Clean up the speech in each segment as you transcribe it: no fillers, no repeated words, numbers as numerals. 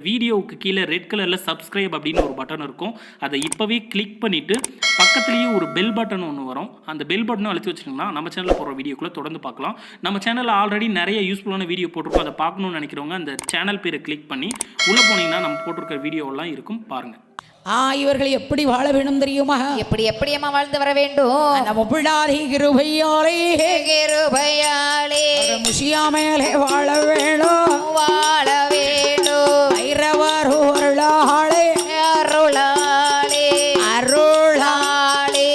வீடியோவுக்கு கீழே ரெட் கலரில் சப்ஸ்கிரைப் அப்படின்னு ஒரு பட்டன் இருக்கும். அதை இப்போவே கிளிக் பண்ணிவிட்டு பக்கத்துலேயே ஒரு பெல் பட்டன் ஒன்று வரும். அந்த பெல் பட்டனும் அழுத்தி வச்சிங்கன்னா நம்ம சேனலில் போகிற வீடியோக்குள்ளே தொடர்ந்து பார்க்கலாம். நம்ம சேனலில் ஆல்ரெடி நிறைய யூஸ்ஃபுல்லான வீடியோ போட்டிருக்கோம். அதை பார்க்கணும்னு நினைக்கிறவங்க அந்த சேனல் பேரை கிளிக் பண்ணி உள்ளே போனீங்கன்னா நம்ம போட்டிருக்கிற வீடியோவெல்லாம் இருக்கும், பாருங்கள். இவர்கள் எப்படி வாழ வேணும் தெரியுமா? எப்படி அம்மா வாழ்ந்து வர வேண்டும்? நம்ம பிள்ளாரி கிருபையாலே முஷியா மேலே வாழ வேணும், வாழ வேண்டும். ஐரவர் அருளாளே அருளாளே அருளாளே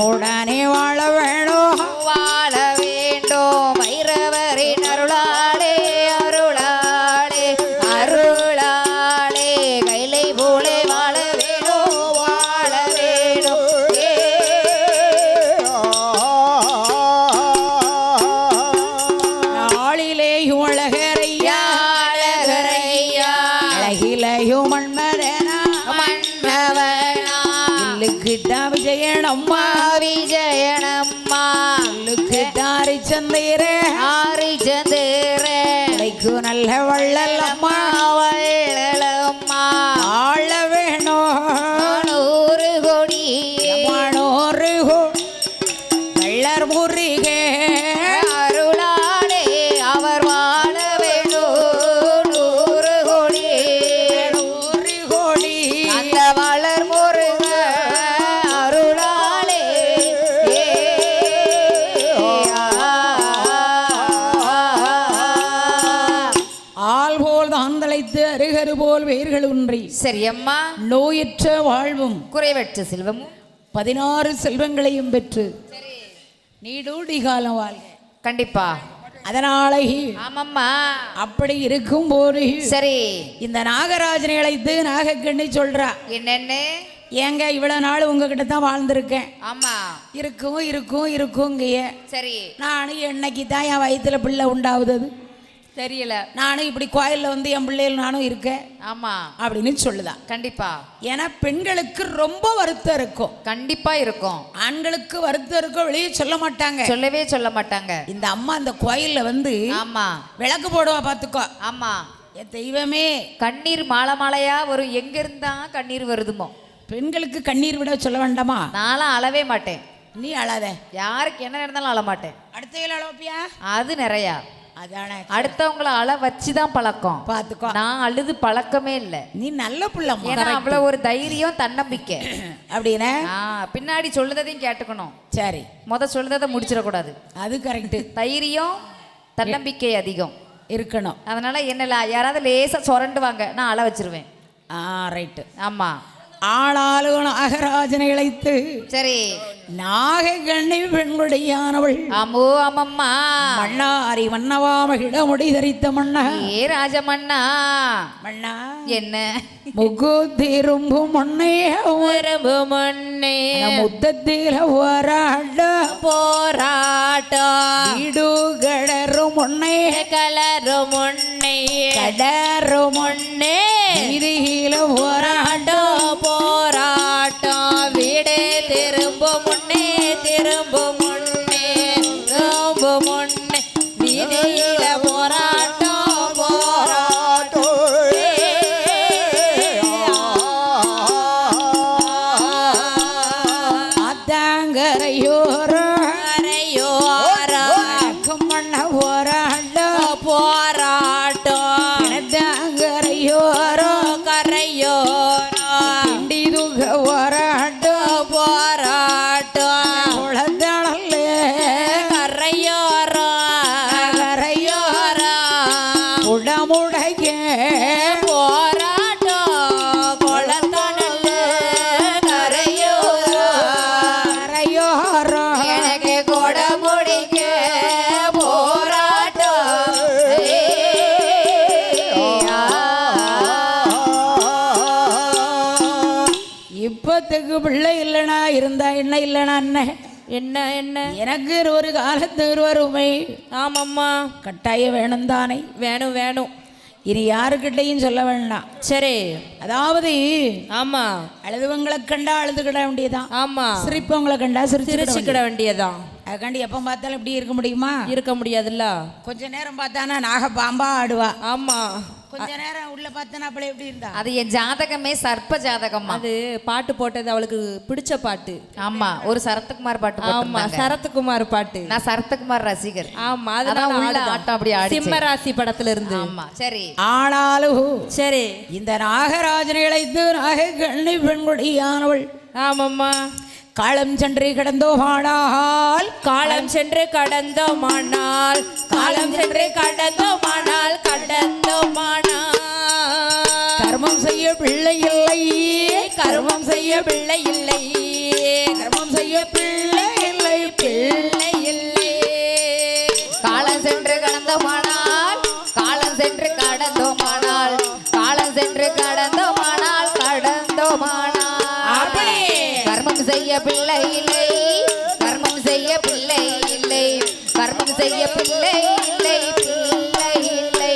உடனே வாழ வேணும், வாழ வேண்டும். ஐரவரின் அருளாளே அருளாளே அருளாளே கைலை போலே வாழ விஜயனம்மா விஜயனம்மா ஹரிச்சந்திரே ஹரிச்சந்திரே நல்ல வள்ளலம்மா வள்ளலம்மா ஆள வேணும் 100 கோடி வள்ளர் முருகே அருளாளே அவர் வாழ வேண்டும் 100 கோடி அந்த வளர் முருக அருளாளே ஆள் போல் தான் தலைத்து அருகரு போல் வேர்கள் ஒன்றி சரியம்மா நோயற்ற வாழ்வும் குறைவற்ற செல்வமும் 16 செல்வங்களையும் பெற்று நீடூடி காலம் வாழ்க. கண்டிப்பா. அதனாலே ஆமாம்மா அப்படி இருக்கும் போது சரி இந்த நாகராஜனை அழைத்து நாகக்கண்ணி சொல்றா, என்னன்னு? ஏங்க இவ்வளவு நாள் உங்ககிட்ட தான் வாழ்ந்திருக்கேன், ஆமா இருக்குங்கிய சரி நானும் என்னைக்கு தான் என் வயிற்றுல பிள்ளை உண்டாவுது தெரியல, நானும் இப்படி கோயிலில் வந்து என் பிள்ளைகள் நானும் இருக்கேன் ஆமா அப்படின்னு சொல்லுதான். கண்டிப்பா. ஏன்னா பெண்களுக்கு ரொம்ப வருத்தம் இருக்கும், கண்டிப்பா இருக்கும். ஆண்களுக்கு வருத்தம் இருக்கும், வெளியே சொல்ல மாட்டாங்க, சொல்லவே சொல்ல மாட்டாங்க. இந்த அம்மா அந்த கோயில்ல வந்து ஆமா விளக்கு போடுவா பாத்துக்கோ. ஆமா என் தெய்வமே, கண்ணீர் மாலை மாலையா வரும். எங்க இருந்தா கண்ணீர் வருதுமோ? பெண்களுக்கு கண்ணீர் விட சொல்ல வேண்டாமா? நான்லாம் அழவே மாட்டேன். நீ அழாத, யாருக்கு என்ன நடந்தாலும் அழ மாட்டேன். அடுத்த அளவப்பியா அது நிறையா. அதானே, அடுத்தவங்களை அழ வச்சுதான் பழக்கம். பாத்துக்கோ, நான் அழுது பழக்கமே இல்லை. நீ நல்ல பிள்ளை, அவ்வளவு ஒரு தைரியம் தன்னம்பிக்கை அப்படின்னா பின்னாடி சொல்லுறதையும் கேட்டுக்கணும். சரி, சொல்லுறதை முடிச்சிடக்கூடாது. அது கரெக்ட். தைரியம் தன்னம்பிக்கை அதிகம் இருக்கணும். அதனால என்ன யாராவது லேசா சொரண்டுவாங்க, நான் அழ வச்சிருவேன். ரைட்டு. ஆமா. ஆளாலும் நாகராஜனை இழைத்து சரி நாகக்கண்ணி பெண்களுடையானவள் ஆமோ ஆமம்மா மன்னாரி மன்னவா மகிழ முடி தரித்த மன்னா ஏ ராஜமன்னா மன்னா என்ன முகு திரும்பு மொன்னே முத்தத்தில போராட்டம் வீடு கடரும் முன்னே கலரும் முன்னே கடரும் முன்னே வீதியில போராட்டம் வீடு திரும்பும் முன்னே வீதியில போராட்டம் அத்தாங்கரையோரோ மண்ண போராட்டம் அத்தாங்கரையோரோ கிண்டிதுக போராட்டம் குளத்தளல்லே கரையோரோ உடமுடைக்க போராட்டம் குளத்தளல்ல கரையோரோ எனக்கு கொட முடிக்க போராட்டம். இப்பத்துக்கு பிள்ளை இல்லைனா இருந்தா என்ன இல்லைனா என்ன எனக்கு ஒரு காலத்து வருமை. ஆமாம்மா கட்டாயம் வேணும் தானே? வேணும். இனி யாருக்கிட்டையும் சொல்ல வேண்டாம். சரி. அதாவது ஆமா அழுதுவங்களை கண்டா அழுதுகிட வேண்டியதான், ஆமா சிரிப்பவங்களை கண்டா சிரிச்சுக்கிட வேண்டியதான். அதுக்காண்டி எப்போ பார்த்தாலும் இப்படி இருக்க முடியுமா? இருக்க முடியாதுல்ல. கொஞ்ச நேரம் பார்த்தானா நாக பாம்பா ஆடுவா. ஆமா கொஞ்ச நேரம் உள்ள பார்த்தனா அப்பள எப்படி இருந்தா? அது என் ஜாதகமே சர்ப்ப ஜாதகம்மா. அது பாட்டு போட்டது அவளுக்கு பிடிச்ச பாட்டு. ஆமா, ஒரு சரத்குமார் பாட்டு ஆமா, போட்டிருந்தாங்க. சரத்குமார் பாட்டு. நான் சரத்குமார் ரசிகர். ஆமா, அதான் அதனால உள்ள ஆடுதான். ஆட்டம் அப்படி ஆடிச்சு. சிம்மராசி படத்துல இருந்து. ஆமா, சரி. ஆனாலும் சரி. இந்த நாகராஜனை இழைத்து நாகக்கண்ணி பெண்குடியானவள் ஆமாம்மா. காலம் சென்று கடந்தோமானால் காலம் சென்று கடந்தோமானால் காலம் சென்று கடந்தோமானால் கடந்தோமானால் கர்மம் செய்ய பிள்ளை இல்லை, கர்மம் செய்ய பிள்ளை இல்லை, கர்மம் செய்ய பிள்ளை இல்லை, பிள்ளை இல்லை. காலம் சென்று கடந்தோமானால் காலம் சென்று கடந்தோமானால் காலம் சென்று கடந்தோமானால் கடந்தோமானால் கர்மம் செய்ய பிள்ளை இல்லை, கர்மம் செய்ய பிள்ளை இல்லை, கர்மம் செய்ய பிள்ளை இல்லை, பிள்ளை இல்லை.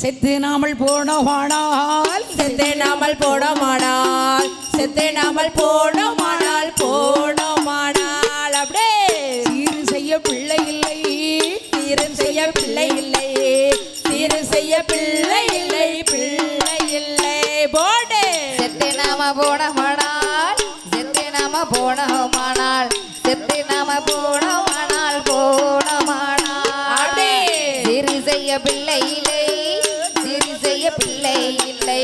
செத்து நாமல் போனோமானால் செத்தே நாமல் போனோமானால் செத்தே நாமல் போனோமானால் போனோமானால் அப்படியே சீர் செய்ய பிள்ளை இல்லை, சீரும் செய்ய பிள்ளை இல்லை, சீரும் செய்ய பிள்ளை இல்லை, பிள்ளை இல்லை. போடு. செத்து நாம போனோமானால் செத்து நாம போனோமானால் செத்து நாம போனோமானால் போனோமானால் சிறு செய்ய பிள்ளை இல்லை, சிறு செய்ய பிள்ளை இல்லை,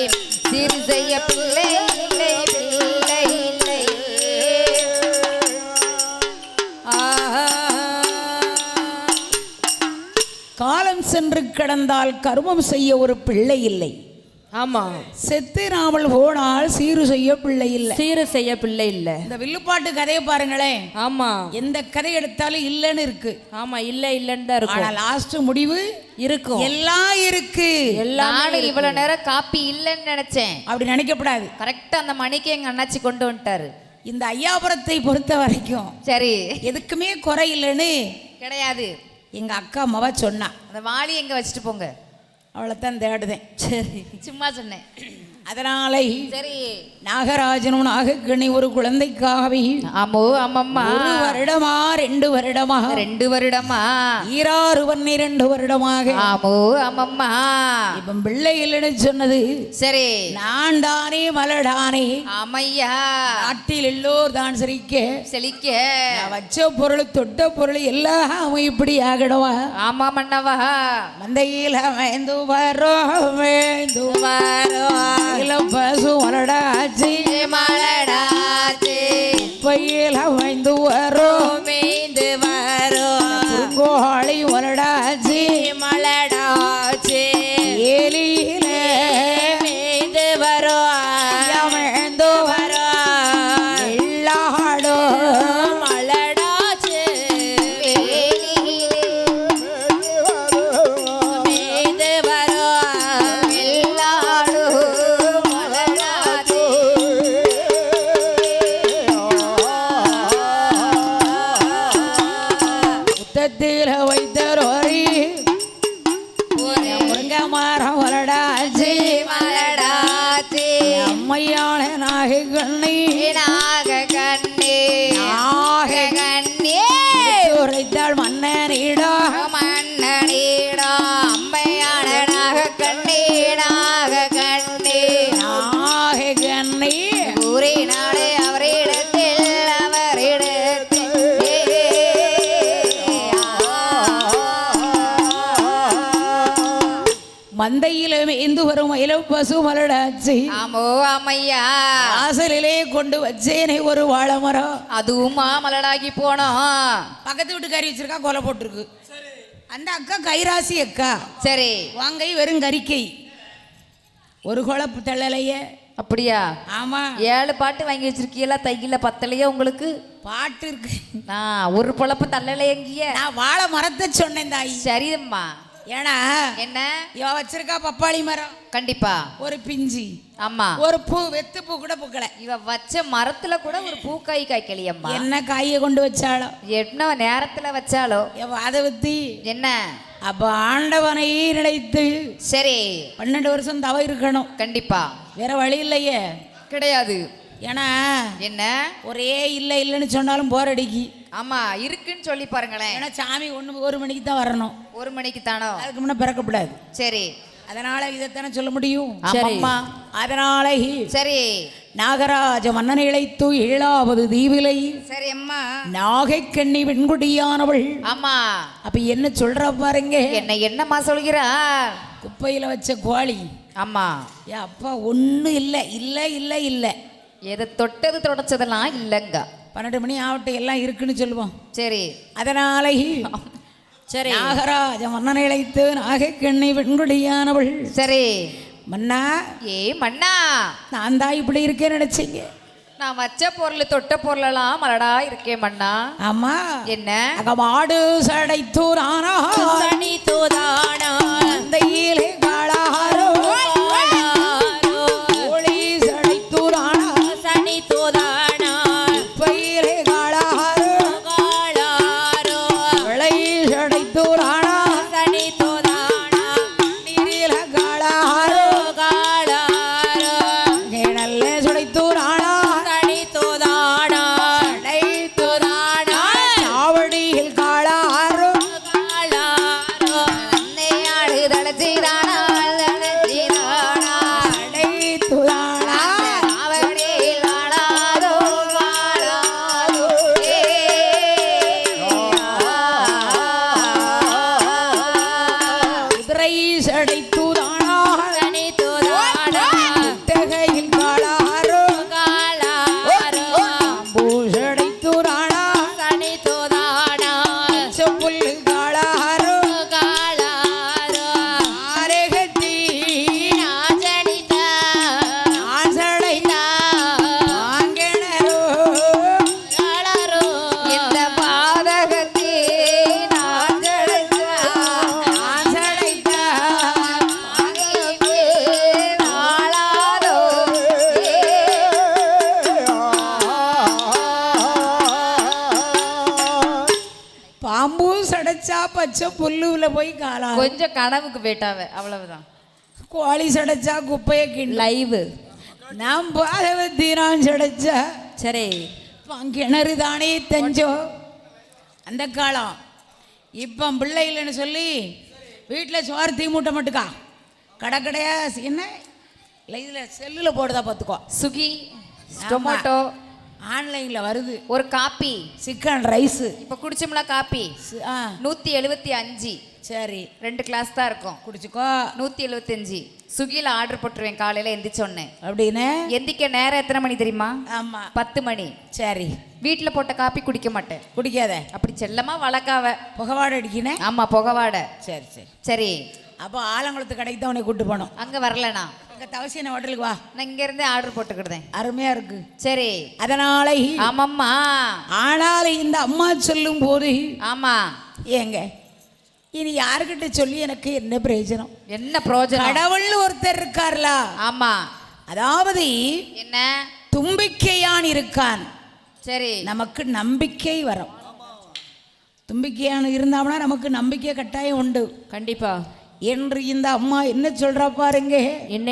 சிறு செய்ய பிள்ளை இல்லை, பிள்ளை இல்லை. காலம் சென்று கடந்தால் கர்மம் செய்ய ஒரு பிள்ளை இல்லை. ஆமா, செத்து நாமல் போனால் சீரு செய்ய பிள்ளை இல்லை. சீரு செய்ய பிள்ளை இல்ல. இந்த வில்லுப்பாட்டு கதையை பாருங்களேன். ஆமா, எந்த கதை எடுத்தாலும் இல்லைன்னு இருக்கு. ஆமா, இல்ல இல்லன்னு தான் ஆனா இருக்கும். லாஸ்ட் முடிவு இருக்கும், எல்லாம் இருக்கு. நானும் இவ்வளவு நேரம் காப்பி இல்லைன்னு நினைச்சேன். அப்படி நினைக்கப்படாது. கரெக்டா அந்த மணிக்கு எங்க அண்ணாச்சி கொண்டு வந்துட்டாரு. இந்த ஐயாபுரத்தை பொறுத்த வரைக்கும் சரி, எதுக்குமே குறை இல்லைன்னு கிடையாது. எங்க அக்கா அம்மாவா சொன்னா. அந்த வாளி எங்க வச்சுட்டு போங்க. அவளைத்தான் தேடுதேன். சரி, சும்மா சொன்னேன். அதனால சரி, நாகராஜனும் நாகக்கண்ணி ஒரு குழந்தைக்காகவே ஆமோ ஆமாம்மா 1 வருடமா 2 வருடமா 2 வருடமா 12 வருடமாக ஆமோ ஆமாம்மா இப்ப பிள்ளை இல்லைன்னு சொன்னது சரி, நான் தானே மலடானே. ஆமையா நாட்டில் எல்லோர் தான் சிரிக்க செழிக்க நான் வச்ச பொருள் தொட்ட பொருள் எல்லாம் இப்படி ஆகிடுவா. ஆமா மன்னவா மந்தையில் அமைந்து வரோம் பசு மலடாச்சி மலடாச்சி பையில் அமைந்து வரோம் மீந்து வரும் கோழி மலடாச்சி மலடாச்சி ஏலியில மீந்து வரும் அமைந்து வரோம் எல்லாடோ மலடாச்சி மீந்து வரும் எல்லாடு மலடாச்சி முத்தத்தில் வைத்தரோரி முருங்க மரம் மலடாச்சி மலடாச்சி அம்மையான நாகக்கண்ணி நாக கண்ணே நாக கண்ணே உரைத்தாள் மன்னனிடா மன்னனீடா அம்மையான நாக கண்ணே நாக கண்ணே நாகக்கண்ணி கூறினாலே அவரிடத்தில் அவரிடத்தில் மந்தையில மேய்ந்து வரும் மயில பசு மலடாச்சி ஆமோ அம்மையா வாசலிலே கொண்டு வச்சேனே ஒரு வாழை மரம். அதுவும் மலடாகி போனோம். பக்கத்து வீட்டு கறி வச்சிருக்கா, கொலை போட்டிருக்கு. அந்த அக்கா கைராசி அக்கா. சரி, வாங்கை வெறும் கறிக்கை, ஒரு குழப்பு தள்ளலைய. அப்படியா? ஆமா, 7 பாட்டு வாங்கி வச்சிருக்கீங்களா? தையில பத்தலையா உங்களுக்கு? பாட்டு இருக்கு. ஒரு பொழப்பு தள்ளலையங்கிய. நான் வாழை மரத்தை சொன்னேன் தாய். சரிம்மா. ஏன்னா என்ன இவ வச்சிருக்கா பப்பாளி மரம், கண்டிப்பா ஒரு பிஞ்சி, ஆமா, ஒரு பூ, வெத்து பூ கூட பூக்கல. இவ வச்ச மரத்துல கூட ஒரு பூக்காய் காய்க்கலையம்மா. என்ன காயை கொண்டு வச்சாளோ, என்ன நேரத்துல வச்சாலோ அதை வித்தி என்ன. அப்ப ஆண்டவனை நினைத்து சரி, 12 வருஷம் தவ இருக்கணும். கண்டிப்பா, வேற வழி இல்லையே, கிடையாது. ஏன்னா என்ன ஒரே இல்லை இல்லைன்னு சொன்னாலும் போர் அடிக்கி. ஆமா இருக்குன்னு சொல்லி பாருங்களேன். ஏன்னா சாமி 1 மணிக்கு தான் வரணும். 1 மணிக்கு தானோ? அதுக்கு முன்ன பிறக்கக்கூடாது. சரி. அதனால இதைத்தானே சொல்ல முடியும். ஆமாம்மா. அதனால சரி. நாகராஜ மன்னனை இழைத்து 7வது தீவிலை சரி அம்மா. நாகைக்கண்ணி வெண்குடியானவள். ஆமா. அப்ப என்ன சொல்ற பாருங்க. என்னம்மா சொல்கிறா? குப்பையில வச்ச கோழி. ஆமா. ஏ அப்பா ஒன்றும் இல்லை இல்லை இல்லை இல்லை. எதை தொட்டது தொடச்சதெல்லாம் இல்லைங்க. 12 மணி ஆகட்டும் எல்லாம் இருக்குன்னு சொல்லுவோம். சரி. அதனால சரி. நாகராஜ மன்னனை இழைத்து நாகைக்கண்ணி வெண்குடியானவள். சரி. மன்னா ஏ மன்னா, நான் தான் இப்படி இருக்கேன்னு நினைச்சீங்க. நான் வச்ச பொருள் தொட்ட பொருளெல்லாம் மலடா இருக்கேன் மன்னா. ஆமா. என்ன? அங்க மாடு சடை தூரானா சனி தூதானா தையிலே காளாரோ கோழி சடை தூரானா சனி தூதானா பையிலே காளாரோ காளாரோ விளை சடை தூரானா சனி தூதானா நீரில காளாரோ காளாரோ நல்ல சுடை தூரானா சனி தூதானா சடை தூதானா சாவடியில் காளாரோ காளாரோ அன்னையாடு தளச்சிரானா தளச்சிரானா சடை தூரானா அவடில் ஆடாதோ ஆடாதோ. குதிரை சடை தூரானா சனி தூதானா தெகையில் காளாரோ காளாரோ பூசடை தூரானா சனி தூதானா செப்புல்லு காளாரோ காளாரோ ஆரேகத்தி நாஜனிதா ஆசடை வாங்கினரோ காளாரோ இந்த பாதகத்தே நான் ஜெயிச்சா ஆசடைத்த வாங்கிட்டு நாளாதோ. பாம்பு சடைச்சா பச்சை புல்லுல போய் காலா கொஞ்சம் கனவுக்கு போயிட்டாவ, அவ்வளவுதான். கோழி சடைச்சா குப்பையை கிண்ட லைவ் நான் பாதவத்தி நான் சடைச்சா சரி கிணறு தானே தெஞ்சோ அந்த காலம். இப்போ பிள்ளை இல்லைன்னு சொல்லி வீட்டில் சோறு தீ மூட்டை மட்டுக்கா கடைக்கடையா என்ன இல்லை இதில் செல்லில் போடுதா பார்த்துக்கோ. சுகி, டொமேட்டோ, ஆன்லைனில் வருது. ஒரு காப்பி. Chicken rice. இப்ப குடிச்சோம்ல காப்பி ஆ 175. சரி 2 கிளாஸ் தான் இருக்கும். குடிச்சுக்கோ. 175 ஸ்விக்கியில் ஆர்டர் போட்டுருவேன் காலையில் எந்திரிச்சோன்னே. அப்படின்னு எந்திக்க நேரம் எத்தனை மணி தெரியுமா? ஆமாம் 10 மணி. சரி வீட்டில் போட்ட காப்பி குடிக்க மாட்டேன். குடிக்காத அப்படி செல்லமா வளர்க்காவ. புகவாடை அடிக்கினேன். ஆமா புகவாடை. சரி சரி சரி. அப்போ ஆலங்குளத்து கடைக்கு தான் உன்னை கூட்டு போனோம். அங்க வரலண்ணா, அங்கே தவசியன ஹோட்டலுக்கு வா, நான் இங்க இருந்தே ஆர்டர் போட்டுக்கிட்டேன். அருமையா இருக்கு. சரி. அதனால ஆமாம்மா. ஆனால் இந்த அம்மா சொல்லும் போது ஆமா. ஏங்க இனி யாருக்கிட்ட சொல்லி எனக்கு என்ன பிரயோஜனம்? என்ன பிரயோஜனம்? கடவுள் ஒருத்தர் இருக்கார்ல. ஆமா. அதாவது என்ன? தும்பிக்கையான் இருக்கான். சரி. நமக்கு நம்பிக்கை வரும். தும்பிக்கையான் இருந்தாம்னா நமக்கு நம்பிக்கை கட்டாயம் உண்டு கண்டிப்பா. என்று இந்த அம்மா என்ன சொல்றா பாருங்க.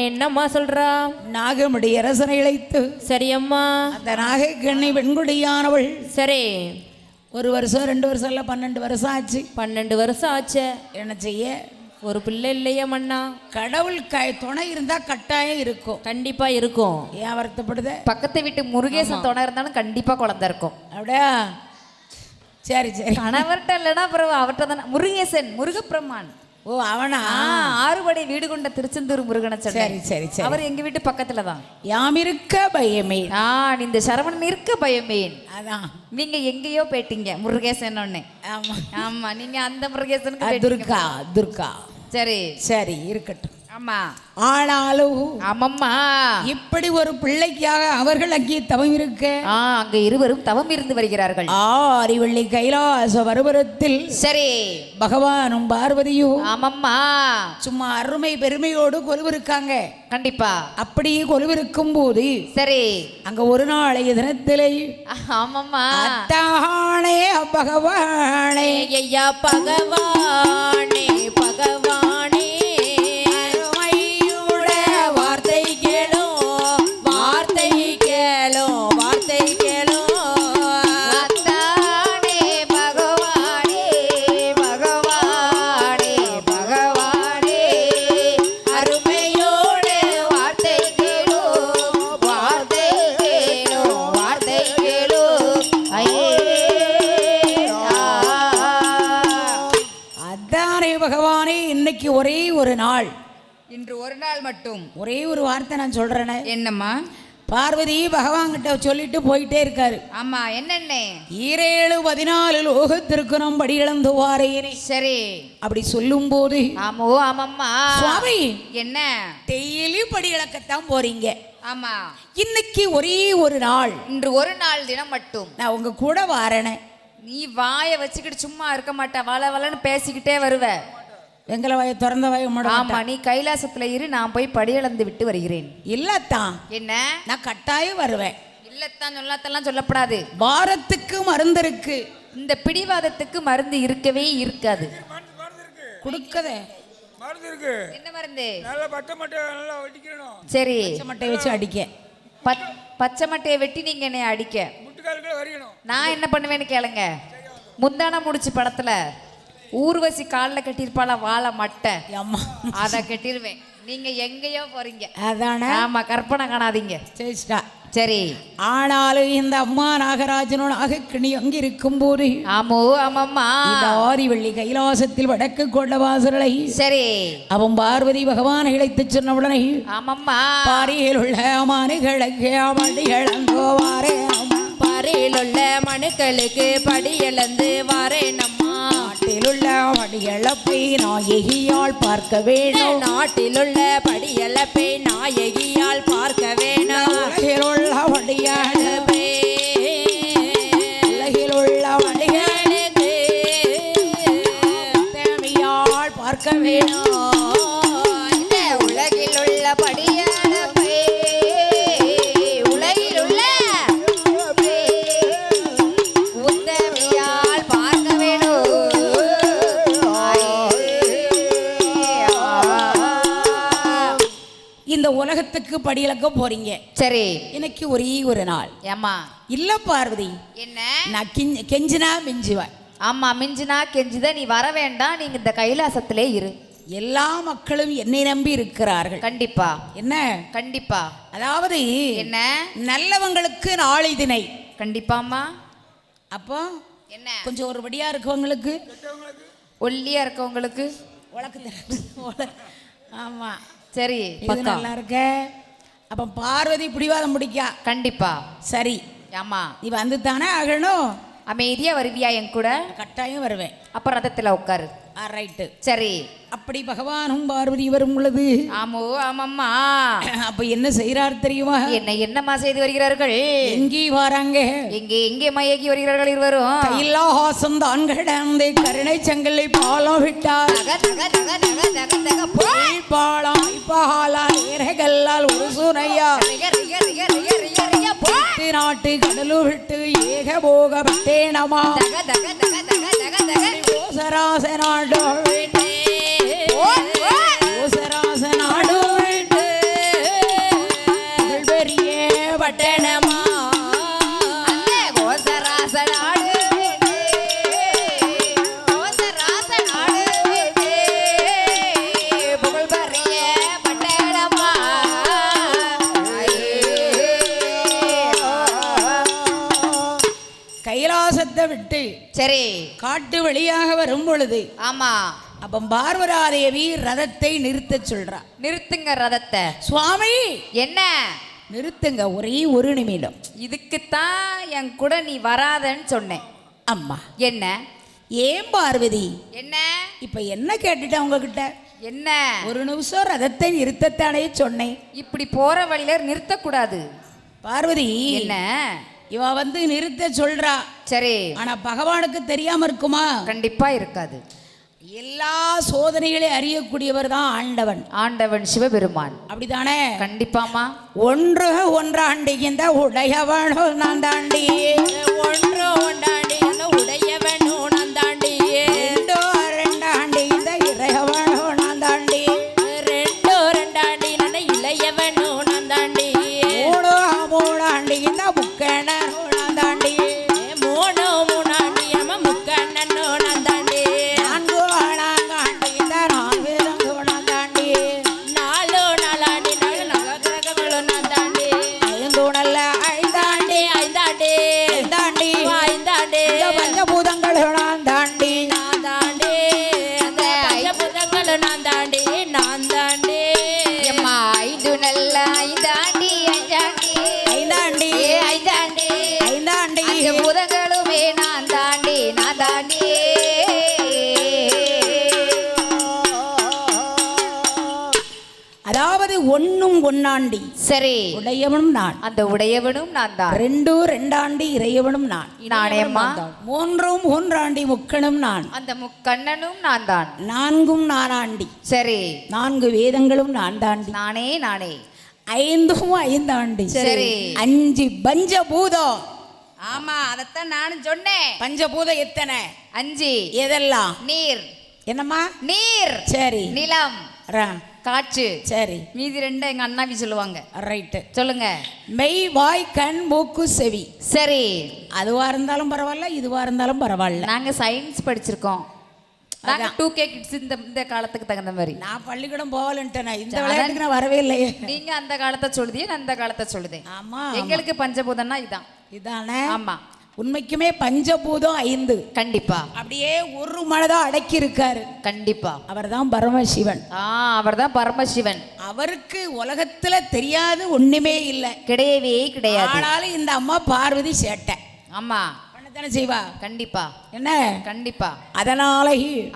என்னம்மா சொல்றா? நாகமுடி அரசனை இழைத்து சரி அம்மா. அந்த நாகைக்கண்ணி வெண்குடியானவள். சரி 1 வருஷம் 2 வருஷம் இல்லை 12 வருஷம் ஆச்சு. 12 வருஷம் ஆச்சு. என்ன செய்ய? ஒரு பிள்ளை இல்லையா மண்ணா? கடவுள் துணை இருந்தா கட்டாயம் இருக்கும். கண்டிப்பா இருக்கும். ஏன் வருத்தப்படுத? பக்கத்து வீட்டு முருகேசன் துணை இருந்தாலும் கண்டிப்பா குழந்தை இருக்கும். அப்படியா? சரி சரி. கணவர்கிட்ட இல்லைன்னா அப்புறம் அவர்கிட்ட தானே. முருகேசன், முருகப்பிரமான். ஓ அவனா? 6 படை வீடு கொண்ட திருச்செந்தூர் முருகனை சரி சொன்னேன். சரி சரி. அவர் எங்க வீட்டு பக்கத்துல தான். யாம் இருக்க பயமே. நான் இந்த சரவணன் இருக்க பயமேன். அதான் நீங்க எங்கேயோ போயிட்டீங்க முருகேசன் ஒண்ணு. ஆமா. ஆமா நீங்க அந்த முருகேசனுக்கு போயிட்டீங்க. துர்கா துர்கா. சரி சரி இருக்கட்டும். ஆமா. ஆனாலும் ஆமாம்மா. இப்படி ஒரு பிள்ளைக்காக அவர்கள் அங்கே தவம் இருக்க அங்க இருவரும் தவம் இருந்து வருகிறார்கள். ஆரிவள்ளி கைலாச வருவரத்தில் சரி பகவானும் பார்வதியும் ஆமாம்மா சும்மா அருமை பெருமையோடு கொலுவிருக்காங்க. கண்டிப்பா. அப்படியே கொலுவிருக்கும் போது சரி அங்க ஒரு நாளைய தினத்திலே ஆமாம்மா அத்தானே பகவானே ஐயா பகவானே பகவானே வார்த்தை கேளும் வார்த்தை கேளும் வார்த்தை கேளும் அத்தானே பகவானே இன்னைக்கு ஒரே ஒரு நாள், இன்று ஒரு நாள் மட்டும். ஒரே ஒரு வார்த்தை நான் சொல்றேனே. என்னம்மா? பார்வதி பகவான் கிட்ட சொல்லிட்டு போயிட்டே இருக்காரு. ஆமா, என்னென்ன? 14 லோகத்திற்கு நாம் படி இழந்து வாரேனே. சரி, அப்படி சொல்லும் போது ஆமோ ஆமம்மா. சுவாமி என்ன? டெய்லி படி இழக்கத்தான் போறீங்க. ஆமா, இன்னைக்கு ஒரே ஒரு நாள், இன்று ஒரு நாள் தினம் மட்டும் நான் உங்க கூட வாரேனே. நீ வாயை வச்சுக்கிட்டு சும்மா இருக்க மாட்டா, வள வளன்னு பேசிக்கிட்டே வருவ. வெங்கல வாயை திறந்த வாயை ஆமா, நீ கைலாசத்துல இரு, நான் போய் படியிழந்து விட்டு வருகிறேன். இல்லத்தான், என்ன? நான் கட்டாயம் வருவேன். இல்லத்தான் சொல்லாத்தெல்லாம் சொல்லப்படாது. வாரத்துக்கு மருந்து இருக்கு. இந்த பிடிவாதத்துக்கு மருந்து இருக்கவே இருக்காது. கொடுக்கதே மருந்து இருக்கு. என்ன மருந்து? நல்லா பச்சை மட்டை நல்லா வெட்டிக்கணும். சரி, மட்டை வச்சு அடிக்க. பச்சை மட்டையை வெட்டி நீங்க என்னை அடிக்க, முட்டுக்காலுக்குள்ள வரையணும். நான் என்ன பண்ணுவேன்னு கேளுங்க. முந்தான முடிச்சு படத்துல ஊர்வசி காலில் கட்டியிருப்பாள வாழை மட்டை, அம்மா அதை கட்டிருவேன். நீங்க எங்கேயோ போறீங்க. அதானே. ஆமா, கற்பனை காணாதீங்க. சரிடா. சரி, ஆனாலும் இந்த அம்மா நாகராஜனும் நாகக்கிணி அங்கே இருக்கும் போது ஆமோ ஆமம்மா. இந்த ஆரிவள்ளி கைலாசத்தில் வடக்கு கொண்ட வாசலை சரி, அவன் பார்வதி பகவான் இழைத்து சொன்ன உடனே ஆமம்மா. பாரியில் உள்ள மனுகளுக்கு படி இழந்தோவாரே. பாறையில் உள்ள மனுக்களுக்கு படி இழந்து வாரேனம்மா. நாட்டில் உள்ள படி இழப்பை நாயகியால் பார்க்க வேணும். நாட்டில் உள்ள படி இழப்பை நாயகியால் பார்க்க வேணும். உலகில் உள்ள வடியாளப்பை, உலகில் உள்ள வடியாளுக்கு தேவையால் பார்க்க வேணும். இந்த உலகில் உள்ள படியளப்பை, உலகில் உள்ள உத்தமியால் பார்க்க வேணும். இந்த உலகத்துக்கு படி இழக்க போறீங்க. சரி, எனக்கு ஒரே ஒரு நாள். ஏம்மா? இல்ல பார்வதி, என்ன? நான் கெஞ்சினா மிஞ்சுவேன். ஆமா, மிஞ்சினா கெஞ்சுத, நீ வர வேண்டாம், நீங்க இந்த கைலாசத்திலே இரு. எல்லா மக்களும் என்னை நம்பி இருக்கிறார்கள். கண்டிப்பா. என்ன? கண்டிப்பா. அதாவது என்ன? நல்லவங்களுக்கு நாளை தினை. கண்டிப்பாம்மா. அப்போ என்ன? கொஞ்சம் ஒரு படியா இருக்கவங்களுக்கு, ஒல்லியா இருக்கவங்களுக்கு உலக்கு தர. ஆமா, சரி, இது பக்கம். நல்லா இருக்க. அப்ப பார்வதி பிடிவாதம் பிடிக்கா. கண்டிப்பா. சரி, ஆமா, நீ வந்து தானே ஆகணும். அமைதியா வருவியா என் கூட? கட்டாயம் வருவேன். அப்ப ரதத்துல உட்காரு. ரைட்டு. சரி. அப்படி பகவானும் பார்வதி வரும் பொழுது ஆமோ ஆமம்மா. அப்ப என்ன செய்யறாரு தெரியுமா? என்னம்மா செய்து வருகிறார்கள்? எங்கே வராங்க? எங்கே மயக்கி வருகிறார்கள் இருவரும்? கைலாசம் தான் கடந்து கருணை சங்கிலி பாலம் விட்டார். பாலம் பாலா இறகல்லால் ஒரு சுனையா நாட்டு கடலு விட்டு ஏக போக பட்டேனமா ஓசராச நாடு ஓசராச நாடு பெரிய பட்டணமா கோசராச நாடு கோசராச நாடு புகழ் பரிய பட்டணமா. கைலாசத்தை விட்டு சரி காட்டு வழியாக வரும் பொழுது ஆமா அப்ப பார்வராதேவி ரதத்தை நிறுத்த சொல்றா. நிறுத்துங்க ரதத்தை. சுவாமி என்ன? நிறுத்துங்க, ஒரே ஒரு நிமிடம். இதுக்குத்தான் என் கூட நீ வராதன்னு சொன்னேன். அம்மா என்ன? ஏன் பார்வதி? என்ன? இப்ப என்ன கேட்டுட்டேன் உங்ககிட்ட? என்ன? ஒரு நிமிஷம் ரதத்தை நிறுத்தத்தானே சொன்னேன். இப்படி போற வழியில நிறுத்தக்கூடாது. பார்வதி என்ன? இவ வந்து நிறுத்த சொல்றா. சரி, ஆனா பகவானுக்கு தெரியாம இருக்குமா? கண்டிப்பா இருக்காது. எல்லா சோதனைகளையும் அறியக்கூடியவர் தான் ஆண்டவன். ஆண்டவன் சிவபெருமான். அப்படித்தானே? கண்டிப்பாமா. ஒன்று ஒன்றாண்டி இந்த உடையவனோ நான் தாண்டி ஒன்று ஒன்றாண்டி உடையவனோ நான் தாண்டி ரெண்டோ ரெண்டாண்டி இந்த இறையவனோ நான் தாண்டி ரெண்டோ ரெண்டாண்டி இளையவனோ நான் தாண்டி மூணோ மூணாண்டி இந்த முக்கணோ நான் தாண்டி மூணோ மூணாண்டி அம்மா முக்கண்ணனோ நான் தாண்டி நான்கு நான்காண்டி இந்த நான்கு நான் தாண்டி நாலோ நாலாண்டி நாலு நவகிரகங்களோ நான் தாண்டி ஐந்து நல்ல ஐந்தாண்டி ஐந்தாண்டி ஐந்தாண்டி ஐந்தாண்டி ஒன்னும் ஒன்னாண்டி சரி உடையவனும் நான். அந்த உடையவனும் நான் தான். ரெண்டும் ரெண்டாண்டி இறையவனும் நான். நானேம்மா. மூன்றும் மூன்றாண்டி முக்கனும் நான். அந்த முக்கண்ணனும் நான் தான். நான்கும் நானாண்டி. சரி நான்கு வேதங்களும் நான் தாண்டி. நானே நானே. ஐந்தும் ஐந்தாண்டி. சரி. 5 பஞ்சபூதம். ஆமா அதத்தான் நானும் சொன்னேன். பஞ்சபூதம் எத்தனை? 5. எதெல்லாம்? நீர். என்னம்மா? நீர். சரி. நிலம். காற்று. சரி. மீதி 2 எங்க அண்ணாவி சொல்லுவாங்க. ரைட்டு. சொல்லுங்க. மெய் வாய் கண் மூக்கு செவி. சரி. அதுவா இருந்தாலும் பரவாயில்ல, இதுவா இருந்தாலும் பரவாயில்ல. நாங்க சயின்ஸ் படிச்சிருக்கோம். நாங்க 2K கிட்ஸ் இந்த காலத்துக்கு தகுந்த மாதிரி. நான் பள்ளிக்கூடம் போகலன்ட்டேன். இந்த விளையாட்டுக்கு நான் வரவே இல்லையே. நீங்க அந்த காலத்தை சொல்லுதே, நான் அந்த காலத்தை சொல்லுதேன். ஆமா. எங்களுக்கு பஞ்சபூதம்னா இதான். இதானே? ஆமா. உண்மைக்குமே பஞ்சபூதம் 5. கண்டிப்பா. அப்படியே ஒரு மனதா அடக்கி இருக்காரு. கண்டிப்பா. அவர்தான் பரமசிவன். அவர்தான் பரமசிவன். அவருக்கு உலகத்துல தெரியாது ஒண்ணுமே இல்லை. கிடையவே கிடையாது. ஆனாலும் இந்த அம்மா பார்வதி சேட்டை. ஆமா பண்ணத்தானே செய்வா. கண்டிப்பா. என்ன? கண்டிப்பா. அதனால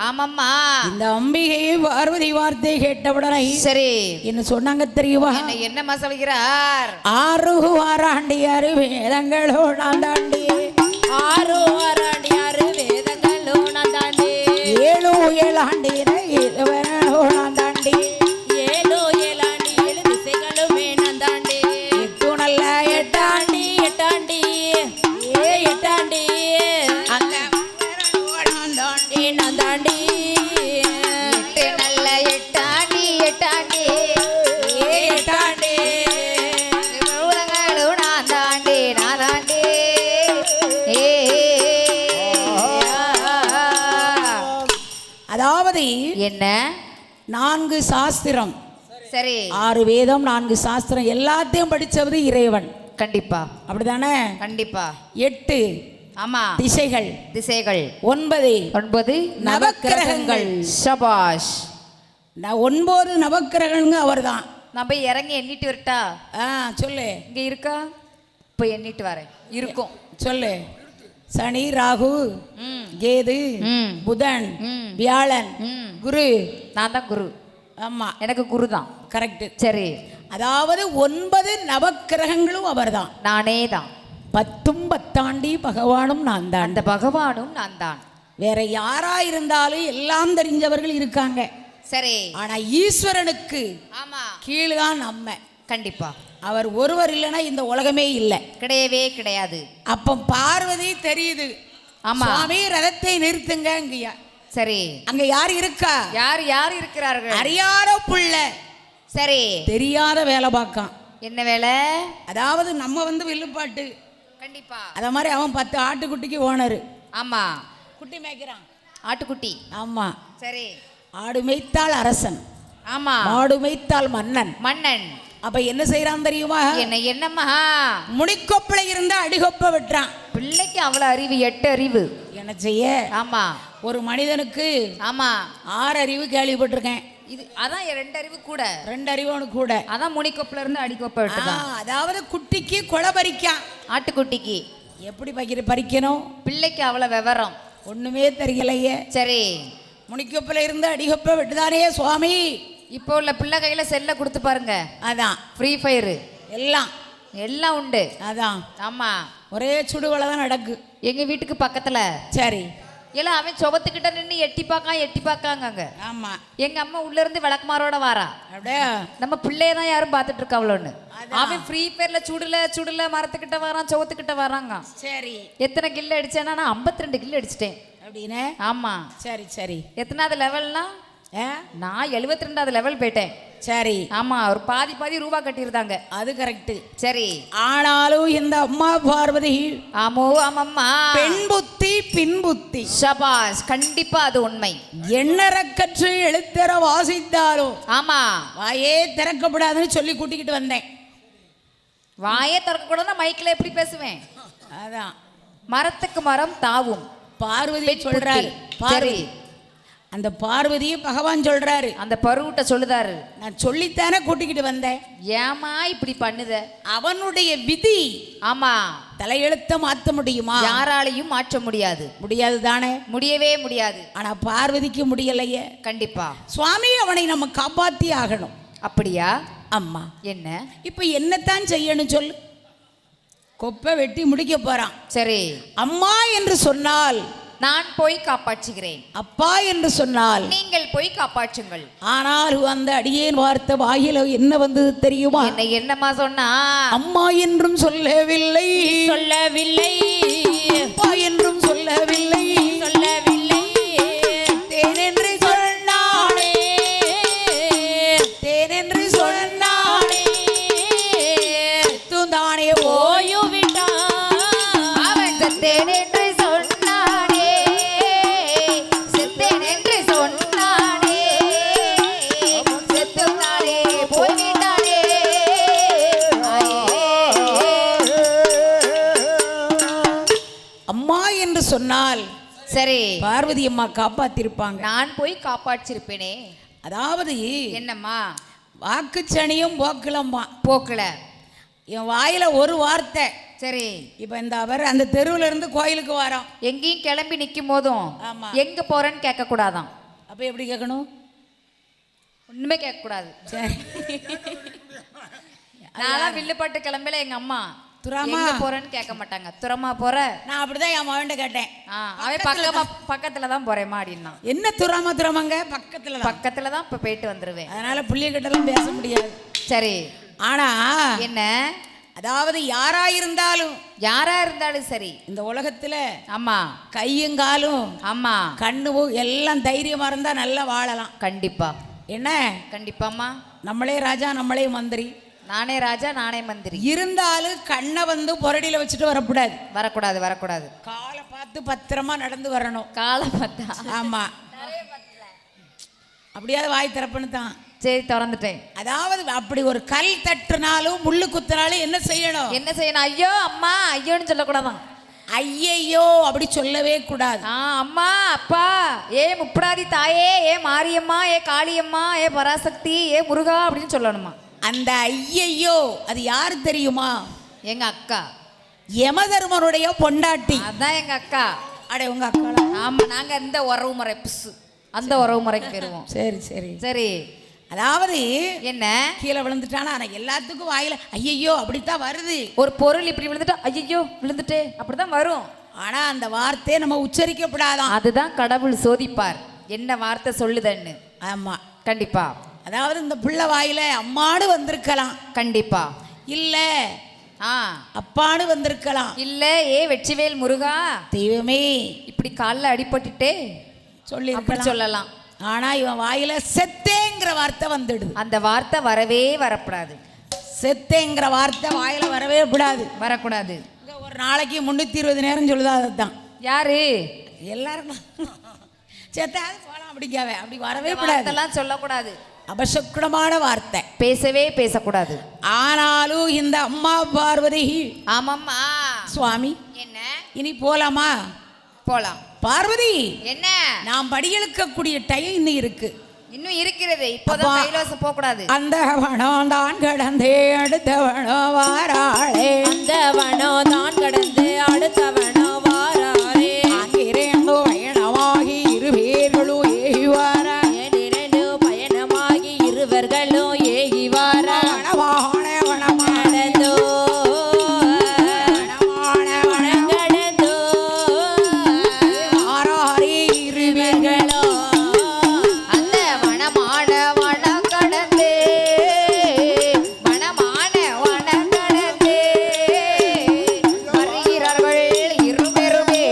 ஆமாம்மா. இந்த அம்பிகை பார்வதி வார்த்தை கேட்டவுடனே சரி என்ன சொன்னாங்க தெரியுமா? என்னம்மா சொல்கிறார்? 6 ஆறாண்டி 6 வேதங்களோட தாண்டி. 6 ஆறாண்டி 6 வேதங்களோட தாண்டி. 7 ஏழாண்டி 7 வேதங்களோட தாண்டி. 7 ஏழாண்டி 7 திசைகளும் வேணாம் தாண்டி. 8 நல்ல 8 ஆண்டி 8 ஆண்டி 8 ஆண்டி அந்த தாண்டி நான் தாண்டி. 8 நல்ல 8 ஆண்டி 8 ஆண்டி 8 ஆண்டி. உலகளும் நான் தாண்டி நான் தாண்டி. அதாவது என்ன? 4 சாஸ்திரம், சரி 6 வேதம், 4 சாஸ்திரம் எல்லாத்தையும் படிச்சவது இறைவன். கண்டிப்பா. அப்படிதானே? கண்டிப்பா. 8 ஆமா திசைகள், திசைகள். 9 நவக்கிரகங்கள். சபாஷ். 9 நவக்கிரகங்க அவர்தான். நான் போய் இறங்கி எண்ணிட்டு வரட்டா? சொல்லு. இங்க இருக்கா? போய் எண்ணிட்டு வரேன். இருக்கும். சொல்லு. சனி, ராகு, கேது, புதன், வியாழன், குரு. நான் தான் குரு. ஆமா எனக்கு குரு தான். கரெக்ட். சரி. அதாவது 9 நவக்கிரகங்களும் அவர்தான். நானே தான். 10 10 பகவானும் நான் தான். அந்த பகவானும் நான் தான். வேற யாரா இருந்தாலும் எல்லாம் தெரிஞ்சவர்கள் இருக்காங்க. சரி. ஆனா ஈஸ்வரனுக்கு ஆமா கீழ்தான் நம்ம. கண்டிப்பா. அவர் ஒருவர் இல்லைன்னா இந்த உலகமே இல்லை. கிடையவே கிடையாது. அப்ப பார்வதி தெரியுது. ஆமா. சுவாமி ரதத்தை நிறுத்துங்க. அங்கயா சரி. அங்க யார் இருக்கா? யார் இருக்கிறார்கள்? அறியாத புள்ள. சரி. தெரியாத வேலை பார்க்கான். என்ன வேலை? அதாவது நம்ம வில்லுப்பாட்டு. கண்டிப்பா. அத மாதிரி அவன் 10 ஆட்டுக்குட்டிக்கு ஓனரு. ஆமா. குட்டி மேய்க்கிறான். ஆட்டுக்குட்டி. ஆமா. சரி. ஆடு மேய்த்தால் அரசன். ஆமா. மாடு மேய்த்தால் மன்னன். மன்னன். அப்ப என்ன செய்யறான் தெரியுமா? என்னம்மா? முடிக்கொப்பளை இருந்து அடிகொப்ப விட்டுறான். பிள்ளைக்கு அவ்வளவு அறிவு, 8 அறிவு. என்ன செய்ய? ஆமா. ஒரு மனிதனுக்கு ஆமா 6 அறிவு கேள்விப்பட்டிருக்கேன். இது அதான் 2 அறிவு கூட. 2 அறிவு அவனுக்கு கூட. அதான் முனிக்கொப்பல இருந்து அடிக்கொப்ப விட்டுதான். அதாவது குட்டிக்கு கொலை பறிக்கான். ஆட்டுக்குட்டிக்கு எப்படி பறிக்கணும்? பிள்ளைக்கு அவ்வளவு விவரம் ஒண்ணுமே தெரியலையே. சரி. முனிக்கொப்பல இருந்து அடிகொப்ப விட்டுதானே சுவாமி. இப்போ உள்ள பிள்ளை கையில செல்ல கொடுத்து பாருங்க. அதான் ஃப்ரீ ஃபயர் எல்லாம் உண்டு. அதான். ஆமா. ஒரே சுடுவலை தான் நடக்கு எங்க வீட்டுக்கு பக்கத்துல. சரி. எல்லாம் அவன் சொபத்துக்கிட்ட நின்று எட்டி பார்க்காங்க. ஆமா. எங்க அம்மா உள்ள இருந்து விளக்குமாரோட வாரா. அப்படியே நம்ம பிள்ளைய தான் யாரும் பார்த்துட்டு இருக்காவளோன்னு. அவன் ஃப்ரீ ஃபயர்ல சுடுல மரத்துக்கிட்ட வரான், சொவத்துக்கிட்ட வராங்க. சரி. எத்தனை கில் அடிச்சேன்னா? நான் 52 கில் அடிச்சிட்டேன். அப்படின்னு. ஆமா. சரி சரி. எத்தனாவது லெவல்னா? நான் 72வது லெவல் போயிட்டேன். சரி. ஆமா. ஒரு பாதி ரூபா கட்டியிருந்தாங்க. அது கரெக்ட். சரி. ஆனாலும் இந்த அம்மா பார்வதி ஆமாம்மா பெண் புத்தி பின் புத்தி. சபாஷ். கண்டிப்பா அது உண்மை. எண்ணறக்கற்று எழுத்தர வாசித்தாலும் ஆமா வாயே திறக்கப்படாதுன்னு சொல்லி கூட்டிக்கிட்டு வந்தேன். வாயே திறக்க கூடாதுன்னா மைக்கில் எப்படி பேசுவேன்? அதான். மரத்துக்கு மரம் தாவும். பார்வதி சொல்றாரு. சரி. அந்த பார்வதியை பகவான் சொல்றாரு. அந்த பருவட்ட சொல்லுதாரு. நான் சொல்லித்தானே கூட்டிக்கிட்டு வந்தேன். ஏமா இப்படி பண்ணுத? அவனுடைய விதி. ஆமா. தலையெழுத்த மாற்ற முடியுமா? யாராலையும் மாற்ற முடியாது. முடியாது தானே? முடியவே முடியாது. ஆனா பார்வதிக்கு முடியலையே. கண்டிப்பா. சுவாமி அவனை நம்ம காப்பாத்தி ஆகணும். அப்படியா? அம்மா என்ன? இப்ப என்னத்தான் செய்யணும் சொல்லு. கொப்பை வெட்டி முடிக்க போறான். சரி, அம்மா என்று சொன்னால் நான் போய் காப்பாற்றுகிறேன், அப்பா என்று சொன்னால் நீங்கள் போய் காப்பாற்றுங்கள். ஆனால் அந்த அடியேன் வார்த்தை வாயில என்ன வந்தது தெரியுமா? என்ன என்னம்மா சொன்னா? அம்மா என்றும் சொல்லவில்லை, சொல்லவில்லை, அப்பா என்றும் சொல்லவில்லை, சொல்லவில்லை, தேனென்று சொன்னானே, தேனென்று சொன்னானே, தானே ஓயு விட்டான். அவன் செத்தேன் என்று சொன்னானே, செத்தேன் என்று சொன்னானே, செத்துனானே போய்விட்டானே. அம்மா என்று சொன்னால் சரி, பார்வதி அம்மா காப்பாத்திருப்பாங்க. நான் போய் காப்பாற்றிருப்பேனே. அதாவது என்னம்மா? வாக்குச்சனியும் போக்கலம்மா. போக்கல. என் வாயில ஒரு வார்த்தை. சரி, இப்ப இந்த அவர் அந்த தெருவுல இருந்து கோயிலுக்கு வரோம். எங்கேயும் கிளம்பி நிற்கும் போதும் ஆமா. எங்க போறேன்னு கேட்க கூடாதான். அப்ப எப்படி கேட்கணும்? ஒண்ணுமே கேட்க கூடாது. சரி, நான் வில்லுப்பாட்டு கிளம்பல எங்க அம்மா துராமா எங்க போறேன்னு கேட்க மாட்டாங்க. துரமா போற? நான் அப்படிதான் என் மகன்கிட்ட கேட்டேன். அவன் பக்கத்துல தான் போறேம்மா அப்படின்னா. என்ன துராமா துராமாங்க? பக்கத்துல தான். பக்கத்துல தான் இப்ப போயிட்டு வந்துருவேன். அதனால புள்ளிய கிட்டலாம் பேச முடியாது. சரி, ஆனா என்ன? அதாவது யாரா இருந்தாலும் சரி இந்த உலகத்துல ஆமா கையும் காலும் ஆமா கண்ணு எல்லாம் தைரியமா இருந்தா நல்லா வாழலாம். கண்டிப்பா. என்ன? கண்டிப்பாம்மா. நம்மளே ராஜா நம்மளே மந்திரி. நானே ராஜா நானே மந்திரி. இருந்தாலும் கண்ணை வந்து புரடியில வச்சுட்டு வரக்கூடாது. வரக்கூடாது. காலை பார்த்து பத்திரமா நடந்து வரணும். காலை பார்த்தா? ஆமா, அப்படியாவது வாய் திறப்புன்னு தான். சரி, திறந்துட்டேன். அதாவது அப்படி ஒரு கல் தட்டுனாலும் முள்ளு குத்துனாலும் என்ன செய்யணும்? என்ன செய்யணும்? ஐயோ அம்மா ஐயோன்னு சொல்லக்கூடாதான். ஐயையோ அப்படி சொல்லவே கூடாது. அம்மா அப்பா, ஏ முப்படாதி தாயே, ஏ மாரியம்மா, ஏ காளியம்மா, ஏ பராசக்தி, ஏ முருகா அப்படின்னு சொல்லணுமா? அந்த ஐயையோ அது யாரு தெரியுமா? எங்க அக்கா, யமதர்மனுடைய பொண்டாட்டி. அதான் எங்க அக்கா. அடே உங்க அக்கா? ஆமா, நாங்க இந்த உறவு முறை புசு, அந்த உறவு முறைக்கு போயிருவோம். சரி சரி சரி. அதாவது என்ன? கீழே விழுந்துட்டானா ஆனா எல்லாத்துக்கும் வாயில ஐயையோ அப்படித்தான் வருது. ஒரு பொருள் இப்படி விழுந்துட்டா ஐயோ விழுந்துட்டே அப்படிதான் வரும். ஆனா அந்த வார்த்தையை நம்ம உச்சரிக்கப்படாதான். அதுதான் கடவுள் சோதிப்பார், என்ன வார்த்தை சொல்லுதன்னு. ஆமா, கண்டிப்பா. அதாவது இந்த பிள்ளை வாயில அம்மாடு வந்திருக்கலாம், கண்டிப்பா. இல்ல அப்பாடு வந்திருக்கலாம், இல்ல ஏ வெற்றிவேல் முருகா தெய்வமே இப்படி காலில் அடிபட்டுட்டே சொல்லி சொல்லலாம். ஆனா இவன் வாயில செத்தேங்கிற வார்த்தை வந்துடுது. அந்த வார்த்தை வரவே வரக்கூடாது. செத்தேங்கிற வார்த்தை வாயில வரவே கூடாது, வரக்கூடாது. ஒரு நாளைக்கு 320 நேரம் சொல்லுதா? அதுதான் யாரு? எல்லாரும் செத்தாவது போலாம் அப்படிங்காவே. அப்படி வரவே கூடாது, சொல்லக்கூடாது. அபசக்குணமான வார்த்தை பேசவே பேசக்கூடாது. ஆனாலும் இந்த அம்மா பார்வதி, ஆமாம்மா சுவாமி என்ன இனி போலாமா? போலாம். பார்வதி, என்ன? நாம் படியெழுக்கக்கூடிய டைம் இன்னும் இருக்கு. இன்னும் இருக்கிறது. இப்போதான் கைலாசம் போக கூடாது. அந்த வனம் தான் கடந்தே அடுத்தவனோ வாராளே, அந்த வனம் தான் கடந்து அடுத்தவனோ வாராளே, அங்கிரண்டு பயணமாகி இருவேர்களும் ஏகி வாரா, இரண்டு பயணமாகி இருவர்களும் ஏகி வாரா, வனமான வனமானதோ கடந்தோ ஆராரி இருவேர்களோ அந்த வனமான வனம் கடந்தே, வனமான வனம் கடந்தே வருகிறார்கள் இருவருமே.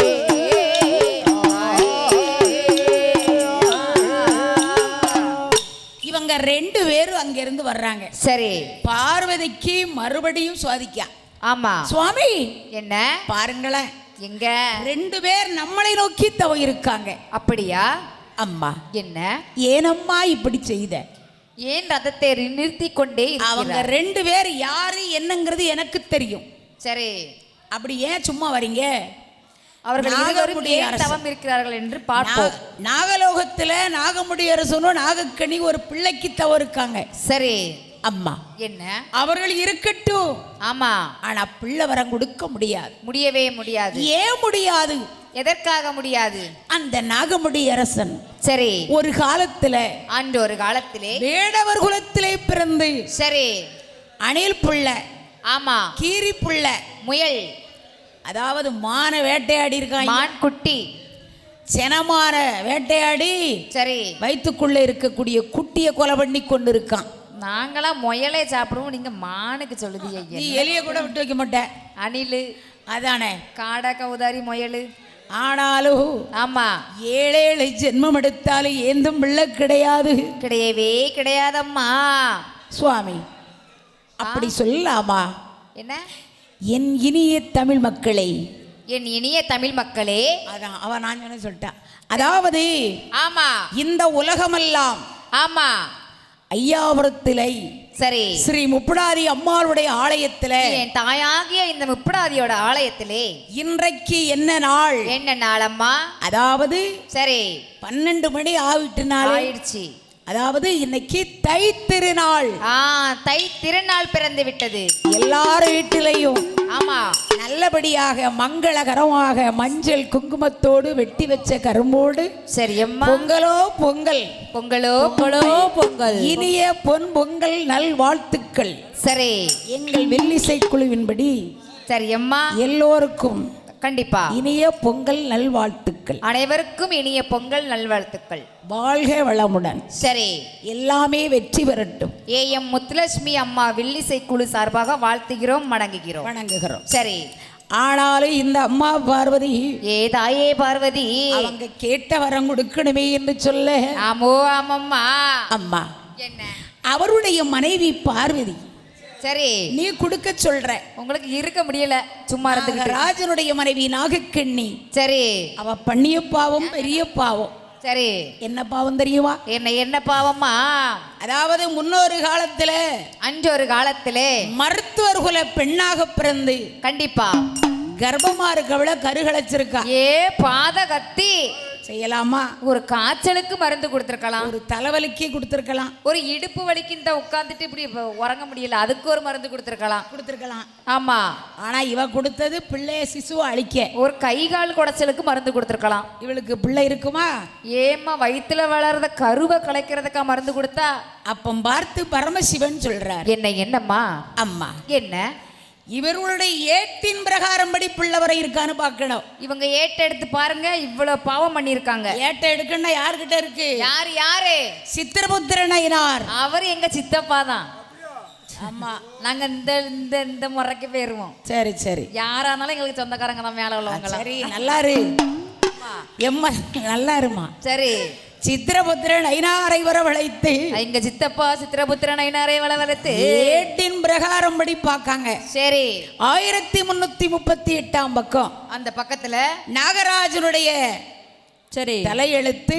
இவங்க 2 பேரும் அங்கிருந்து வர்றாங்க. சரி, பார்வதிக்கு மறுபடியும் சுவாதிக்கா. ஆமா சுவாமி என்ன பாருங்களேன், எங்க 2 பேர் நம்மளை நோக்கி தவ இருக்காங்க. அப்படியா? அம்மா என்ன? ஏனம்மா இப்படி செய்த? ஏன் ரதத்தை நிறுத்தி கொண்டே அவங்க இருக்கிறார்? 2 பேர் யாரு என்னங்கிறது எனக்கு தெரியும். சரி, அப்படி ஏன் சும்மா வரீங்க? அவர்கள் இருவரும் நாகமுடி ஏன் அரசன். தவம் இருக்கிறார்கள் என்று பார்ப்போம். நாகலோகத்துல நாகமுடி அரசனும் நாகக்கனி ஒரு பிள்ளைக்கு தவ இருக்காங்க. சரி, அம்மா என்ன? அவர்கள் இருக்கட்டும், ஆமா, ஆனா பிள்ளை வரம் கொடுக்க முடியாது. முடியவே முடியாது. ஏன் முடியாது? எதற்காக முடியாது? அந்த நாகமுடி அரசன் சரி, ஒரு காலத்துல அன்று ஒரு காலத்திலே வேடவர் குலத்திலே பிறந்து சரி, அணில் புள்ள, ஆமா, கீரி புள்ள, முயல், அதாவது மான வேட்டையாடி இருக்காங்க, மான் குட்டி, செனமான வேட்டையாடி சரி, வயிற்றுக்குள்ள இருக்கக்கூடிய குட்டியை கொலை பண்ணி கொண்டு இருக்கான். நாங்களாம் முயலே சாப்பிடுவோம், நீங்க மானுக்கு சொல்லுதீங்க. நீ எலிய கூட விட்டு வைக்க மாட்ட. அணிலு அதானே காடா கவுதாரி முயலு. ஆனாலும் ஆமா, 7 ஜென்மம் எடுத்தாலும் ஏந்தும் பிள்ளை கிடையாது. கிடையவே கிடையாதம்மா. சுவாமி அப்படி சொல்லலாமா? என்ன? என் இனிய தமிழ் மக்களை, என் இனிய தமிழ் மக்களே, அதான் அவன் நான் சொன்ன சொல்லிட்டான். அதாவது ஆமா, இந்த உலகமெல்லாம் ஆமா, ஐயாபுரத்திலே சரி, ஸ்ரீ முப்படாதி அம்மாளுடைய ஆலயத்திலே என் தாயாகிய இந்த முப்படாதியோட ஆலயத்திலே இன்றைக்கு என்ன நாள்? என்ன நாளம்மா? அதாவது சரி, 12 மணி ஆயிட்டுனாலே, ஆயிடுச்சு. அதாவது இன்னைக்கு தை திருநாள். தை திருநாள் பிறந்து விட்டது. எல்லார் வீட்டிலையும் ஆமா, நல்லபடியாக மங்களகரமாக மஞ்சள் குங்குமத்தோடு வெட்டி வச்ச கரும்போடு சரி அம்மா, பொங்கலோ பொங்கல், பொங்கலோ பொங்கலோ பொங்கல், இனிய பொன் பொங்கல் நல் வாழ்த்துக்கள். சரி, எங்கள் வெள்ளிசை குழுவின்படி சரி அம்மா, எல்லோருக்கும் கண்டிப்பா இனிய பொங்கல் நல்வாழ்த்துக்கள். அனைவருக்கும் இனிய பொங்கல் நல்வாழ்த்துக்கள். வாழ்க வளமுடன், சரி, எல்லாமே வெற்றி பெறட்டும். ஏஎம் முத்துலட்சுமி அம்மா வில்லிசை குழு சார்பாக வாழ்த்துகிறோம், வணங்குகிறோம், வணங்குகிறோம். சரி. ஆனாலும் இந்த அம்மா பார்வதி, ஏ தாயே பார்வதி, அவங்க கேட்ட வரம் கொடுக்கணுமே என்று சொல்ல, ஆமோ ஆமம்மா, அம்மா என்ன? அவருடைய மனைவி பார்வதி, சரி, நீ கொடுக்க சொல்ற. உங்களுக்கு இருக்க முடியல சும்மா இருந்துகிட்டு. ராஜனுடைய மனைவி நாகக்கண்ணி, சரி, அவ பண்ணிய பாவம் பெரிய பாவம். சரி, என்ன பாவம் தெரியுமா? என்ன பாவம்மா? அதாவது முன்னொரு காலத்துல அன்று ஒரு காலத்திலே மருத்துவர் குல பெண்ணாக பிறந்து கண்டிப்பா கர்ப்பமா இருக்கவள கருகலைச்சிருக்கா. ஏ பாத கத்தி செய்யலாமா? ஒரு காய்ச்சலுக்கு மருந்து கொடுத்துருக்கலாம், ஒரு தலைவலிக்கு கொடுத்துருக்கலாம், ஒரு இடுப்பு வலிக்கு இந்த உட்காந்துட்டு இப்படி உறங்க முடியல அதுக்கு ஒரு மருந்து கொடுத்துருக்கலாம். ஆமா, ஆனா இவ கொடுத்தது பிள்ளைய சிசுவை அழிக்க. ஒரு கை கால் குடைச்சலுக்கு மருந்து கொடுத்துருக்கலாம். இவளுக்கு பிள்ளை இருக்குமா? ஏம்மா வயிற்றுல வளர்றத கருவை கலைக்கிறதுக்கா மருந்து கொடுத்தா? அப்பம் பார்த்து பரமசிவன் சொல்றார், என்னம்மா? அம்மா என்ன? இவர்களுடைய ஏட்டின் பிரகாரம் படி பிள்ளை வரை இருக்கான்னு பார்க்கணும். இவங்க ஏட்ட எடுத்து பாருங்க, இவ்வளவு பாவம் பண்ணிருக்காங்க. ஏட்ட எடுக்கணும்னா யார்கிட்ட இருக்கு? யாரு? சித்திரபுத்திரனாயினார். அவர் எங்க சித்தப்பா தான். ஆமா, நாங்க இந்த இந்த இந்த முறைக்கு போயிருவோம். சரி சரி, யாரானாலும் எங்களுக்கு சொந்தக்காரங்க தான், மேல உள்ளவங்க. சரி, நல்லா இரு எம்மா, நல்லா இருமா. சரி, சித்திரபுத்திரன் ஐனாரை வரவழைத்து எங்க சித்தப்பா சித்திரபுத்திரன் ஐனாரை வளவழைத்து ஏட்டின் பிரகாரம் படி பார்க்காங்க. சரி, 1338 பக்கம் அந்த பக்கத்துல நாகராஜனுடைய சரி தலையெழுத்து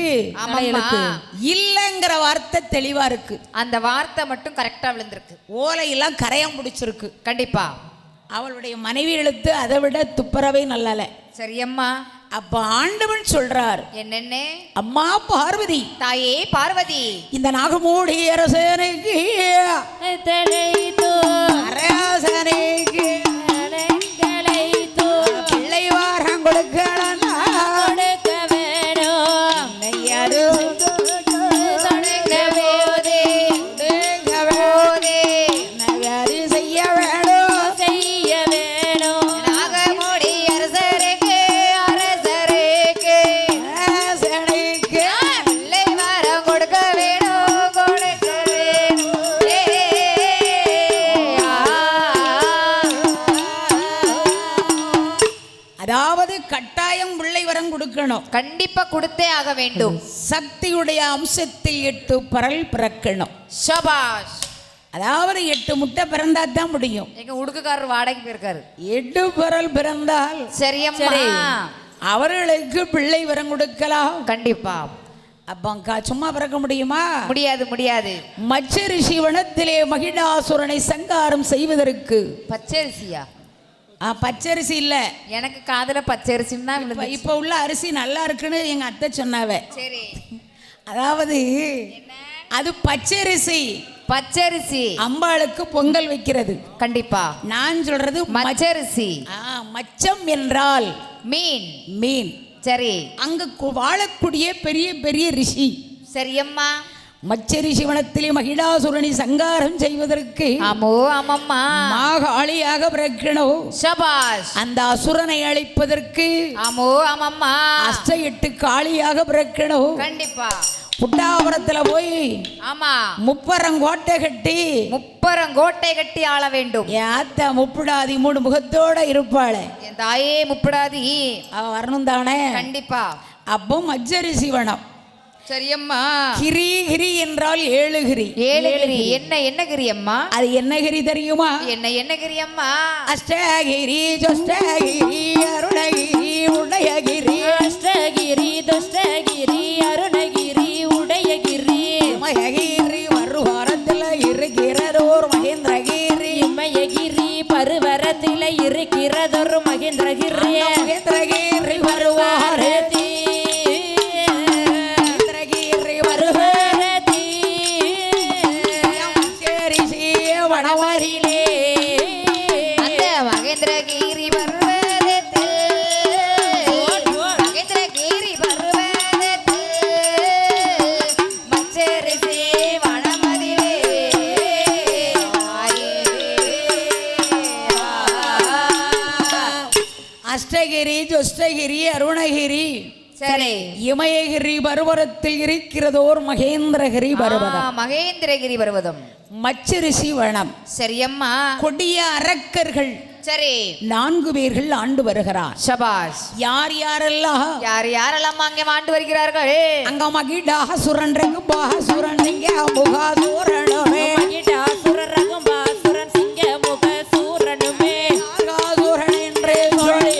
இல்லங்கிற வார்த்தை தெளிவா இருக்கு. அந்த வார்த்தை மட்டும் கரெக்டா விழுந்திருக்கு. ஓலையெல்லாம் கரையம் பிடிச்சிருக்கு. கண்டிப்பா அவளுடைய மனைவி எழுத்து அதை விட துப்புரவே நல்லால. சரியம்மா. அப்ப ஆண்டவன் சொல்றார், என்னென்ன? அம்மா பார்வதி, தாயே பார்வதி, இந்த நாகமூடி அரசனுக்கு அரசனுக்கு பிள்ளை வாரம் கொடுக்கலாம். கண்டிப்பா கொடுத்தே ஆக வேண்டும். சக்தியுடைய அம்சத்தில் 8 பரல் பிறக்கணும். சபாஷ். அதாவது 8 முட்டை பிறந்தா தான் முடியும். எங்க உடுக்குக்காரர் வாடகைக்கு போயிருக்காரு. 8 பரல் பிறந்தால் சரியம்மா அவர்களுக்கு பிள்ளை வரம் கொடுக்கலாம். கண்டிப்பா. அப்ப சும்மா பிறக்க முடியுமா? முடியாது. மச்சரிஷி வனத்திலே மகிடாசுரனை சங்காரம் செய்வதற்கு பச்சரிசியா? பச்சரிசி இல்ல, எனக்கு காதுல பச்சரிசின்னு தான் விழுந்துச்சு. இப்ப உள்ள அரிசி நல்லா இருக்குன்னு எங்க அத்தை சொன்னாவ. சரி, அதாவது அது பச்சரிசி. பச்சரிசி. அம்பாளுக்கு பொங்கல் வைக்கிறது. கண்டிப்பா. நான் சொல்றது மச்சரிசி. மச்சம் என்றால் மீன். மீன். சரி. அங்கு வாழக்கூடிய பெரிய பெரிய ரிஷி. சரியம்மா. மச்சரிஷி வனத்திலே மகிடாசுரனை சங்காரம் செய்வதற்கு ஆமோ ஆமம்மா மாகாளியாக பிறக்கணும். சபாஷ். அந்த அசுரனை அழிப்பதற்கு ஆமோ ஆமம்மா 8 காளியாக பிறக்கணும். கண்டிப்பா. புட்டாபுரத்துல போய் ஆமா முப்பரங்கோட்டை கட்டி முப்பரங்கோட்டை கட்டி ஆள வேண்டும். என் ஆத்தா முப்புடாதி 3 முகத்தோட இருப்பாளே. என் தாயே முப்புடாதி அவ வரணும் தானே. கண்டிப்பா. அப்போ மச்சரிசி வனம். சரியம்மா. கிரி கிரி என்றால் 7 கிரி. 7 கிரி. என்ன கிரி அம்மா? அது என்ன கிரி தெரியுமா? என்ன கிரி அம்மா? அஷ்டகிரி ஜஷ்டகிரி அருணகிரி உதயகிரி. அஷ்டகிரி துஷ்டகிரி அருணகிரி உதயகிரி. மககிரி வருவாரத்தில் இருக்கிறதோர் மகேந்திரகிரி. இமயகிரி பருவரத்தில் இருக்கிறதொரு மகேந்திரகிரி. மகேந்திரகிரி வருவாரதி வனவாரிலே அந்த மகேந்திரகிரி பர்வதத்தில் மகேந்திரகிரி பர்வதத்தில் மச்சரிசி வனமதிலே அஷ்டகிரி ஜஷ்டகிரி அருணகிரி. சரி. இமயகிரி பருவதத்தில் இருக்கிறதோர் மகேந்திரகிரி பருவதம். மகேந்திரகிரி பர்வதம். மச்சரிசி வனம். சரியம்மா. கொடிய அரக்கர்கள் சரி 4 பேர்கள் ஆண்டு வருகிறார். சபாஷ். யார் யாரெல்லாம்? யாரெல்லாம் அங்கே ஆண்டு வருகிறார்கள்? அங்க மகிடாசுரன் ரகுபாசுரன் முகாசுரனுமே. மகிடாசுரன் ரகுபாசுரன் சிங்க முகசூரனுமே. நாகாசுரன் என்றே சொல்லி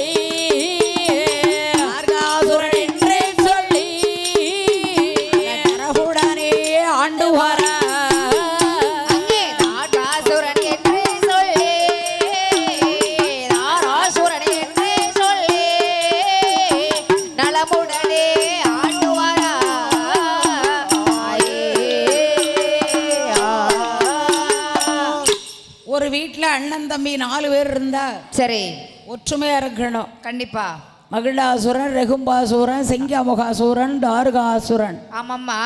நாகாசுரன் என்றே சொல்லி தரவுடனே ஆண்டு வரா. ஒரு வீட்டில் அண்ணன் தம்பி 4 பேர் இருந்தா சரி ஒற்றுமையா இருக்கணும். கண்டிப்பா. மகிடாசுரன் ரகும்பாசுரன் சிங்கமுகாசுரன் தாருகாசுரன் ஆமாம்மா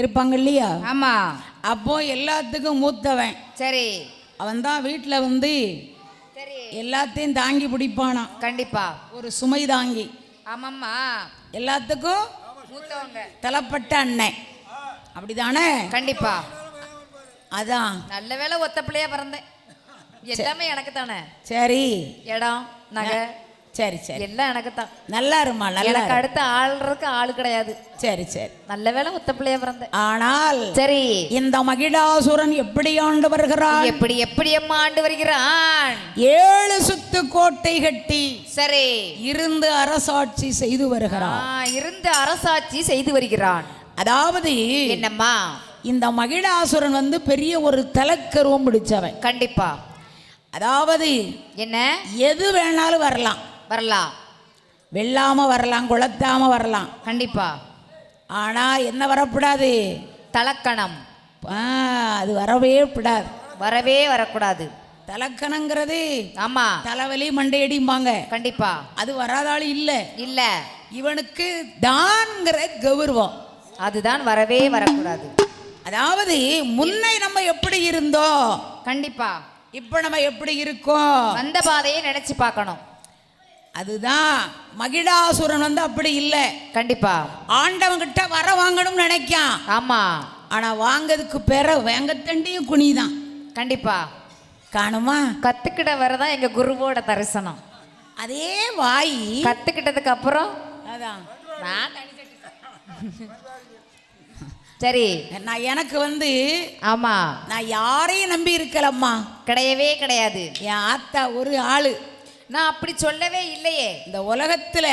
இருப்பாங்க இல்லையா? ஆமா. அப்போ எல்லாத்துக்கும் மூத்தவன். சரி. அவன் தான் வீட்டில் வந்து சரி எல்லாத்தையும் தாங்கி பிடிப்பானா. கண்டிப்பா. ஒரு சுமை தாங்கி. ஆமாம்மா. எல்லாத்துக்கும் மூத்தவங்க தலைப்பட்ட அண்ணன் அப்படிதானே? கண்டிப்பா. அதான் நல்ல வேளை ஒத்த பிள்ளையா பிறந்தேன். எல்லாமே எனக்கு தானே. சரி. இடம் நகை சரி சரி எல்லாம் எனக்கு தான். நல்லா இருமா. நல்லா எனக்கு அடுத்து ஆள்றதுக்கு ஆள் கிடையாது. சரி சரி நல்ல வேளை ஒத்த பிள்ளையா பிறந்தேன். ஆனால் சரி இந்த மகிடாசுரன் எப்படி ஆண்டு வருகிறான்? எப்படி அம்மா ஆண்டு வருகிறான்? 7 சுத்து கோட்டை கட்டி சரி இருந்து அரசாட்சி செய்து வருகிறான். இருந்து அரசாட்சி செய்து வருகிறான். அதாவது என்னம்மா? இந்த மகிடாசுரன் வந்து பெரிய ஒரு தலக்கருவம் பிடிச்சவன். கண்டிப்பா. அதாவது என்ன எது வேணாலும் வரலாம். வரலாம். வெள்ளாம வரலாம், குளத்தாம வரலாம். கண்டிப்பா. ஆனா என்ன வரக்கூடாது? தலக்கணம். அது வரவே கூடாது. வரவே வரக்கூடாது. தலக்கணங்கிறது ஆமா தலைவலி மண்டையடிம்பாங்க. கண்டிப்பா. அது வராதாலும் இல்ல இல்ல. இவனுக்கு தான்ங்கிற கௌரவம் அதுதான் வரவே வரக்கூடாது. அதாவது முன்னை நம்ம எப்படி இருந்தோம், கண்டிப்பா இப்ப நம்ம எப்படி இருக்கோம், வந்த பாதையை நினைச்சு பார்க்கணும். அதுதான் மகிடாசுரன் வந்து அப்படி இல்லை. கண்டிப்பா. ஆண்டவன் கிட்ட வர வாங்கணும்னு நினைக்கான். ஆமா. ஆனா வாங்கிறதுக்கு பேர வேங்கத்தண்டியும் குனிதான். கண்டிப்பா. காணுமா? கத்துக்கிட்ட வரதான் எங்க குருவோட தரிசனம். அதே வாய் கத்துக்கிட்டதுக்கு அப்புறம் அதான் நான் சரி நான் எனக்கு வந்து ஆமா நான் யாரையும் நம்பி இருக்கலம்மா. கிடையவே கிடையாது. என் ஆத்தா ஒரு ஆளு. நான் அப்படி சொல்லவே இல்லையே. இந்த உலகத்துல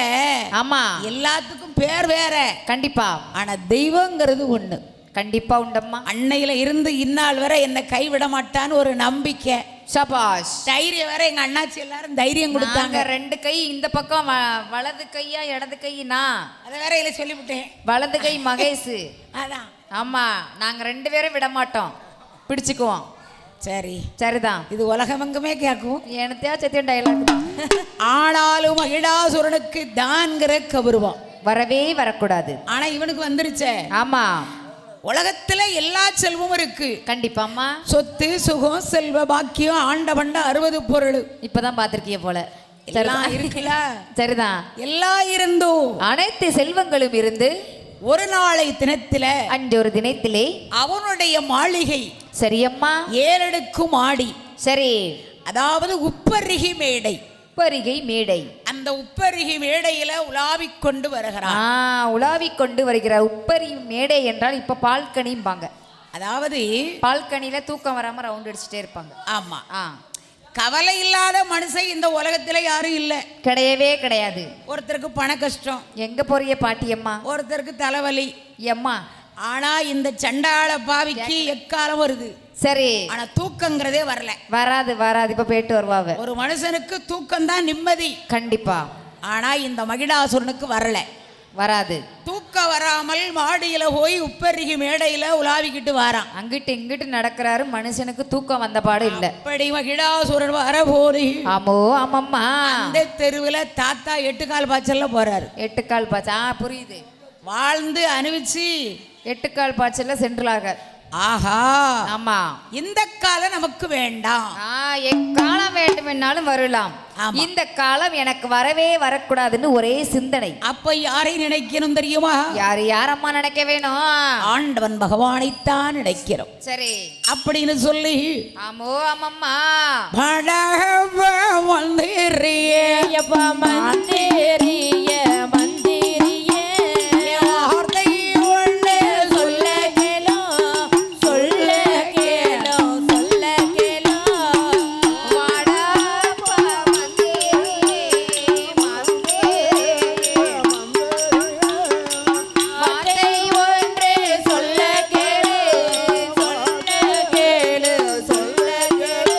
ஆமா எல்லாத்துக்கும் பேர் வேற. கண்டிப்பா. ஆனா தெய்வங்கிறது ஒண்ணு. கண்டிப்பா உண்டம்மா. அன்னையில இருந்து இந்நாள் வரை என்னை கைவிட மாட்டான்னு ஒரு நம்பிக்கை. சபாஷ். தைரியம் வேற. எங்க அண்ணாச்சி எல்லாரும் தைரியம் கொடுத்தாங்க. 2 கை இந்த பக்கம் வலது கையா இடது கை நான் அதை வேற இல்ல சொல்லிவிட்டேன். வலது கை மகேஷ். அதான் ஆமா நாங்க 2 பேரும் விட மாட்டோம். பிடிச்சுக்குவோம். சரி, சரிதான். இது உலகமெங்குமே கேட்கும். எனத்தையா சத்தியம் டைலாக் தான். ஆனாலும் மகிழாசுரனுக்கு தான்கிற கௌரவம் வரவே வரக்கூடாது. ஆனா இவனுக்கு வந்துருச்சே. ஆமா, உலகத்துல எல்லா செல்வமும் இருக்கு. கண்டிப்பாம்மா. சொத்து சுகம் செல்வ பாக்கியம் ஆண்டவண்ட 60 பொருள் இப்பதான் பாத்திருக்கிய போல. எல்லாம் இருக்குல்ல. சரிதான். எல்லாம் இருந்தும் அனைத்து செல்வங்களும் இருந்து ஒரு நாளை தினத்தில அன்று ஒரு தினத்திலே அவனுடைய மாளிகை சரியம்மா ஏறெடுக்கும் ஆடி, சரி, அதாவது உப்பருகி மேடை, உப்பரிகை மேடை. அந்த உப்பருகி மேடையில உலாவிக் கொண்டு வருகிறான். உலாவிக் கொண்டு வருகிற உப்பரி மேடை என்றால் இப்ப பால்கனிம்பாங்க. அதாவது பால்கனியில தூக்கம் வராம ரவுண்ட் அடிச்சுட்டே இருப்பாங்க. ஆமா, கவலை இல்லாத மனுஷன் இந்த உலகத்துல யாரும் இல்ல. கிடையவே கிடையாது. ஒருத்தருக்கு பண கஷ்டம், எங்க போறிய பாட்டியம்மா, ஒருத்தருக்கு தலைவலி எம்மா. ஆனா இந்த சண்டாள பாவிக்கு எக்காலம் வருது. சரி, ஆனா தூக்கங்கிறதே வரல. வராது வராது. இப்ப போயிட்டு வருவாவ. ஒரு மனுஷனுக்கு தூக்கம் தான் நிம்மதி. கண்டிப்பா. ஆனா இந்த மகிடாசுரனுக்கு வரல, வராது. தூக்கம் வராமல் மாடியில போய் உப்பருகி மேடையில உலாவிக்கிட்டு வாரான். அங்கிட்டு இங்கிட்டு நடக்கிறாரு. மனுஷனுக்கு தூக்கம் வந்த பாடு இல்ல. அப்படி மகிடாசுரன் வரபோது ஆமோ ஆமாம்மா, அந்த தெருவுல தாத்தா 8 கால் பாய்ச்சல்ல போறாரு. 8 கால் பாய்ச்சல். புரியுது. வாழ்ந்து அனுபவிச்சு 8 கால் பாய்ச்சல்ல சென்றுலாக. ஆஹா, ஆமா, இந்த காலம் நமக்கு வேண்டாம். எக்காலம் வேண்டுமென்னாலும் வரலாம். ஆமா. இந்த காலம் எனக்கு வரவே வரக்கூடாதுன்னு ஒரே சிந்தனை. அப்ப யாரை நினைக்கணும் தெரியுமா? யாரம்மா நினைக்க வேணும்? ஆண்டவன் பகவானைத்தான் நினைக்கிறோம். சரி அப்படின்னு சொல்லி ஆமோ ஆமாம்மா, வந்தேறியே மந்தேரிய மந்தேரிய வார்த்தை ஒண்ணு சொல்ல கேளோ சொல்ல கேளோ சொல்ல கேளோ வாடாப்பா வார்த்தை ஒன்று சொல்ல கேளு சொல்ல கேளு சொல்ல கேளு.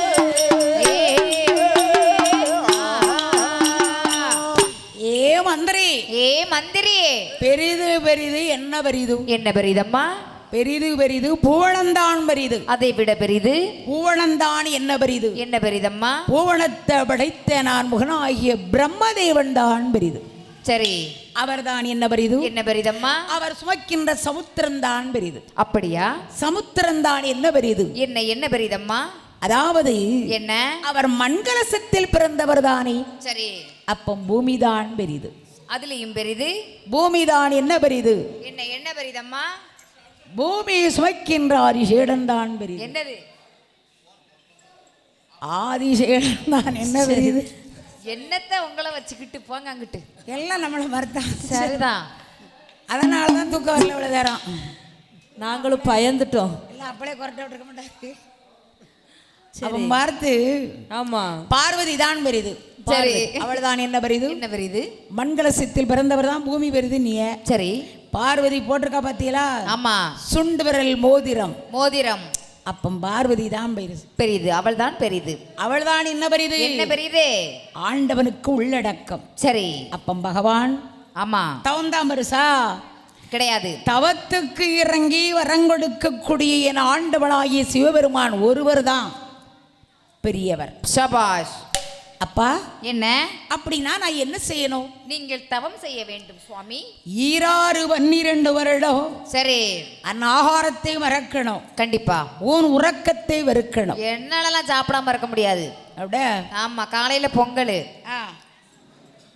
ஏ மந்திரி, ஏ மந்திரி, பெரிது பெரிது என்ன பெரிது? என்ன பெரிதம்மா? பெரிது பெரிது பூவனந்தான் பெரிது. அதை விட பெரிது பூவனந்தான் என்ன பெரிது? என்ன பெரிதம்மா? பூவனத்தை படைத்த நான் முகனாகிய பிரம்மதேவன் தான் பெரிது. சரி, அவர்தான் என்ன பெரிது? என்ன பெரிதம்மா? அவர் சுமக்கின்ற சமுத்திரம் தான் பெரிது. அப்படியா? சமுத்திரம் தான் என்ன பெரிது? என்ன பெரிதம்மா? அதாவது என்ன? அவர் மண்கலசத்தில் பிறந்தவர் தானே. சரி, அப்ப பூமிதான் பெரிது. அதுலயும் பெரிது பூமிதான் என்ன பெரிது? என்ன பெரிதம்மா? பூமி சுமக்கின்ற ஆதிசேடன் தான் பெரிது. என்னது? ஆதிசேடன் தான் என்ன பெரிது? என்னத்தை உங்களை வச்சுக்கிட்டு போங்க அங்கிட்டு. எல்லாம் நம்மள மறுத்தான். சரிதான். அதனாலதான் தூக்கம் வரல இவ்வளவு நேரம். நாங்களும் பயந்துட்டோம். எல்லாம் அப்படியே கொரட்டை விட்டுருக்க மாட்டாரு. அவன் பார்த்து ஆமா, பார்வதி தான் பெரிது. சரி, அவள் தான் என்ன பெரிது? என்ன பெரிது? மண்கலசத்தில் பிறந்தவர் தான் பூமி பெரிது. நீ சரி, பார்வதி போட்டிருக்கா பாத்தீங்களா? ஆமா, சுண்டு விரல் மோதிரம். மோதிரம். அப்பம் பார்வதி தான் பெரிது. பெரிது. அவள் தான் பெரிது. அவள் தான் என்ன பெரிது? என்ன பெரிது? ஆண்டவனுக்கு உள்ளடக்கம். சரி, அப்பம் பகவான் ஆமா, தவந்தான் பெருசா? கிடையாது. தவத்துக்கு இறங்கி வரங்கொடுக்கக்கூடிய என் ஆண்டவனாகிய சிவபெருமான் ஒருவர் தான் பெரியவர். சபாஷ். அப்பா, என்ன? அப்படின்னா நான் என்ன செய்யணும்? நீங்கள் தவம் செய்ய வேண்டும் சுவாமி. 12 வருடம் சரி, அன் ஆகாரத்தை மறக்கணும். கண்டிப்பா. உன் உறக்கத்தை வெறுக்கணும். என்னாலலாம் சாப்பிடாம இருக்க முடியாது. அப்படியே? ஆமா, காலையில பொங்கல்,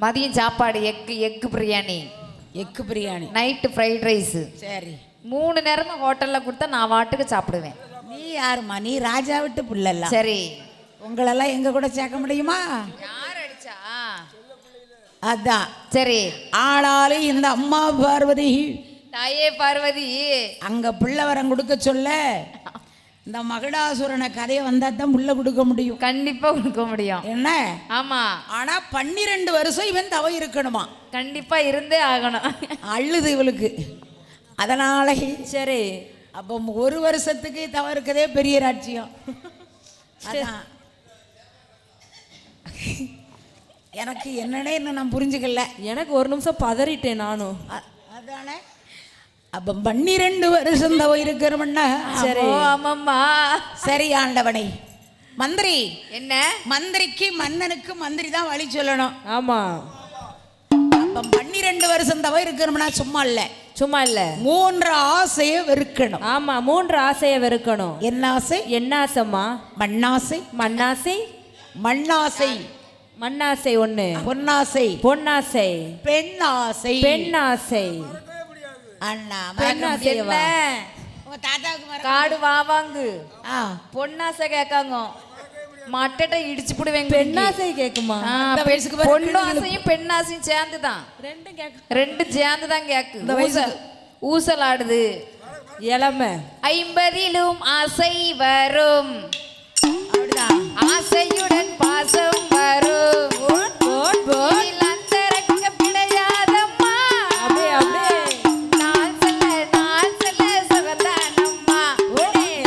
மதியம் சாப்பாடு egg biryani, egg biryani, night fried rice. சரி, 3 நேரமும் ஹோட்டல்ல கொடுத்தா நான் வாட்டுக்கு சாப்பிடுவேன். நீ யாருமா? நீ ராஜா விட்டு புள்ளல. சரி, உங்களெல்லாம் எங்க கூட சேர்க்க முடியுமா? யார் அடிச்சா? அதான். சரி, ஆனாலும் இந்த அம்மா பார்வதி தாயே பார்வதி அங்க பிள்ளை வரம் கொடுக்க சொல்ல இந்த மகிடாசுரனை கதையை வந்தா தான் புள்ள கொடுக்க முடியும். கண்டிப்பா கொடுக்க முடியும். என்ன? ஆமா, ஆனா 12 வருஷம் இவன் தவ இருக்கணுமா? கண்டிப்பா இருந்தே ஆகணும். அள்ளுது இவளுக்கு. அதனால சரி, அப்போ 1 வருஷத்துக்கு தவ இருக்கதே பெரிய ராட்சியம். அதான் எனக்கு என்னன்னே இன்னும் நான் புரிஞ்சுக்கல. எனக்கு ஒரு நிமிஷம் பதறிட்டேன் நானும். அதானே அப்ப 12 வருஷம் தவ இருக்கிறவண்ணா. சரி ஆமாம்மா. சரி ஆண்டவனை. மந்திரி என்ன? மந்திரிக்கு மன்னனுக்கு மந்திரி தான் வழி சொல்லணும். ஆமா. அப்ப 12 வருஷம் தவ இருக்கிறோம்னா சும்மா இல்ல. சும்மா இல்ல. 3 ஆசையை வெறுக்கணும். ஆமா, 3 ஆசையை வெறுக்கணும். என்ன ஆசை? என்ன ஆசைம்மா? மண்ணாசை. மண்ணாசை. மண்ணாசை. மண்ணாசை ஒண்ணு. பொன்னாசை. பொன்னாசை. பெண்ணாசை. பெண்ணாசை. அண்ணா பெண்ணாசை. என்ன? உங்க தாத்தாவுக்கு காடு வாவாங்கு ஆ பொன்னாசை கேட்காங்க. மட்டை இடிச்சு போடுவேங்க. பெண்ணாசை கேக்குமா? அந்த வயசுக்கு பாரு, பொண்ணு ஆசையும் பெண்ணாசையும் சேர்ந்து தான். ரெண்டும் சேர்ந்து தான் கேக்கு. இந்த வயசுக்கு. ஊசலாடுது இளமை. 50லும் ஆசை வரும், அப்படிதான். ஆசையுடன் பாசம் வரும். இதில் அந்தரங்க பிழையாதம்மா. அப்படியே அப்படியே. நான் சொல்ல சுகந்தானம்மா.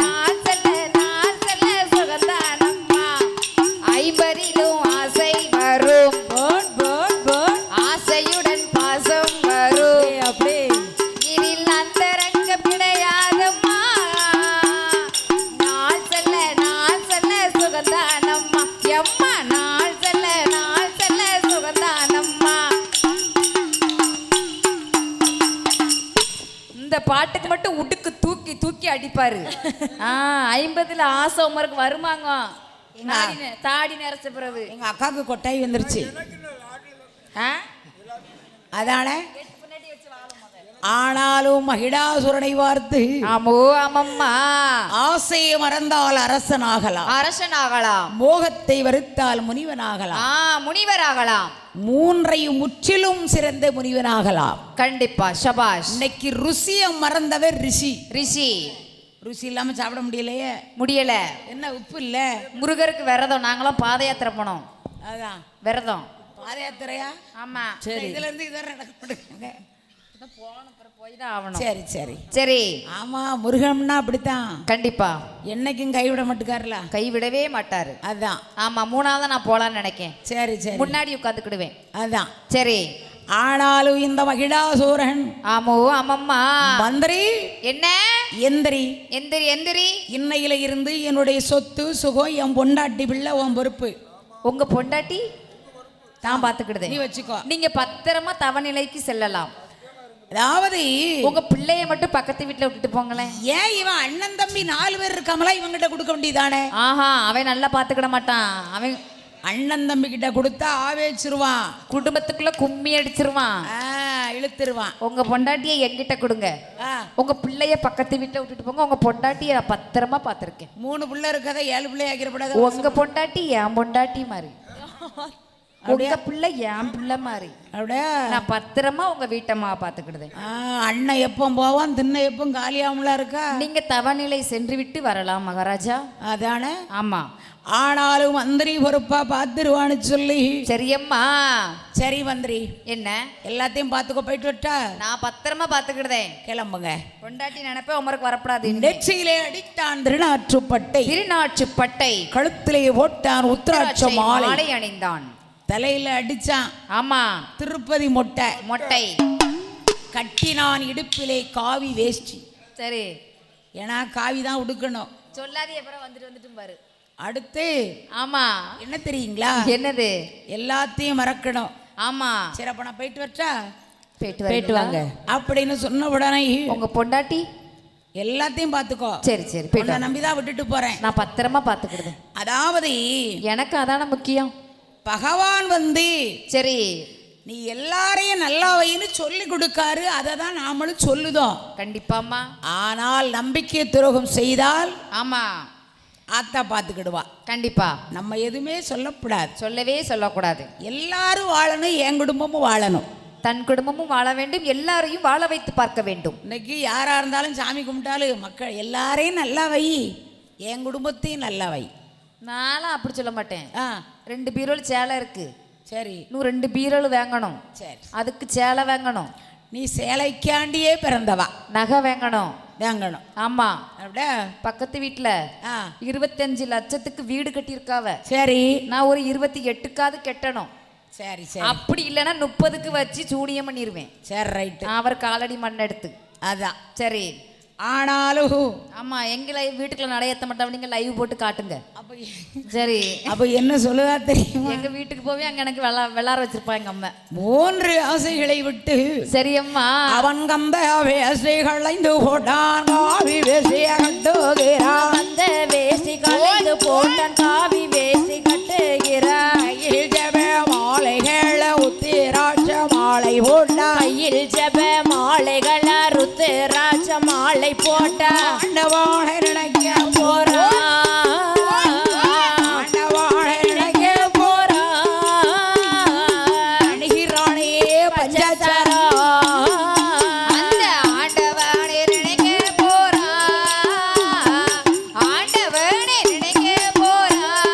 நான் சொல்ல சுகந்தானம்மா. 50லும் ஆசை வரும், ஆசையுடன் பாசம் வரும். அப்படியே. இதில் அந்தரங்க பிழையாதம்மா. நான் சொல்ல சுகந்தானம்மா. எம்மா நான் சொல்ல சுகந்தானம்மா. இந்த பாட்டுக்கு மட்டும் உடுக்கு தூக்கி தூக்கி அடிப்பாரு. 50ல ஆசை உமருக்கு வருமாங்க. தாடி நிறைச்ச பிறகு எங்க அக்காவுக்கு கொட்டாய் வந்துருச்சு. ஆ? அதானே ஆனாலும் மகிடாசுரனை பார்த்து ஆமோ ஆமம்மா. ஆசையை மறந்தால் அரசனாகலாம், அரசனாகலாம், மோகத்தை வெறுத்தால் முனிவனாகலாம், முனிவராகலாம், 3ஐயும் முற்றிலும் சிறந்த முனிவனாகலாம். கண்டிப்பா. சபாஷ். இன்னைக்கு ருசியை மறந்தவர் ரிஷி. ரிஷி ருசி இல்லாம சாப்பிட முடியலையே. முடியல. என்ன உப்பு இல்ல? முருகருக்கு விரதம். நாங்களாம் பாத யாத்திரை போனோம். அதான் விரதம். பாத யாத்திரையா? ஆமா. சரி, இதுல இருந்து இதர நடக்க போய் தான் ஆகணும். சரி சரி சரி. ஆமா, முருகம்னா அப்படித்தான். கண்டிப்பா. என்னைக்கும் கைவிட மாட்டுக்காருல. கைவிடவே மாட்டாரு. அதான். ஆமா, 3ஆவதா நான் போலான்னு நினைக்கேன். சரி சரி, முன்னாடி உட்காந்துக்கிடுவேன். அதான். சரி. ஆனாலும் இந்த மகிடாசூரன் ஆமோ ஆமம்மா. மந்திரி என்ன? எந்திரி. எந்திரி எந்திரி. இன்னையில இருந்து என்னுடைய சொத்து சுகம் என் பொண்டாட்டி பிள்ளை உன் பொறுப்பு. உங்க பொண்டாட்டி நான் பாத்துக்கிடுதேன். நீ வச்சுக்கோ. நீங்க பத்திரமா தவநிலைக்கு செல்லலாம். அதாவது உங்க பிள்ளைய மட்டும் பக்கத்து வீட்டுல விட்டுட்டு போங்களேன். ஏன் இவன் அண்ணன் தம்பி 4 பேர் இருக்காங்களா, இவங்கிட்ட கொடுக்க வேண்டியதானே? ஆஹா, அவன் நல்லா பாத்துக்கிட மாட்டான். அவன் அண்ணன் தம்பி கிட்ட கொடுத்தா ஆவேச்சிருவான், குடும்பத்துக்குள்ள கும்மி அடிச்சிருவான், இழுத்துருவான். உங்க பொண்டாட்டியை என்கிட்ட கொடுங்க. உங்க பிள்ளைய பக்கத்து வீட்டுல விட்டுட்டு போங்க. உங்க பொண்டாட்டிய நான் பத்திரமா பாத்திருக்கேன். 3 பிள்ளை இருக்கதை 7 பிள்ளை ஆக்கிடப்படாது. உங்க பொண்டாட்டி என் பொண்டாட்டி மாதிரி, உங்க பிள்ளை என் பிள்ளை மாதிரி. அப்படியே நான் பத்திரமா உங்க வீட்டம்மா பாத்துக்கிடுதேன். அண்ணன் எப்போ போவான், தின்ன எப்போ காலியாமலா இருக்கா? நீங்க தவநிலை சென்று விட்டு வரலாம் மகாராஜா. அதானே. ஆமா. ஆனாலும் மந்திரி பொறுப்பா பார்த்துருவான்னு சொல்லி. சரியம்மா. சரி மந்திரி. என்ன? எல்லாத்தையும் பார்த்துக்கோ, போயிட்டு விட்டா நான் பத்திரமா பாத்துக்கிடுதேன். கிளம்புங்க. பொண்டாட்டி நினைப்ப உமருக்கு வரப்படாது. நெற்றியிலே அடித்தான் திருநாற்றுப்பட்டை, திருநாற்றுப்பட்டை, கழுத்திலே போட்டான் உத்திராட்ச மாலை அணிந்தான், தலையில அடிச்சான் ஆமா திருப்பதி மொட்டை, கட்டினான் இடுப்பிலே காவி வேஷ்டி. சரி, ஏன்னா காவி தான் உடுக்கணும். சொல்லாதே அப்புறம் வந்துட்டு பாரு. அடுத்து ஆமா, என்ன தெரியுங்களா? என்னது? எல்லாத்தையும் மறக்கணும். ஆமா. சரி, அப்ப நான் போயிட்டு வரட்டா? போயிட்டு வாங்க அப்படின்னு சொன்ன உடனே உங்க பொண்டாட்டி எல்லாத்தையும் பாத்துக்கோ. சரி சரி, போயிட்டு நம்பிதான் விட்டுட்டு போறேன். நான் பத்திரமா பாத்துக்கிடுது. அதாவது எனக்கு அதான முக்கியம். பகவான் சரி, நீ எல்லாரையும் நல்லா வைன்னு சொல்லி கொடுக்காரு, அதை தான் நாமளும் சொல்லுதோம். கண்டிப்பாம்மா. ஆனால் நம்பிக்கை துரோகம் செய்தால் ஆமா ஆத்தா பார்த்துக்கிடுவா. கண்டிப்பா. நம்ம எதுவுமே சொல்லக்கூடாது, சொல்லவே சொல்லக்கூடாது. எல்லாரும் வாழணும், என் குடும்பமும் வாழணும், தன் குடும்பமும் வாழ வேண்டும், எல்லாரையும் வாழ வைத்து பார்க்க வேண்டும். இன்னைக்கு யாரா இருந்தாலும் சாமி கும்பிட்டாலும் மக்கள் எல்லாரையும் நல்லா வை, என் குடும்பத்தையும் நல்லா வை. நானும் அப்படி சொல்ல மாட்டேன். 2 பீரோல் சேலை இருக்கு. சரி, இன்னும் 2 பீரோல் வாங்கணும். சரி, அதுக்கு சேலை வாங்கணும். நீ சேலைக்காண்டியே பிறந்தவா, நகை வாங்கணும். வாங்கணும். ஆமா. அப்படியே பக்கத்து வீட்டுல 25 லட்சத்துக்கு வீடு கட்டியிருக்காவ. சரி, நான் ஒரு 28க்காவது கட்டணும். சரி சரி, அப்படி இல்லைன்னா 30க்கு வச்சு சூனியம் பண்ணிடுவேன். சரி ரைட்டு. அவர் காலடி மண் எடுத்து அதான். சரி. ஆனாலும் ஆமா, எங்க லைவ் வீட்டுக்குள்ள நடையேத்த மாட்டோம், நீங்க லைவ் போட்டு காட்டுங்க. அப்ப சரி. அப்ப என்ன சொல்லுதா தெரியுமா? எங்க வீட்டுக்கு போவே அங்க எனக்கு விளாட வச்சிருப்பாங்க அம்மா. 3 ஆசைகளை விட்டு சரி அம்மா. அவன் கந்த வேசைகளைந்து போட்டான் காவி வேசிய கட்டுகிறான். அந்த வேசி கலைந்து போட்டான் காவி வேசி கட்டுகிறான். கையில் ஜப மாலைகள உத்திராட்ச மாலை போட்டான். கையில் ஜப மாலைகள ருத்ராட்ச மாலை போட்டான். ஆண்டவான நினைக்க போறான். ஆண்டவான நினைக்க அணுகிறானே பஞ்சாச்சாரா. அந்த ஆண்டவனை நினைக்க போறான். ஆண்டவனை நினைக்க போறான்.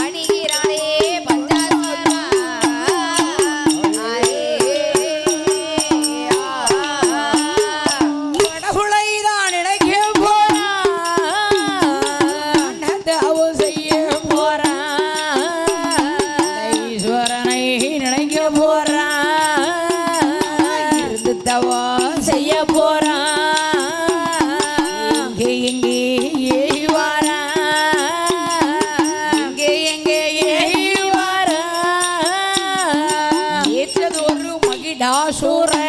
அணிகிறானே பஞ்சாச்சாரா. கடவுளைதான் நினைக்க போறான். அவு செய்ய ஈஸ்வரனை நினைக்க போறான். இருந்து தவா செய்ய போறான். இங்கே எங்கே ஏறி வாரான். இங்கே எங்கே ஏறி வாரான். ஏற்றது ஒரு மகிடாசூரன்.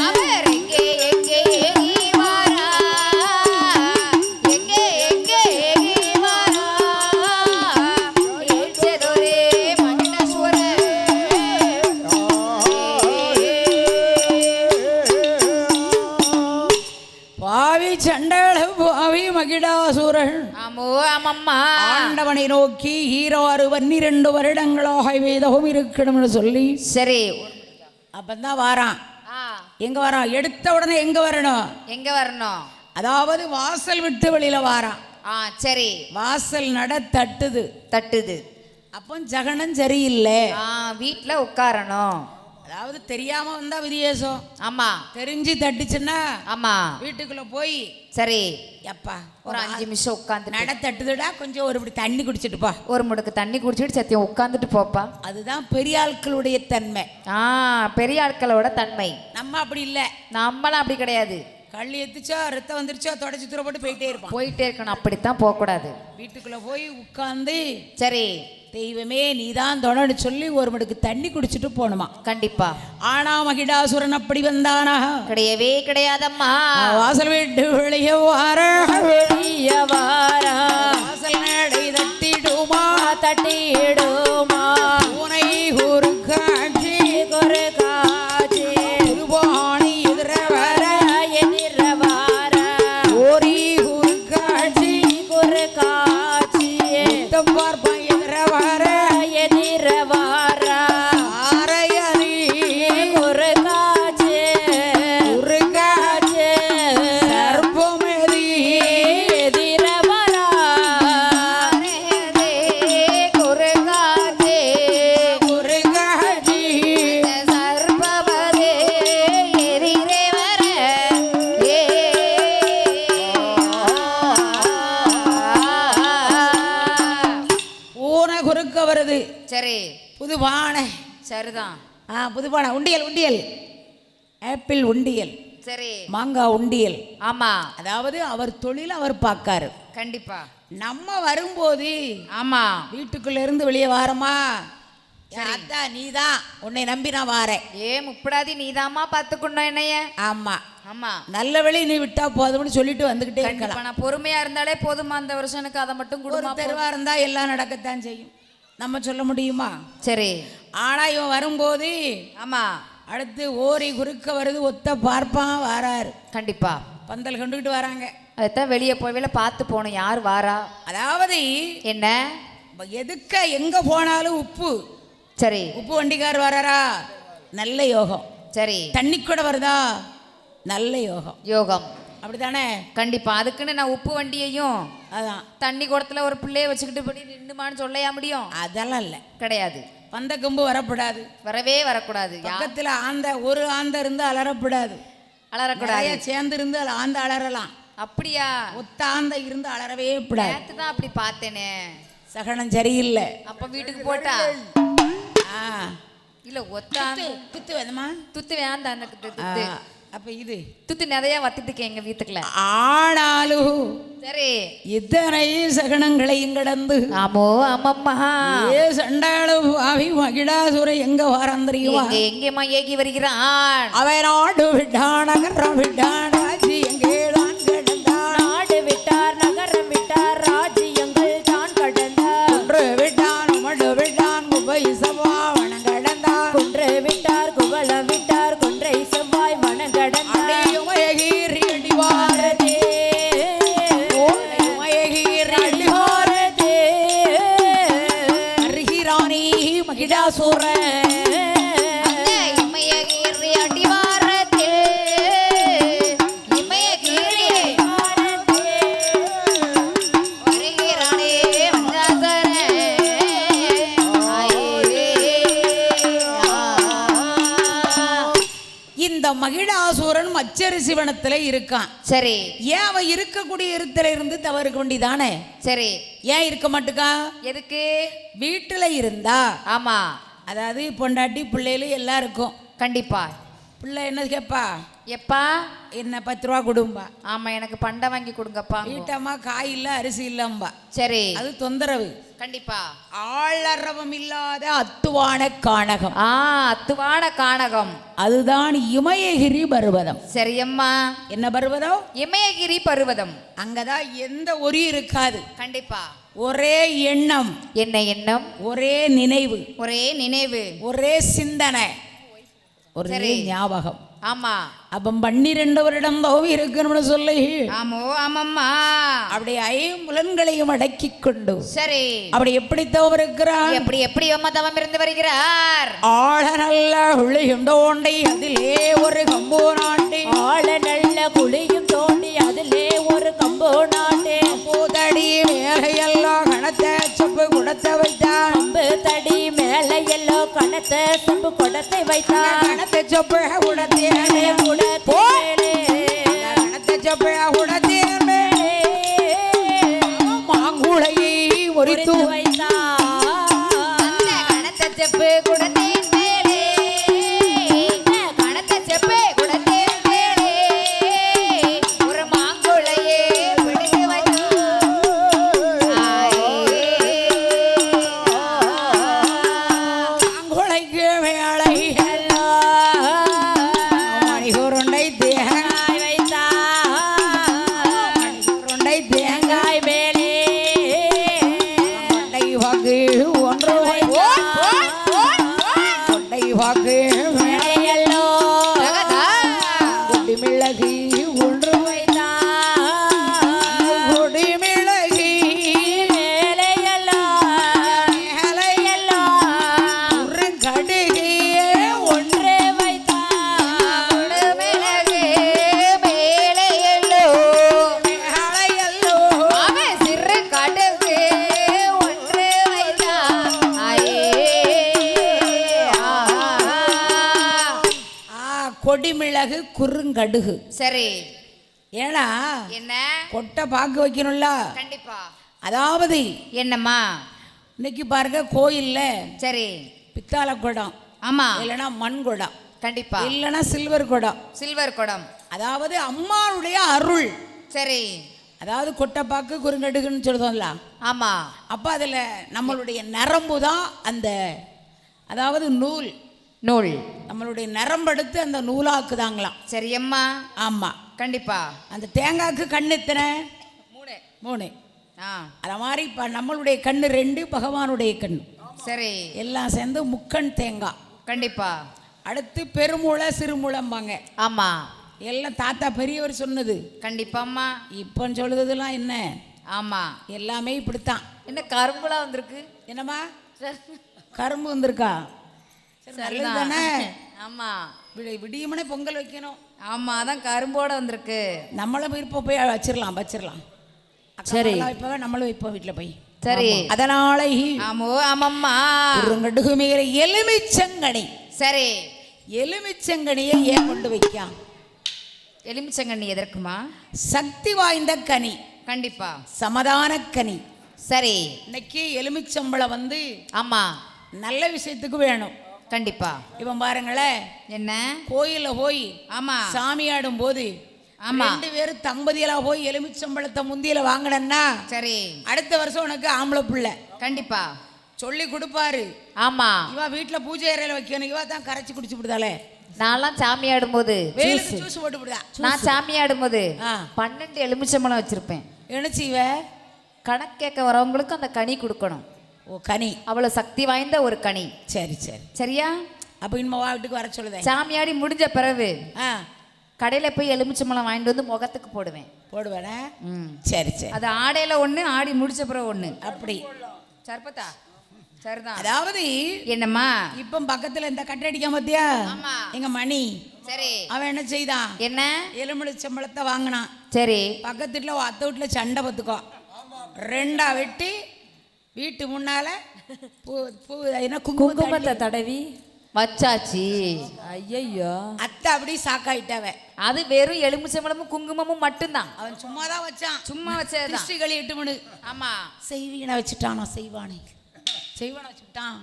அவர் எங்கே எங்கே ஏகி வாரா. எங்கே எங்கே ஏகி வாரா. ஏற்றதொரே மகிடாசுரன். பாவி சண்டள பாவி மகிடாசூரன் ஆமோ ஆமம்மா. ஆண்டவனை நோக்கி 12 வருடங்களாக வேதகம் இருக்கணும்னு சொல்லி சரி. அப்பந்தான் வாரான். ஆ, எங்க வரான்? எடுத்த உடனே எங்க வரணும்? எங்க வரணும்? அதாவது வாசல் விட்டு வெளியில வாரான். ஆ, சரி. வாசல் நட தட்டுது. தட்டுது. அப்போ ஜகனம் சரியில்லை. ஆ, வீட்ல உட்காரணும். அதாவது தெரியாம வந்தா விதியேசம். ஆமா தெரிஞ்சு தட்டுச்சுன்னா ஆமா. வீட்டுக்குள்ள போய் சரி. எப்பா ஒரு 5 நிமிஷம் உட்காந்து நட தட்டுதுடா, கொஞ்சம் ஒரு இப்படி தண்ணி குடிச்சிட்டுப்பா. ஒரு முடுக்கு தண்ணி குடிச்சிட்டு சத்தியம் உட்காந்துட்டு போப்பா. அதுதான் பெரிய ஆட்களுடைய தன்மை. ஆ, பெரிய ஆட்களோட தன்மை. நம்ம அப்படி இல்லை. நம்மளாம் அப்படி கிடையாது. கல் எத்துச்சோ ரத்தம் வந்துருச்சோ தொடச்சி தூர போட்டு போயிட்டே இருப்பான். போயிட்டே இருக்கணும், அப்படித்தான் போகக்கூடாது. வீட்டுக்குள்ள போய் உட்கார்ந்து சரி. தெய்வமே நீதான் தொடன்னு சொல்லி ஒரு மடுக்கு தண்ணி குடிச்சிட்டு போகணுமா. கண்டிப்பா. ஆனா மகிடாசுரன் அப்படி வந்தானா? கிடையவே கிடையாதம்மா. வாசல் வீட்டு வெளியே வார வெளிய வாரா. வாசல் நடை தட்டிடுமா தட்டிடுமா. பூனை ஒரு காட்சி ஒரு காட்சி திருவாணி எதிர வர எதிர வாரா. ஓரி ஒரு காட்சி ஒரு காட்சி முத்தம் பார்ப்பான் எதிர வர எதிர வாரா. ஆரையறி ஒரு காட்சி ஒரு காட்சி சர்ப்பமெதி எதிர வாரா. குறுகாதே ஒரு காட்சி சர்பமதே எரிரே வர. ஏ பூனை குறுக்க வருது. சரி. புது பானை. சரிதான். புது பானை. உண்டியல் உண்டியல் ஆப்பிள் உண்டியல் சரி. மாங்காய் உண்டியல். ஆமா. அதாவது அவர் தொழில் அவர் பார்க்காரு. கண்டிப்பா. நம்ம வரும்போது ஆமா. வீட்டுக்குள்ள இருந்து வெளியே வாரமா அத்தா நீதான் உன்னை நம்பி நான் வாரேன். ஏ முப்படாதி நீதாம்மா பார்த்துக்கணும் என்னைய. ஆமா ஆமா. நல்ல வழி நீ விட்டா போதும்னு சொல்லிட்டு வந்துகிட்டே கண்டிப்பா. இருக்கலாம். நான் பொறுமையா இருந்தாலே போதுமா, அந்த வருஷம் எனக்கு அதை மட்டும் ஒரு கொடுமா. தெருவா இருந்தா எல்லாம் நடக்கத்தான் செய்யும். நம்ம சொல்ல முடியுமா? சரி. ஆனா இவன் வரும்போது ஆமா. அடுத்து ஓரி குறுக்க வருது. ஒத்த பார்ப்பான் வாராரு. கண்டிப்பா. பந்தல் கொண்டுகிட்டு வராங்க. அதைத்தான் வெளியே போய்வில பார்த்து போகணும் யார் வாரா. அதாவது என்ன எதுக்க எங்க போனாலும் உப்பு. சரி. உப்பு வண்டிக்கார் வராரா? நல்ல யோகம். சரி. தண்ணி கூட வருதா? நல்ல யோகம். யோகம். அப்படித்தானே? கண்டிப்பா. அதுக்குன்னு நான் உப்பு வண்டியையும் அதான் தண்ணி குடத்துல ஒரு பிள்ளைய வச்சுக்கிட்டு படி நின்றுமான்னு சொல்லையா முடியும்? அதெல்லாம் இல்லை. கிடையாது. பந்த கம்பு வரப்படாது. வரவே வரக்கூடாது. பக்கத்துல ஒரு ஆந்த இருந்து அலறப்படாது. அலறக்கூடாது. சேர்ந்து இருந்து ஆந்த அலறலாம். அப்படியா? ஒத்த ஆந்த இருந்து அலறவே கூடாது. நேத்து தான் அப்படி பார்த்தேனே. சகனம் சரியில்லை. அப்ப வீட்டுக்கு போட்டா இல்ல ஒத்தாந்து துத்து வேணுமா? துத்து வேண்டாம் எனக்கு துத்து அப்ப இது துத்து நிறைய வத்திட்டுக்கு எங்க வீட்டுக்குள்ள. ஆனாலும் சரி இத்தனை சகனங்களையும் கடந்து ஆமோ ஆமம்மா ஏ சண்டாள பாவி மகிடாசுர எங்க வாரம் தெரியுமா? எங்கேம்மா ஏகி வருகிறான்? அவன் நாடு விட்டான் நகரம் விட்டான் ராஜ்யங்கள்தான் கடந்தான். நாடு விட்டார் நகரம் விட்டார் ராஜ்யங்கள் தான் கடந்தார். குன்று விட்டான் உமடு விட்டான் குபை சபாவனம் கடந்தான். குன்று விட்டார் குவளம் விட்டார் குன்றை செவ்வாய் மனம் கடந்தார். அடியுமயகீரி அடிவாரதே ஓயுமயகீரி அடிவாரதே அருகிராணி மகிடாசுரன் மகிடாசூரன் மச்சரிசி வனத்துல இருக்கான். சரி ஏன் அவன் இருக்கக்கூடிய இடத்துல இருந்து தவறுக்க வேண்டியதானே? சரி ஏன் இருக்க மாட்டுக்கா? எதுக்கு? வீட்டுல இருந்தா ஆமா அதாவது பொண்டாட்டி பிள்ளைகளும் எல்லாம் இருக்கும். கண்டிப்பா பிள்ளை என்ன கேப்பா? எப்பா என்ன 10 ரூபா கொடும்பா. ஆமா எனக்கு பண்டை வாங்கி கொடுங்கப்பா. வீட்டம்மா காய் இல்ல அரிசி இல்லம்பா. சரி அது தொந்தரவு. கண்டிப்பா. ஆளரவம் இல்லாத அத்துவான காணகம். அத்துவான காணகம் அதுதான் இமயகிரி பர்வதம். சரியம்மா. என்ன பர்வதம்? இமயகிரி பர்வதம். அங்கதான் எந்த ஒரி இருக்காது. கண்டிப்பா. ஒரே எண்ணம். என்ன எண்ணம்? ஒரே நினைவு. ஒரே நினைவு. ஒரே சிந்தனை. ஒரே ஞாபகம். ஆமா. அப்ப 12 வருடம் தவம் இருக்கணும்னு சொல்லி ஆமோ ஆமம்மா அப்படி 5 புலன்களையும் அடக்கி கொண்டு சரி அப்படி எப்படி தவம் இருக்கிறார்? எப்படி எப்படி அம்மா தவம் இருந்து வருகிறார்? ஆழ நல்ல குழியும் தோண்டி அதிலே ஒரு கம்பு நாட்டி. ஆழ நல்ல குழியும் தோண்டி அதிலே ஒரு கம்பு நாட்டி. பூதடி மேலையெல்லாம் கணத்தை சொப்பு குடத்தை வைத்தான். கம்பு தடி மேலே எல்லோ கணத்தை சொம்பு குடத்தை வைத்தான். கணத்தை சொப்பு குடத்தே மாங்குளையை ஒரித்து கொடிமிளகு குறுங்கடுகு. சரி. ஏன்னா என்ன கொட்டை பாக்கு வைக்கணும்ல. கண்டிப்பா. அதாவது என்னம்மா இன்னைக்கு பாருங்க கோயில்ல சரி பித்தாள குடம். ஆமா. இல்லைன்னா மண் குடம். கண்டிப்பா. இல்லைன்னா சில்வர் குடம். சில்வர் குடம். அதாவது அம்மாவுடைய அருள். சரி. அதாவது கொட்டைப்பாக்கு குறுங்கடுகுன்னு சொல்லுதோம்ல. ஆமா. அப்ப அதுல நம்மளுடைய நரம்பு தான் அந்த அதாவது நூல். நூல் நம்மளுடைய நரம்பெடுத்து அந்த நூலாக்குதாங்களாம். சரியம்மா. ஆமா கண்டிப்பா. அந்த தேங்காய்க்கு கண்ணு எத்தனை? 3. அத மாதிரி இப்ப நம்மளுடைய கண்ணு 2, பகவானுடைய கண்ணு. சரி. எல்லாம் சேர்ந்து முக்கண் தேங்காய். கண்டிப்பா. அடுத்து பெருமூளை சிறுமூளைம்பாங்க. ஆமா. எல்லாம் தாத்தா பெரியவர் சொன்னது. கண்டிப்பாம்மா. இப்போ சொல்லுறதுலாம் என்ன? ஆமா எல்லாமே இப்படித்தான். என்ன கரும்புலாம் வந்திருக்கு? என்னம்மா கரும்பு வந்திருக்கா? சரிதானே? ஆமா. விடியமனே பொங்கல் வைக்கணும். ஆமா அதான் கரும்போட வந்திருக்கு. நம்மளும் இப்போ போய் வச்சிடலாம். சரி இப்பவே நம்மளும் இப்போ வீட்டில் போய். சரி. அதனால ஆமோ ஆமம்மா குறுங்கடுகு மேல எலுமிச்சங்கனி. சரி. எலுமிச்சங்கனியை ஏன் கொண்டு வைக்காம்? எலுமிச்சங்கனி எதற்குமா? சக்தி வாய்ந்த கனி. கண்டிப்பா. சமாதான கனி. சரி. இன்னைக்கு எலுமிச்சம்பளம் வந்து ஆமா நல்ல விஷயத்துக்கு வேணும். கண்டிப்பா. இப்போ பாருங்களேன், என்ன கோயில்ல போய் ஆமா சாமி ஆடும் போது ஆமா 2 பேரும் தம்பதிகளா போய் எலுமிச்சம்பழத்தை முந்தியில வாங்கினா சரி அடுத்த வருஷம் உனக்கு ஆம்பளை பிள்ளை கண்டிப்பா சொல்லி கொடுப்பாரு. ஆமா. இவா வீட்டுல பூஜை அறையில வைக்கணும், இவா தான் கரைச்சி குடிச்சு விடுதாலே. நான்லாம் சாமி ஆடும்போது வேலுக்கு ஜூஸ் போட்டு விடுதா. நான் சாமி ஆடும்போது ஆ. 12 எலுமிச்சம்பழம் வச்சிருப்பேன். என்ன செய்வ? கணக்கு கேட்க வரவங்களுக்கு அந்த கனி கொடுக்கணும். ஓ கனி. அவ்வளவு சக்தி வாய்ந்த ஒரு கனி. சரி சரி சரியா? அப்ப இனிமே வீட்டுக்கு வர சொல்லுதேன். சாமியாடி முடிஞ்ச பிறகு ஆ கடையில போய் எலுமிச்சம்பழம் வாங்கிட்டு வந்து முகத்துக்கு போடுவேன். போடுவேனே. சரி சரி. அது ஆடையில ஒண்ணு, ஆடி முடிச்ச பிறகு ஒண்ணு. அப்படி சர்பத்தா சரிதான். அதாவது என்னம்மா இப்ப பக்கத்துல இந்த கட்டை அடிக்க மத்தியா ஆமா. எங்க மணி சரி அவன் என்ன செய்தான்? என்ன எலுமிச்சம்பழத்தை வாங்கினான். சரி பக்கத்து வீட்டுல அத்தை வீட்டுல சண்டை பத்துக்கோ, 2ஆ வெட்டி வீட்டு முன்னால என்ன குங்குமத்தை குங்குமத்தை தடவி வச்சாச்சு. ஐயோ அத்தை அப்படி சாக்காயிட்டாவ. அது வெறும் எலுமிச்சம்பழமும் குங்குமமும் மட்டும்தான். அவன் சும்மாதான் வச்சான், சும்மா வச்சதுதான். திருஷ்டி கழிட்டு மணு. ஆமா செய்வீனை வச்சுட்டானா? செய்வானை வச்சுட்டான்.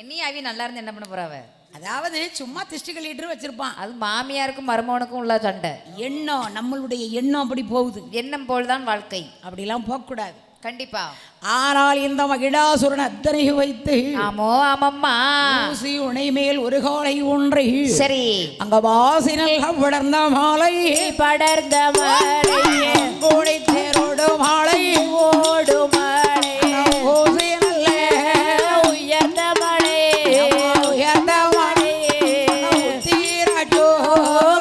இனி அவி நல்லா இருந்து என்ன பண்ண போறாவ? அதாவது சும்மா திருஷ்டி கழிட்டு வச்சிருப்பான். அது மாமியாருக்கும் மருமகனுக்கும் உள்ள சண்டை. எண்ணம், நம்மளுடைய எண்ணம் அப்படி போகுது. எண்ணம் போல்தான் வாழ்க்கை. அப்படிலாம் போகக்கூடாது. கண்டிப்பா. ஆனால் இந்த மகிடாசுரன் அத்தனை வைத்து ஆமோ ஆமம்மா ஊசி உனை மேல் ஒரு காலை ஒன்றை சரி அங்க வாசினல் படர்ந்த மாலை படர்ந்த மழையே கோடை தேரோடு மாலை ஓடு மழை ஊசி நல்ல உயர்ந்த மழை உயர்ந்த மாலை தீராட்டோ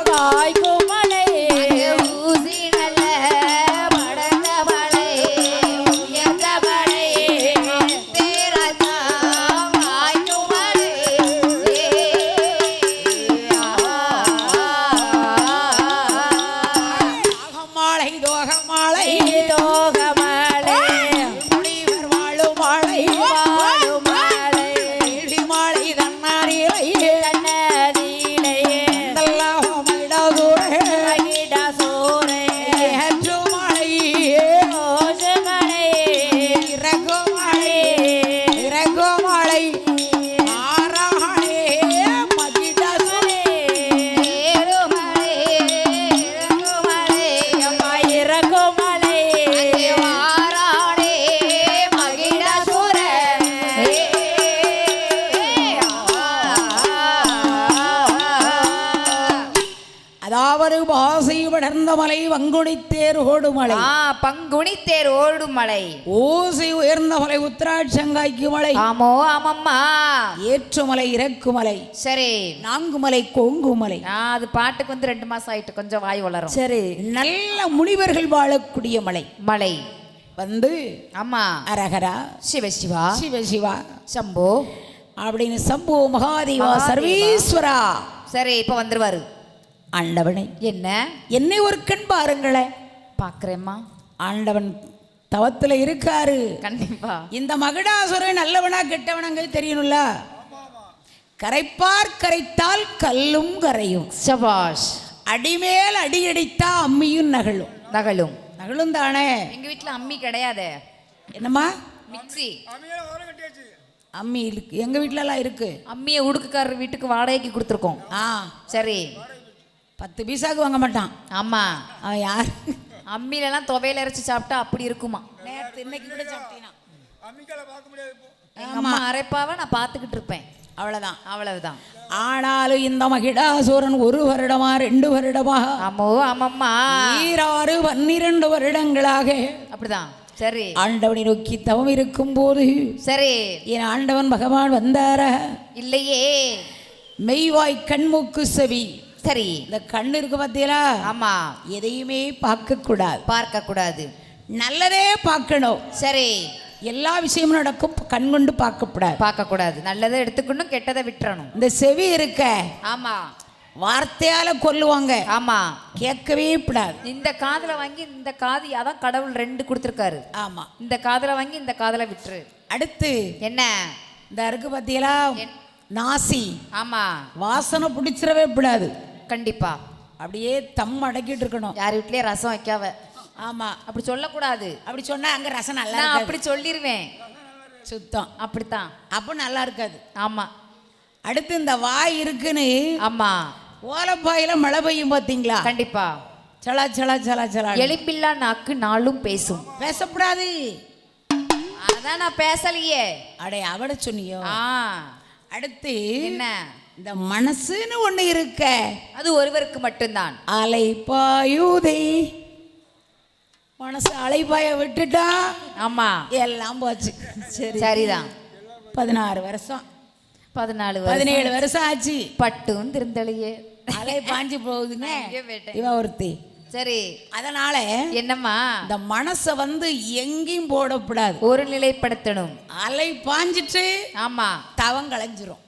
காய்க்கும் மழை ஊசி நல்ல படர்ந்த மழை உயர்ந்த மழை தேரதா வாய்க்கும் மழை மாலை தோக மாலை தோக மழை முனிவர் வாழும் மாலை வாழும் மழை இடி மாலை தன்னாரிலை கண்ணதிலே மகிடாசுரே அகிட சூரே ஏற்று மாலை ஓச மழை இறகு மாலை இறகு மாலை ஆராளே மகிடாசுரே தேருமலை இறங்குமலை அம்மா இறக்கும் மழை வாராடே மகிடாசுர அதாவது பாசை படர்ந்த மலை வங்குடி தேர் ஓடும் மலை பங்குனி தேர் ஓடும் மலை ஓசை உயர்ந்த மலை உத்திராட்சங்காய்க்கு மலை ஆமோ ஆமம்மா ஏற்றுமலை இறக்குமலை சரி 4 மலை கொங்கு மலை அது பாட்டுக்கு வந்து 2 மாசம் ஆயிட்டு கொஞ்சம் வாய் வளரும் சரி நல்ல முனிவர்கள் வாழக்கூடிய மலை மலை வந்து ஆமா அரகரா சிவசிவா சிவசிவா சம்போ அப்படின்னு சம்பு மகாதேவா மகாதேவா. சர்வேஸ்வரா சரி இப்ப வந்துருவாரு ஆண்டவனை என்ன என்னை ஒரு கண் பாருங்களேன். பாக்குறேம்மா ஆண்டவன் தவத்துல இருக்காரு. கண்டிப்பா இந்த மகிடாசுரன் நல்லவனா கெட்டவனாங்க தெரியணும்ல. கரைப்பார் கரைத்தால் கல்லும் கரையும், சபாஷ் அடிமேல் அடியடித்தா அம்மியும் நகழும். நகலும் நகழும் தானே. எங்க வீட்டுல அம்மி கிடையாது. என்னம்மா? மிக்ஸி. அம்மியில ஓரம் கட்டியாச்சு. அம்மி இருக்கு, எங்க வீட்டுல எல்லாம் இருக்கு. அம்மியை உடுக்குக்காரர் வீட்டுக்கு வாடகைக்கு கொடுத்துருக்கோம். சரி 10 பைசாக்கு வாங்க மாட்டான். ஆமா அவன் யார்? அம்மியில எல்லாம் துவையில அரைச்சு சாப்பிட்டா அப்படி இருக்குமா. நேத்து இன்னைக்கு கூட சாப்பிட்டீனா? அம்மிக்கால பார்க்க முடியாது இப்போ. எங்க அம்மா அரைப்பாவை நான் பார்த்துக்கிட்டு இருப்பேன். அவ்வளவுதான். அவ்வளவுதான். ஆனாலும் இந்த மகிடாசுரன் 1 வருடமா 2 வருடமா ஆமோ ஆமம்மா 6 12 வருடங்களாக அப்படிதான். சரி ஆண்டவனை நோக்கி தவம் இருக்கும் போது சரி என் ஆண்டவன் பகவான் வந்தார இல்லையே. மெய்வாய் கண்மூக்கு செவி. சரி இந்த கண்ணு இருக்கு பார்த்தீங்களா? ஆமா எதையுமே பார்க்க கூடாது, பார்க்க கூடாது. நல்லதே பார்க்கணும். சரி எல்லா விஷயமும் நடக்கும், கண் கொண்டு பார்க்கக்கூடாது. பார்க்க கூடாது. நல்லதை எடுத்துக்கணும், கெட்டதை விட்டுறணும். இந்த செவி இருக்க ஆமா வார்த்தையால கொல்லுவாங்க, ஆமா கேட்கவே கூடாது. இந்த காதுல வாங்கி இந்த காது அதான் கடவுள் 2 கொடுத்துருக்காரு. ஆமா, இந்த காதுல வாங்கி இந்த காதுல விட்டுரு. அடுத்து என்ன இந்த இருக்கு பார்த்தீங்களா நாசி, ஆமா வாசனை பிடிச்சிடவே கூடாது. கண்டிப்பா அப்படியே தம் அடக்கிட்டு இருக்கணும். யார் வீட்லயே ரசம் வைக்காவ. ஆமா, அப்படி சொல்லக்கூடாது. அப்படி சொன்னா அங்க ரசம் நல்லா நான் இருக்காது. அப்படி சொல்லிருவேன். சுத்தம் அப்படித்தான். அப்போ நல்லா இருக்காது. ஆமா அடுத்து இந்த வாய் இருக்குன்னு ஆமா ஓலப்பாயில மழை பெய்யும் பாத்தீங்களா? கண்டிப்பா. சலா சலா சலா சலா. எலும்பில்லா நாக்கு நாளும் பேசும். பேசக்கூடாது. அதான் நான் பேசலையே. அடே அவட சொன்னியோ. அடுத்து என்ன? இந்த மனசுன்னு ஒண்ணு இருக்க, அது ஒருவருக்கு மட்டும்தான். அலைப்பாயுதே. மனசு அலைப்பாய விட்டுட்டா ஆமா எல்லாம் போச்சு. சரிதான். 16 வருஷம் 14 17 வருஷம் ஆச்சு. பட்டும் திருந்தலையே. அலை பாஞ்சு போகுதுங்க. எங்கேயோ போயிட்டேன். இவ ஒருத்தி. சரி அதனால என்னம்மா இந்த மனசை எங்கேயும் போடக்கூடாது, ஒரு நிலைப்படுத்தணும். அலை பாஞ்சிட்டு ஆமா தவம் களைஞ்சிரும்,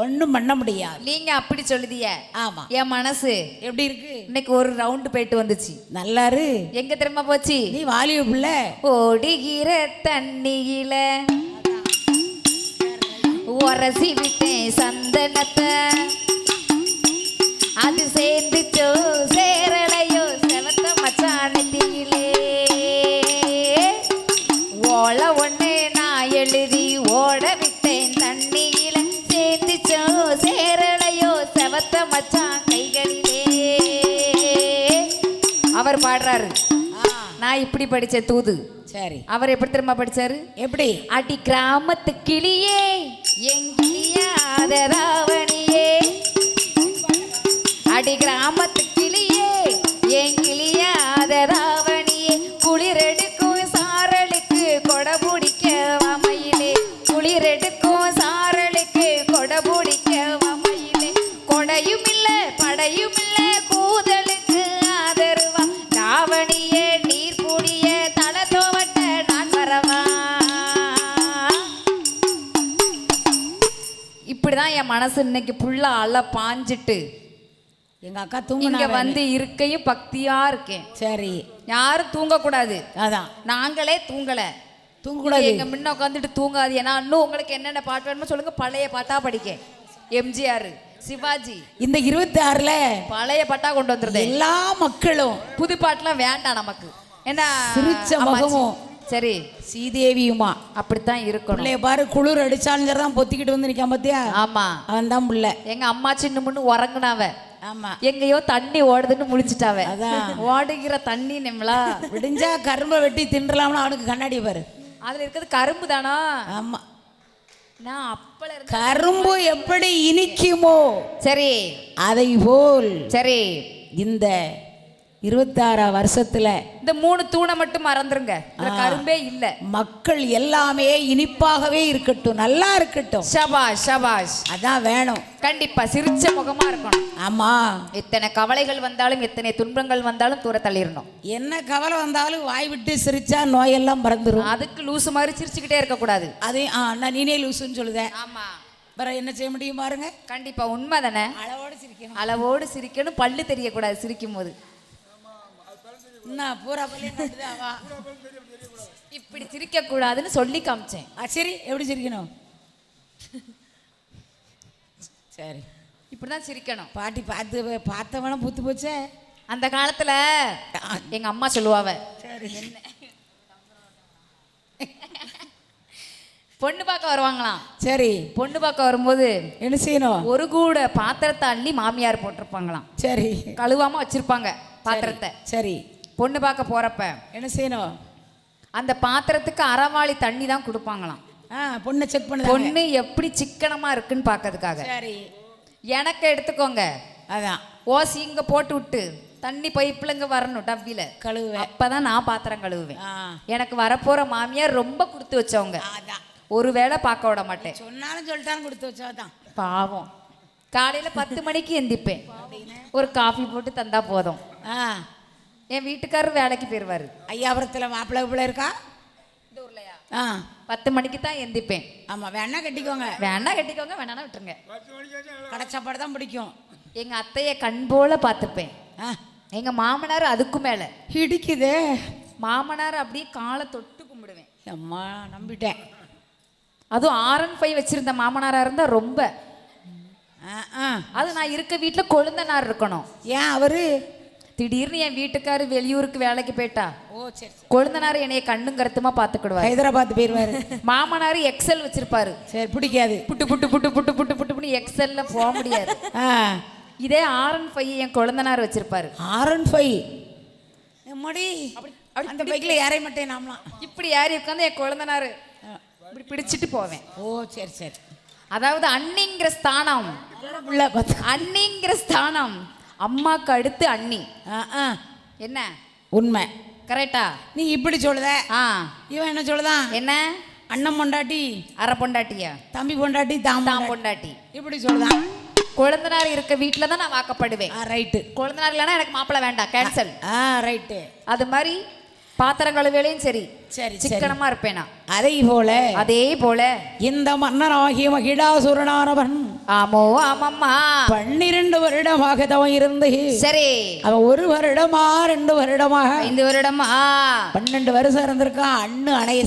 ஒண்ணும் பண்ண முடியாது. நீங்க அப்படி சொல்லுதிய. ஆமா. என் மனசு எப்படி இருக்கு? இன்னைக்கு ஒரு ரவுண்டு போயிட்டு வந்துச்சு. நல்லாரு. எங்க திரும்ப போச்சு? நீ வாலிய புள்ள. ஓடுகிற தண்ணியில உரசி விட்டேன் சந்தனத்தை, அது சேர்ந்துச்சோ சேரலையோ செவத்த மச்சானத்திலே, ஓல ஒண்ணு நான் எழுதி ஓட விட்டேன் தண்ணியில, சேர்ந்துச்சோ சேரலையோ செவத்த மச்சான் கைகளிலே. அவர் பாடுறாரு, நான் இப்படி படிச்ச தூது. சரி. அவர் எப்படி திரும்ப படிச்சாரு? எப்படி? அடி கிராமத்து கிளியே எங்கிலியாத ராவணியே, அடி கிராமத்து கிளியே எங்கிலியாத ராவணியே, குளிரெடுக்கும் சாரலுக்கு கொடை பிடிக்க வமையிலே, குளிரெடுக்கும் சாரலுக்கு கொடை பிடிக்க வமையிலே, கொடையும் இல்ல படையும் இல்ல கூதலுக்கு ஆதரவா, ராவணியே நீர் பூடிய தலை தோவட்ட நான் வரவா. இப்படிதான் என் மனசு இன்னைக்கு புல்லா அல பாஞ்சிட்டு எங்க அக்கா இங்க தூங்க இருக்கையும் பக்தியா இருக்கேன். சரி. யாரும் தூங்க கூடாது. அதான் நாங்களே தூங்கல. தூங்க கூடாது. எங்க முன்ன உட்காந்துட்டு தூங்காது. ஏன்னா இன்னும் உங்களுக்கு என்னென்ன பாட்டு வேணுமோ சொல்லுங்க, பழைய பாட்டா படிக்க. எம்ஜிஆர், சிவாஜி, இந்த 26ல பழைய பாட்டா கொண்டு வந்துருது. எல்லா மக்களும் புது பாட்டுலாம் வேண்டாம் நமக்கு. என்ன சிரிச்ச முகமும். சரி ஸ்ரீதேவியுமா அப்படித்தான் இருக்கணும். பிள்ளைய பாரு, குளிர் அடிச்சாலும் சரிதான் பொத்திக்கிட்டு வந்து நிக்காம பாத்தியா? ஆமா அவன் தான் புள்ள. எங்க அம்மா சின்ன முன்னு உறங்குனாவ. ஆமா. எங்கேயோ தண்ணி ஓடுதுன்னு முழிச்சிட்டாவ. அதான் ஓடுகிற தண்ணி நிம்மலா விடிஞ்சா கரும்பை வெட்டி தின்றலாம்னு அவனுக்கு கண்ணாடி பாரு. அதுல இருக்கிறது கரும்பு தானா? ஆமா. நான் அப்பல இருந்து கரும்பு எப்படி இனிக்குமோ சரி அதை போல் சரி இந்த 26 வருஷத்துல இந்த 3 தூணை மட்டும் மறந்துருங்க. இதுல கரும்பே இல்ல. மக்கள் எல்லாமே இனிப்பாகவே இருக்கட்டும், நல்லா இருக்கட்டும். ஷபாஷ் ஷபாஷ். அதான் வேணும். கண்டிப்பா சிரிச்ச முகமா இருக்கணும். ஆமா. எத்தனை கவலைகள் வந்தாலும் எத்தனை துன்பங்கள் வந்தாலும் தூர தள்ளிடணும். என்ன கவலை வந்தாலும் வாய் விட்டு சிரிச்சா நோயெல்லாம் மறந்துடும். அதுக்கு லூசு மாதிரி சிரிச்சுக்கிட்டே இருக்க கூடாது. அது நான் நீனே லூசுன்னு சொல்லுதேன். ஆமா. வேற என்ன செய்ய முடியும் பாருங்க. கண்டிப்பா உண்மை தானே. அளவோடு சிரிக்கணும். அளவோடு சிரிக்கணும். பல்லு தெரியக்கூடாது சிரிக்கும் போது. பூரா பள்ளி இப்படி சிரிக்க கூடாதுன்னு சொல்லி காமிச்சேன். சரி, எப்படி சிரிக்கணும்? சரி, இப்படிதான் சிரிக்கணும். பாட்டி பார்த்தவன புத்து போச்சே. அந்த காலத்துல எங்க அம்மா சொல்லுவாவ, சரி என்ன பொண்ணு பார்க்க வருவாங்களாம். சரி. பொண்ணு பார்க்க வரும்போது என்ன செய்யணும்? ஒரு கூட பாத்திரத்தை அள்ளி மாமியார் போட்டிருப்பாங்களாம். சரி. கழுவாம வச்சிருப்பாங்க பாத்திரத்தை. சரி. பொண்ணு பார்க்க போறப்ப என்ன செய்யணும்? அந்த பாத்திரத்துக்கு அரைவாளி தண்ணி தான் கொடுப்பாங்களாம். பொண்ணை செக் பண்ண. பொண்ணு எப்படி சிக்கனமா இருக்குன்னு பார்க்கறதுக்காக. சரி. எனக்கு எடுத்துக்கோங்க. அதான் ஓசி இங்க போட்டு விட்டு தண்ணி பைப்புல இங்க வரணும் டப்பில கழுவுவேன். அப்பதான் நான் பாத்திரம் கழுவுவேன். எனக்கு வரப்போற மாமியார் ரொம்ப கொடுத்து வச்சவங்க. ஒருவேளை பார்க்க விட மாட்டேன். சொன்னாலும் சொல்லிட்டாலும் கொடுத்து வச்சாதான். பாவம். காலையில 10 மணிக்கு எந்திப்பேன். ஒரு காஃபி போட்டு தந்தா போதும். என் வீட்டுக்காரர் வேலைக்கு போயிருவாரு. ஐயாபுரத்துல மாப்பிள்ளை பிள்ளை இருக்கா? இந்த ஊர்லயா? 10 மணிக்கு தான் எந்திப்பேன். ஆமா. வேணா கட்டிக்கோங்க. வேணா கட்டிக்கோங்க, வேணானா விட்டுருங்க. கடை சாப்பாடு தான் பிடிக்கும். எங்க அத்தைய கண் போல பார்த்துப்பேன். எங்க மாமனார் அதுக்கு மேல இடிக்குதே. மாமனார் அப்படியே காலை தொட்டு கும்பிடுவேன். அம்மா நம்பிட்டேன். அதுவும் R15 வச்சிருந்த மாமனாரா இருந்தா ரொம்ப. அது நான் இருக்க வீட்டுல கொழுந்தனார் இருக்கணும். ஏன் அவரு திடீர்னு என் வீட்டுக்காரு வெளியூருக்கு வேலைக்கு போயிட்டா ஓ சரி சரி. கொழுந்தனார் என்னைய கண்ணும் கருத்துமா பாத்துக்கிடுவாரு. ஹைதராபாத் போயிருவாரு. மாமனார் எக்ஸல் வச்சிருப்பாரு. சரி பிடிக்காது. புட்டு புட்டு புட்டு புட்டு புட்டு புட்டு எக்ஸல்ல போக முடியாது. இதே R15 என் கொழுந்தனார் வச்சிருப்பாரு. R15 மடி அந்த பைக்ல ஏற மாட்டேன் நாமலாம். இப்படி ஏறி உட்காந்து என் கொழுந்தனார் இப்படி பிடிச்சிட்டு போவேன். ஓ சரி சரி. அதாவது அண்ணிங்கிற ஸ்தானம், அண்ணிங்கிற ஸ்தானம் அம்மாக்கு அடுத்து அண்ணி. என்ன உண்மை கரெக்டா? நீ இப்படி சொல்லுத. இவன் என்ன சொல்லுதான்? என்ன அண்ணன் பொண்டாட்டி அரை பொண்டாட்டியா, தம்பி பொண்டாட்டி தாம் பொண்டாட்டி இப்படி சொல்லுதான். குழந்தனார் இருக்க வீட்டில் தான் நான் வாக்கப்படுவேன். ரைட்டு. குழந்தனார் இல்லைன்னா எனக்கு மாப்பிள்ளை வேண்டாம், கேன்சல். ரைட்டு. அது மாதிரி பாத்திரம் கழுவேலையும் சரி சரி சிக்கனமா இருப்பேனா. அதே போல இந்த மன்னனாகிய மகிடாசுரனானவன் ஆமோ ஆமம்மா 12 வருடமாக தவன் இருந்து சரி அவன் 1 வருடமா 2 வருடமாக 5 வருடமா 12 வருஷம் இருந்திருக்கான். அண்ணு அணைய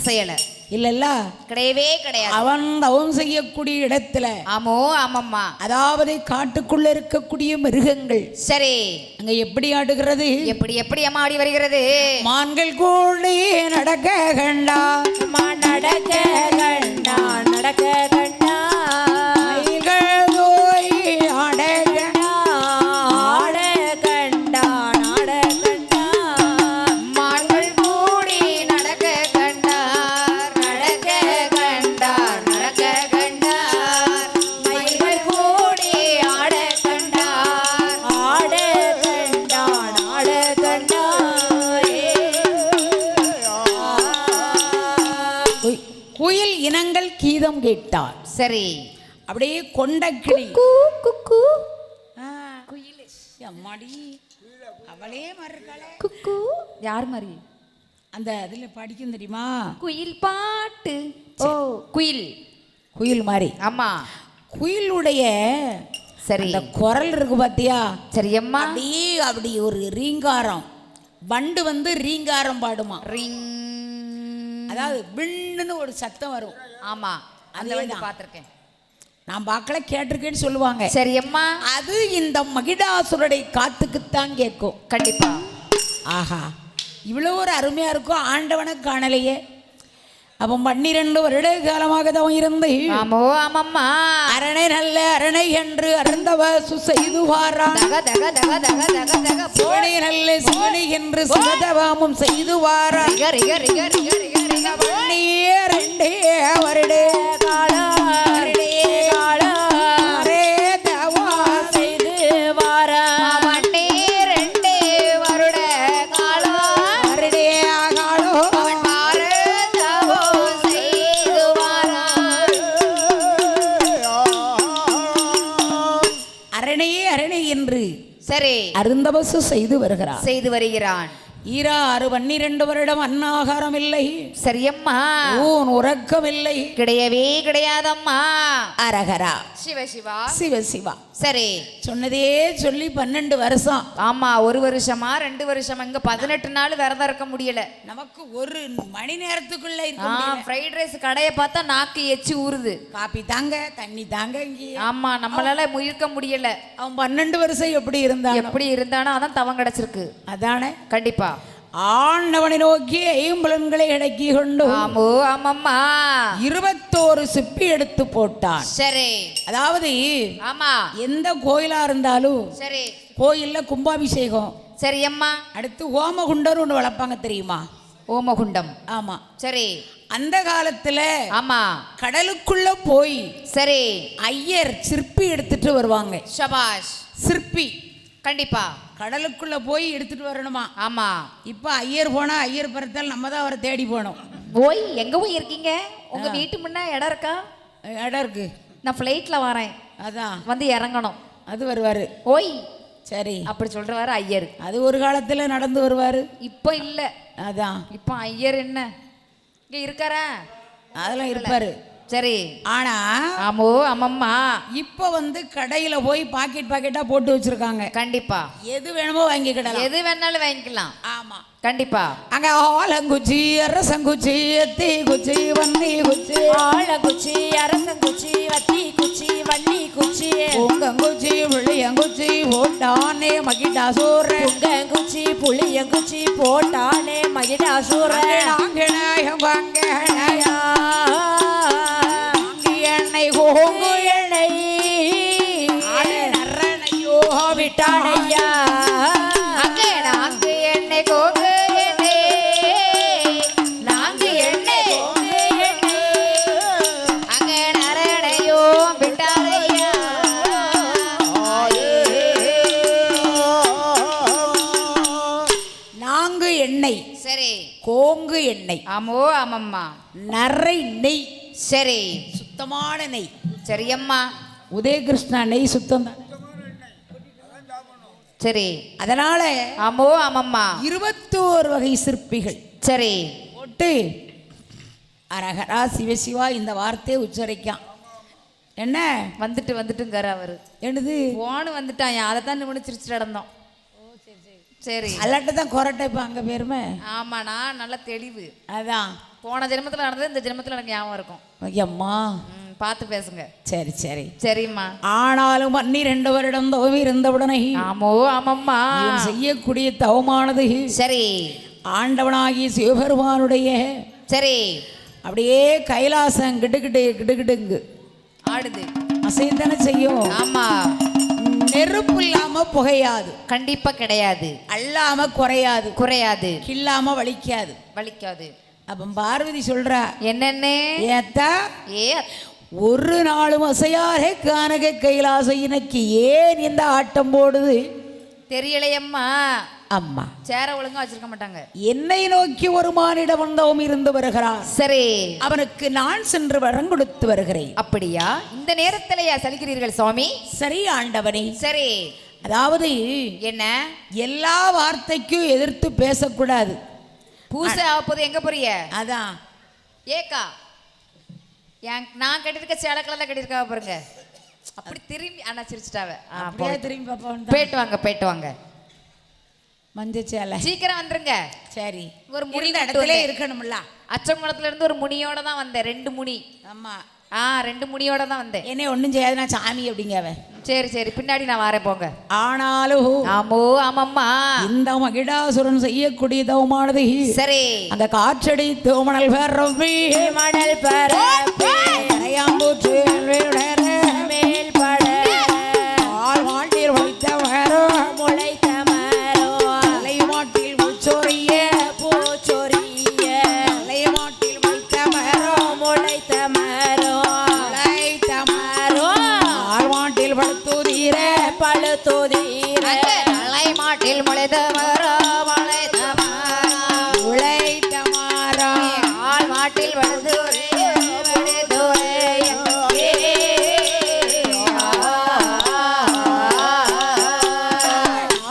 அசையல இல்லல்ல, கிடையவே கிடையாது. அவன் தவம் செய்யக்கூடிய இடத்துல ஆமோ ஆமம்மா அதாவது காட்டுக்குள்ள இருக்கக்கூடிய மிருகங்கள் சரி அங்க எப்படி ஆடுகிறது, எப்படி அம்மா ஆடி வருகிறது. மான்கள் கூடி நடக்க கண்டா நடக்க கண்டா நடக்க கண்டா ஆட ஆட கண்டா நாட கண்டா மான்கள் கூடி நடக்க கண்டார் நடக்க கண்டார் நடக்க கண்டார் மயில்கள் கூடி ஆட கண்டார் ஆட கண்டா நாட கண்டா குயில் இனங்கள் கீதம் கேட்டார். சரி அப்படியே கொண்ட கிளி குக்கு அம்மாடி அவளே மறுக்காளே குக்கு யார் மாதிரி அந்த அதுல படிக்கும் தெரியுமா, குயில் பாட்டு. ஓ குயில் குயில் மாதிரி. ஆமா குயிலுடைய சரி அந்த குரல் இருக்கு பாத்தியா, சரி அம்மா. அப்படி ஒரு ரீங்காரம். வண்டு வந்து ரீங்காரம் பாடுமா, ரிங் அதாவது விண்ணுன்னு ஒரு சத்தம் வரும். ஆமா அந்த அதேதான். வந்து பார்த்திருக்கேன் நான் பார்க்கல, கேட்டிருக்கேன்னு சொல்லுவாங்க. சரி அம்மா. அது இந்த மகிடாசுரனுடைய காத்துக்குத்தான் கேட்கும். கண்டிப்பா. ஆஹா இவ்வளோ ஒரு அருமையா இருக்கும். ஆண்டவனை காணலையே. அப்போ 12 வருட காலமாக தான் இருந்து ஆமோ ஆமம்மா அரணை நல்ல அரணை என்று அருந்தவ செய்துவாரா தக தக தக தக தக தக சிவனை நல்ல சிவனை என்று சிவதவாமும் செய்துவாரா ரிக ரிக ரிக ரிக ரிக ரிக 12 வருட காலம் செய்து வாரா 12 வருட காலம் வருடே ஆகாலோ அவன் பாரதவோ செய்து வாரான். அரணே அரணை என்று சரி அருந்தவசு செய்து வருகிறார், செய்து வருகிறான். 12 வருடம் அன்னாகாரம் இல்லை, சரியம்மா. ஊன் உறக்கம் இல்லை, கிடையவே கிடையாதம்மா. அரகரா சிவ சிவா சிவ சிவா. சரி சொன்னதே சொல்லி 12 வருஷம். ஆமா 1 வருஷமா 2 வருஷமா இங்க 18 நாள் விரதம் இருக்க முடியல. நமக்கு 1 மணி நேரத்துக்குள்ள ஃப்ரைட் ரைஸ் கடையை பார்த்தா நாக்கு எச்சி ஊறுது. காப்பி தாங்க தண்ணி தாங்க இங்கே. ஆமா நம்மளால இருக்க முடியல. அவன் 12 வருஷம் எப்படி இருந்தானோ அதான் தவம் கிடைச்சிருக்கு. அதானே கண்டிப்பா. ஆண்டவனை நோக்கி ஐம்புலன்களை அடக்கி கொண்டு ஆமோ ஆமம்மா 21 சிப்பி எடுத்து போட்டான். சரி அதாவது ஆமா எந்த கோயிலா இருந்தாலும் சரி கோயில்ல கும்பாபிஷேகம், சரி அம்மா. அடுத்து ஹோமகுண்டர் ஒன்று வளர்ப்பாங்க தெரியுமா, ஓமகுண்டம். ஆமா சரி அந்த காலத்துல ஆமா கடலுக்குள்ள போய் சரி ஐயர் சிற்பி எடுத்துட்டு வருவாங்க. ஷபாஷ். சிற்பி கண்டிப்பா கடலுக்குள்ள போய் எடுத்துட்டு வரணுமா. ஆமா இப்ப ஐயர் போனா ஐயர் பறத்தால் நம்ம தான் அவரை தேடி போனோம். ஓய் எங்க போய் இருக்கீங்க? உங்க வீட்டு முன்ன இடம் இருக்கா? இடம் இருக்கு. நான் ஃப்ளைட்ல வரேன், அதான் வந்து இறங்கணும். அது வருவாரு. ஓய் சரி அப்படி சொல்றவாரு ஐயர். அது ஒரு காலத்துல நடந்து வருவாரு, இப்போ இல்ல. அதான் இப்போ ஐயர் என்ன இங்க இருக்காரா? அதெல்லாம் இருப்பாரு. சரி. ஆனா ஆமோ ஆமம்மா. இப்ப கடையில போய் பாக்கெட்டா போட்டு வச்சிருக்காங்க. கண்டிப்பா எது வேணுமோ வாங்கிக்கிடலாம். எது வேணாலும் வாங்கிக்கலாம். ஆமா கண்டிப்பா. அங்க ஆலங்குச்சி அரசங்குச்சி எத்தி குச்சி வன்னி குச்சி ஆலங்குச்சி அரசங்குச்சி வத்தி குச்சி வன்னி குச்சி பொங்கங்குச்சி புளியங்குச்சி போட்டானே மகிடாசூர பொங்கங்குச்சி புளியங்குச்சி போட்டானே மகிடாசூர நாங்கநாயம் வாங்கனையா எண்ணெய் கோங்கு எண்ணெய் நரணையோ விட்டானையா அங்கே நாங்கு எண்ணெய் கோகு எண்ணெய் நாங்கு எண்ணெய் கோகு எண்ணெய் அங்கே நரணையோ விட்டாரையா. நாங்கு எண்ணெய் சரி. கோங்கு எண்ணெய் ஆமோ ஆமம்மா. நரை நெய் சரி. சுத்தமான நெய். சரியம்மா. உதயகிருஷ்ணா நெய் சுத்தம் தான். சரி. அதனால ஆமோ ஆமம்மா. 21 வகை சிற்பிகள் சரி. போட்டு அரகரா சிவசிவா இந்த வார்த்தையை உச்சரிக்கான். என்ன வந்துட்டுங்கார அவரு என்னது போன்னு வந்துட்டான். அதை தான் நிமிடம் சிரிச்சுட்டு நடந்தோம். சரி. அல்லாட்ட தான் கொரட்டை இப்போ அங்கே பேருமே. ஆமாண்ணா நல்ல தெளிவு. அதான் போன ஜென்மத்தில் நடந்தது இந்த ஜென்மத்தில் எனக்கு ஞாபகம் இருக்கும். ஐயம்மா பார்த்து பேசுங்க. சரி சரி சரிம்மா. ஆனாலும் 12 வருடம் தவம் இருந்தவுடனே ஆமோ ஆமம்மா இவன் செய்யக்கூடிய தவமானது சரி ஆண்டவனாகி சிவபெருமானுடைய சரி அப்படியே கைலாசம் கிடுகிடுங்கு ஆடுது அசைந்தானே செய்யும். ஆமா. நெருப்பு இல்லாம புகையாது. கண்டிப்பா கிடையாது. அல்லாம குறையாது. குறையாது. கில்லாம வலிக்காது. வலிக்காது. அப்ப பார்வதி சொல்றா என்னென்ன ஏத்தா ஏ ஒரு நாளும் அசையாரே கானக கைலாசம் எனக்கு ஏன் இந்த ஆட்டம் போடுது தெரியலையம்மா. அம்மா சேர ஒழுங்கா வச்சிருக்க மாட்டாங்க. என்னை நோக்கி ஒரு மானிட வந்தவன் இருந்து வருகிறான். சரி. அவனுக்கு நான் சென்று வரம் கொடுத்து வருகிறேன். அப்படியா? இந்த நேரத்திலேயா சலிக்கிறீர்கள் சுவாமி? சரி ஆண்டவனே. சரி. அதாவது என்ன எல்லா வார்த்தைக்கும் எதிர்த்து பேசக்கூடாது. பூசை ஆப்போது எங்க போறிய? அதான் ஏக்கா நான் கட்டிருக்க சேலை கலர்ல கட்டிருக்கா பாருங்க. அப்படி திரும்பி அண்ணா சிரிச்சிட்டாவ. திரும்பி பாப்பா போயிட்டு வாங்க. மஞ்சள் சேலை சீக்கிரம் வந்துருங்க. சரி. ஒரு முனி இடத்துல இருக்கணும்ல. அச்சங்குளத்துல இருந்து ஒரு முனியோட தான் வந்தேன். 2 முனி. ஆமா. 2 முனியோட தான் வந்தேன். என்ன ஒண்ணும் செய்யாது நான் சாமி அப்படிங்கவ. சரி சரி பின்னாடி நான் வரேன் போங்க. ஆனாலும் ஆமோ ஆமம்மா இந்த மகிடாசுரன் செய்யக்கூடிய தவமானது சரி. அந்த காற்றடி தோமணல் பரவி மணல் பரப்பி கரையாம்பூற்று மேல் பட ஆள் மாட்டீர் வைத்த மரம் முளைத்த மரம் அலை மாட்டில் முச்சொரிய பூச்சொரிய அலை மாட்டில் வைத்த மரம் முளைத்த மரம் முளைத்த மரம் ஆள் மாட்டில் படுத்துதீர பழுத்துதீர அலை மாட்டில் முளைத்த மரம் உழைத்த மரம் ஆள் மாட்டில் வளர்ந்து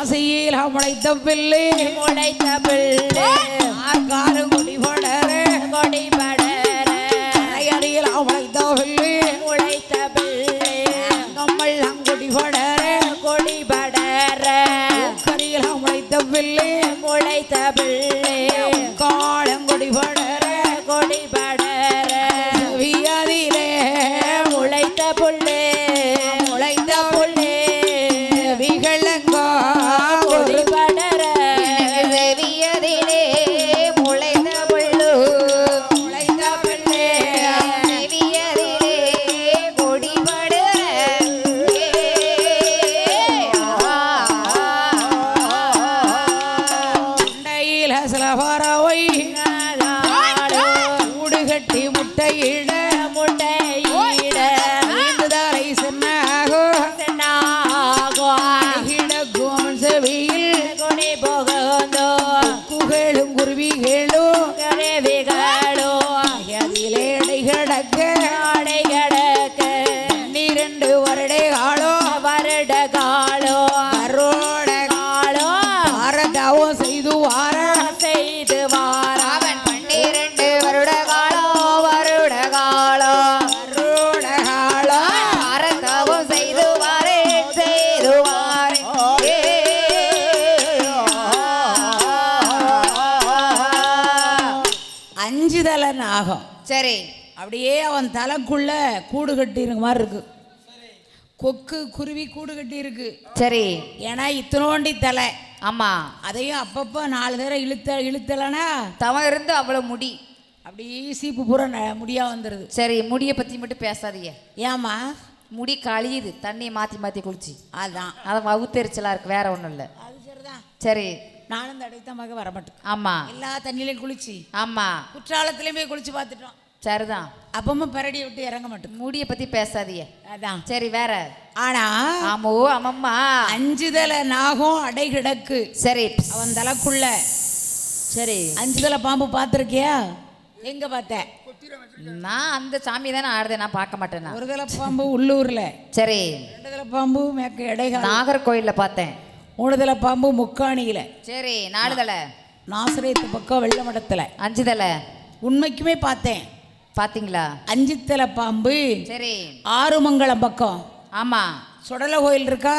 ஆசையில் முளைத்த பிள்ளை முளைத்த பிள்ளை காரு கொடி படர கொடி படர அறையறையில் முளைத்த பிள்ளை முளைத்த பிள்ளை நம்மள் அங்குடி படர கொடி படர கரையில் முளைத்த பிள்ளை முளைத்த பிள்ளை காலங்கொடி படர கொடி படர வியாதியிலே முளைத்த புள்ளே முளைத்த புள்ளே விகளங்கா கொடி படர செவியதிலே முளைத்த புல்லு முளைத்த பிள்ளை செவியதிலே கொடிபட முண்டையில் சிலபறவை கூடு கட்டி முட்டையிட முட்டையிட நீந்துதலை சென்னாகும் கிடக்கும் செவியில் கொடி புகுந்தோ குகளும் குருவிகளும் கருவிகளோ அதிலே இடை கிடக்க ஆடை கிடக்க 12 வருட காலம் வருட காலோ அரோட காலோ பாரதாவும் செய்து வார செய்து வாரா அவன் 12 வருட காலம் 5 தலை நாகம். சரி அப்படியே அவன் தலைக்குள்ள கூடு கட்டி இருக்க மாதிரி இருக்கு. கொக்கு குருவி கூடு கட்டி இருக்கு. சரி. ஏன்னா இத்தனோண்டி தலை. ஆமா. அதையும் அப்பப்போ 4 தடவை இழுத்தலனா தவம் இருந்து அவ்வளவு முடி அப்படியே சீப்பு பூரா முடியா வந்துடுது. சரி, முடியை பத்தி மட்டும் பேசாதீங்க. ஏமா முடி கழியுது, தண்ணியை மாத்தி மாத்தி குளிச்சு. அதான் அதை வகுத்தெரிச்சலா இருக்கு, வேற ஒண்ணும் இல்லை. அது சரிதான். சரி. நானும் இந்த அடுத்தமாக வர மாட்டேன். ஆமா. எல்லா தண்ணியிலையும் குளிச்சு. ஆமா. குற்றாலத்திலையும் போய் குளிச்சு பார்த்துட்டோம். சரிதான். அப்பமும் பரடியை விட்டு இறங்க மாட்டேன். முடியை பத்தி பேசாதீங்க. அதான். சரி, வேற. ஆனா ஆமோ ஆமம்மா 5 தலை நாகம் அடை கிடக்கு. சரி. அவன் தலைக்குள்ள. சரி. 5 தலை பாம்பு பார்த்துருக்கியா? எங்க பார்த்த? நான் அந்த சாமி தானே ஆடுதேன், நான் பார்க்க மாட்டேன். 1 தலை பாம்பு உள்ளூர்ல. சரி. 2 தலை பாம்பு மேற்கு இடைகால. நாகர்கோயில்ல பார்த்தேன். 3 தலை பாம்பு முக்காணியில. சரி. 4 தலை நாசரேத்து பக்கம் வெள்ள மடத்துல. 5 தலை உண்மைக்குமே பார்த்தேன். பாத்தீங்களா? 5 தலை பாம்பு. சரி. ஆறுமங்கலம் பக்கம். ஆமா. சுடல கோயில் இருக்கா?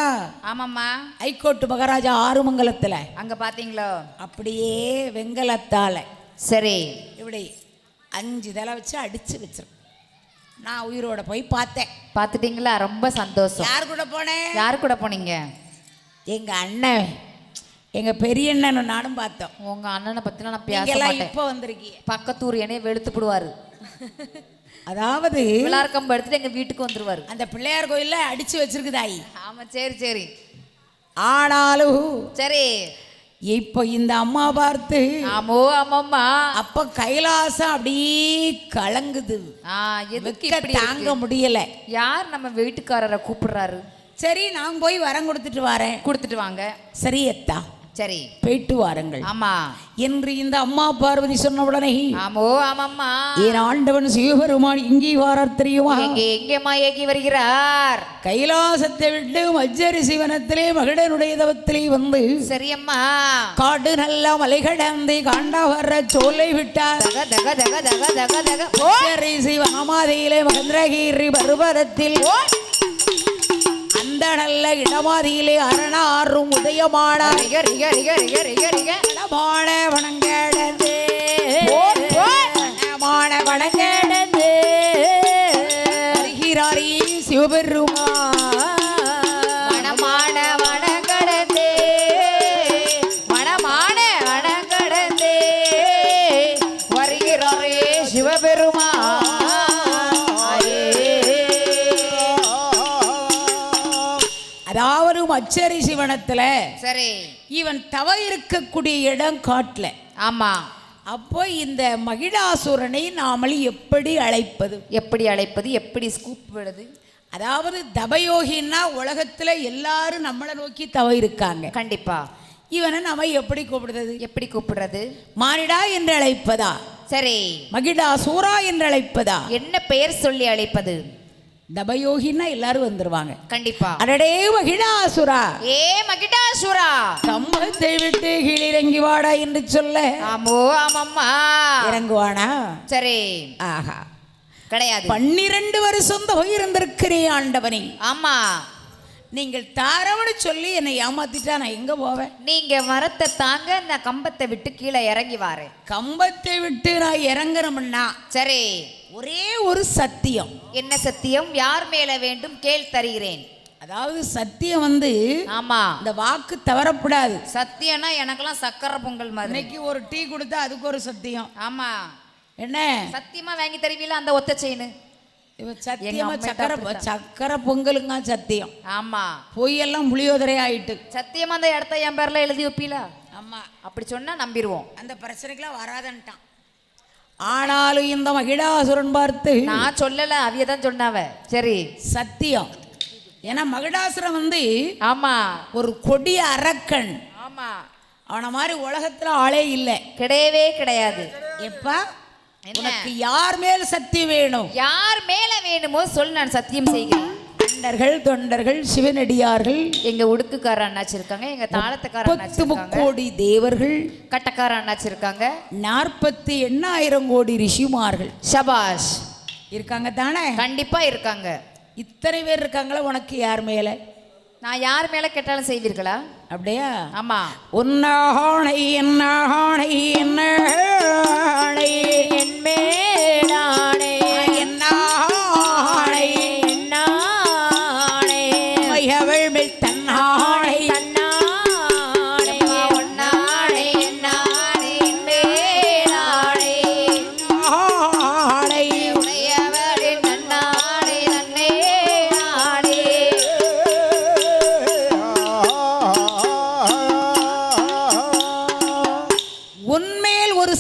ஆமாம்மா. ஹைகோர்ட் மகாராஜா ஆறுமங்கலத்துல. அங்க பாத்தீங்களோ? அப்படியே வெங்கலத்தால. சரி. இப்படி 5 தலை வச்சு அடிச்சு வச்சிருக்கேன். நான் உயிரோட போய் பார்த்தேன். பார்த்துட்டீங்களா? ரொம்ப சந்தோஷம். யார் கூட போனேன்? யார் கூட போனீங்க? எங்க அண்ணன், எங்க பெரிய அண்ணன் நானும் பார்த்தோம். உங்க அண்ணனை பத்திலாம் நான் பேச நீங்கெல்லாம் மாட்டேன். இப்போ வந்திருக்கீங்க. பக்கத்தூர் என்னைய வெளுத்துப்படுவாரு. அதாவது விளார்க்கம்பு எடுத்துட்டு எங்க வீட்டுக்கு வந்துருவாரு. அந்த பிள்ளையார் கோயில்ல அடிச்சு வச்சிருக்குதாயி. ஆமா. சரி சரி. ஆனாலும் சரி. இப்போ இந்த அம்மா பார்த்து ஆமோ ஆமாம்மா. அப்ப கைலாசம் அப்படியே கலங்குது. எதுக்கு வெக்க இப்படி தாங்க இருக்கு? முடியல. யார் நம்ம வீட்டுக்காரரை கூப்பிடுறாரு? சரி, நான் போய் வரம் கொடுத்துட்டு வரேன். கொடுத்துட்டு வாங்க. சரி அத்தா, சரி போயிட்டு வாருங்கள். ஆமா. என்று இந்த அம்மா பார்வதி சொன்ன உடனே ஆமோ ஆமாம்மா. என் ஆண்டவன் சிவபெருமான் இங்கே வாரார் தெரியுமா? எங்கேம்மா ஏகி வருகிறார்? கைலாசத்தை விட்டு மஜ்ஜரி சிவனத்திலே மகிழனுடைய தவத்திலே வந்து சரியம்மா. காடு நல்ல மலைகடந்தை காண்டா வர்ற சோலை விட்டார். தக தக தக தக தக தக. மஜ்ஜரி சிவமாதியிலே மகந்திரகிரி பருவதத்தில் அந்த நல்ல இடமாதியிலே அரணாறும் உதயமானார். இடமான வணங்கடந்தே வனமான வணங்கடந்தே வருகிறாரே சிவபெருமான். வனமான வனங்கடந்தே வனமான வனங்கடந்தே வருகிறாரே சிவபெருமான். அதாவது மச்சரி சிவனத்துல சரி. இவன் தவ இருக்கக்கூடிய இடம் காட்டல. ஆமா. அப்போ இந்த மகிடாசுரனை நாமல் எப்படி அழைப்பது? எப்படி அழைப்பது? எப்படி ஸ்கூப் விடுது? அதாவது தபயோகின்னா உலகத்துல எல்லாரும் நம்மளை நோக்கி தவ இருக்காங்க. கண்டிப்பா. இவனை நம்ம எப்படி கூப்பிடுறது? எப்படி கூப்பிடுறது? மானிடா என்று அழைப்பதா? சரி. மகிடாசூரா என்று அழைப்பதா? என்ன பெயர் சொல்லி அழைப்பது? தபயோகின்னா எல்லாரும் வந்துருவாங்க. கண்டிப்பா. அடடே மகிடாசுரா, ஏ மகிடாசுரா, கம்பத்தை விட்டு கீழிறங்கி வாடா என்று சொல்ல. ஆமோ ஆமாம்மா. இறங்குவானா? சரி. ஆஹா, கிடையாது. 12 வருஷம் தொகை இருந்திருக்கிறேன் ஆண்டவனே. ஆமா. நீங்கள் தாரவன்னு சொல்லி என்னை ஏமாத்திட்டா நான் எங்க போவேன்? நீங்க மரத்தை தாங்க, நான் கம்பத்தை விட்டு கீழே இறங்கி வாரேன். கம்பத்தை விட்டு நான் இறங்குறோம்னா சரி, ஒரே ஒரு சத்தியம். என்ன சத்தியம்? யார் மேல வேண்டும் கேள் தருகிறேன். அதாவது சத்தியம் வந்து ஆமா, இந்த வாக்கு தவறப்படாது. சத்தியம்னா எனக்கெல்லாம் சக்கரை பொங்கல் மாதிரி. இன்னைக்கு ஒரு டீ கொடுத்தா அதுக்கு ஒரு சத்தியம். ஆமா. என்ன சத்தியமா வாங்கி தருவீங்களா அந்த ஒத்த செயின்? சத்தியமா சக்கரை பொங்கலுங்க சத்தியம். ஆமா. பொய்யெல்லாம் புளியோதரை ஆயிட்டு. சத்தியமா அந்த இடத்த என் பேர்ல எழுதி வைப்பீங்களா? ஆமா. அப்படி சொன்னா நம்பிடுவோம். அந்த பிரச்சனைக்கெல்லாம் வராதன்ட்டான். ஆனாலும் இந்த மகிடாசுரன் பார்த்து, நான் சொல்லல, அவியதான் சொன்னாவ. சரி, சத்தியம். ஏன்னா மகிடாசுரன் வந்து ஆமா ஒரு கொடிய அரக்கன். ஆமா. அவனை மாதிரி உலகத்துல ஆளே இல்லை, கிடையவே கிடையாது. எப்பா உனக்கு யார் மேல் சக்தி வேணும்? யார் மேல வேணுமோ சொல், நான் சத்தியம் செய்கிறேன். அண்டர்கள் தொண்டர்கள் சிவனடியார்கள், எங்க உடுக்குக்கார அண்ணாச்சி இருக்காங்க, எங்க தாளத்துக்கார அண்ணாச்சி 30 இருக்காங்க, கோடி தேவர்கள், கட்டக்கார அண்ணாச்சி இருக்காங்க, 48,000 கோடி ரிஷிமார்கள் ஷபாஷ் இருக்காங்க தானே? கண்டிப்பா இருக்காங்க. இத்தனை பேர் இருக்காங்களா? உனக்கு யார் மேல? நான் யார் மேல கேட்டாலும் செய்வீர்களா? அப்படியா? ஆமா. உன்னானை என்னானை என்ன என்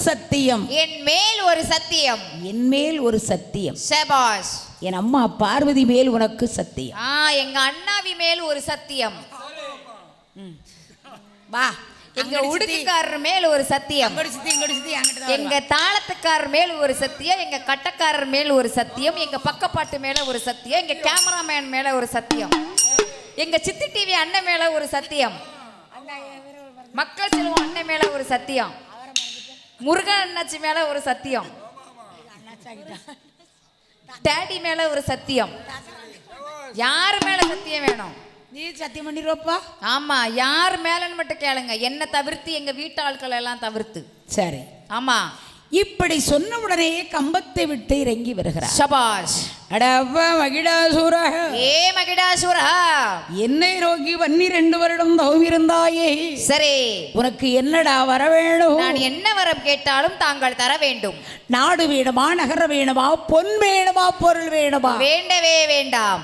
சத்தியம், என் மேல் ஒரு சத்தியம். என் மேல் ஒரு சத்தியம், சபாஷ். என் அம்மா பார்வதி மேல் உனக்கு சத்தியம். எங்க அண்ணாவி மேல் ஒரு சத்தியம். வா. எங்க உடுக்குக்காரர் மேல் ஒரு சத்தியம். எங்க தாளத்துக்காரர் மேல் ஒரு சத்தியம். எங்க கட்டக்காரர் மேல் ஒரு சத்தியம். எங்க பக்கப்பாட்டு மேல ஒரு சத்தியம். எங்க கேமராமேன் மேல ஒரு சத்தியம். எங்க சித்தி டிவி அண்ணன் மேல ஒரு சத்தியம். மக்கள் செல்வம் அண்ணன் மேல ஒரு சத்தியம். முருகன் அண்ணாச்சி மேல ஒரு சத்தியம். டேடி மேல ஒரு சத்தியம். யார் மேல சத்தியம் வேணும்? நீ சத்தியம் பண்ணிடுவப்பா. ஆமா, யார் மேலன்னு மட்டும் கேளுங்க. என்ன தவிர்த்து எங்க வீட்டு ஆட்கள் எல்லாம் தவிர்த்து. சரி. ஆமா. இப்படி சொன்ன உடனே கம்பத்தை விட்டு இறங்கி வருகிறார். சபாஷ். அடவ மகிடாசுரா, ஏ மகிடாசுரா, என்னை நோக்கி 12 வருடம் தவம் இருந்தாயே. சரி, உனக்கு என்னடா வர வேணும்? நான் என்ன வரம் கேட்டாலும் தாங்கள் தர வேண்டும். நாடு வேணுமா, நகரம் வேணுமா, பொன் வேணுமா, பொருள் வேணுமா? வேண்டவே வேண்டாம்.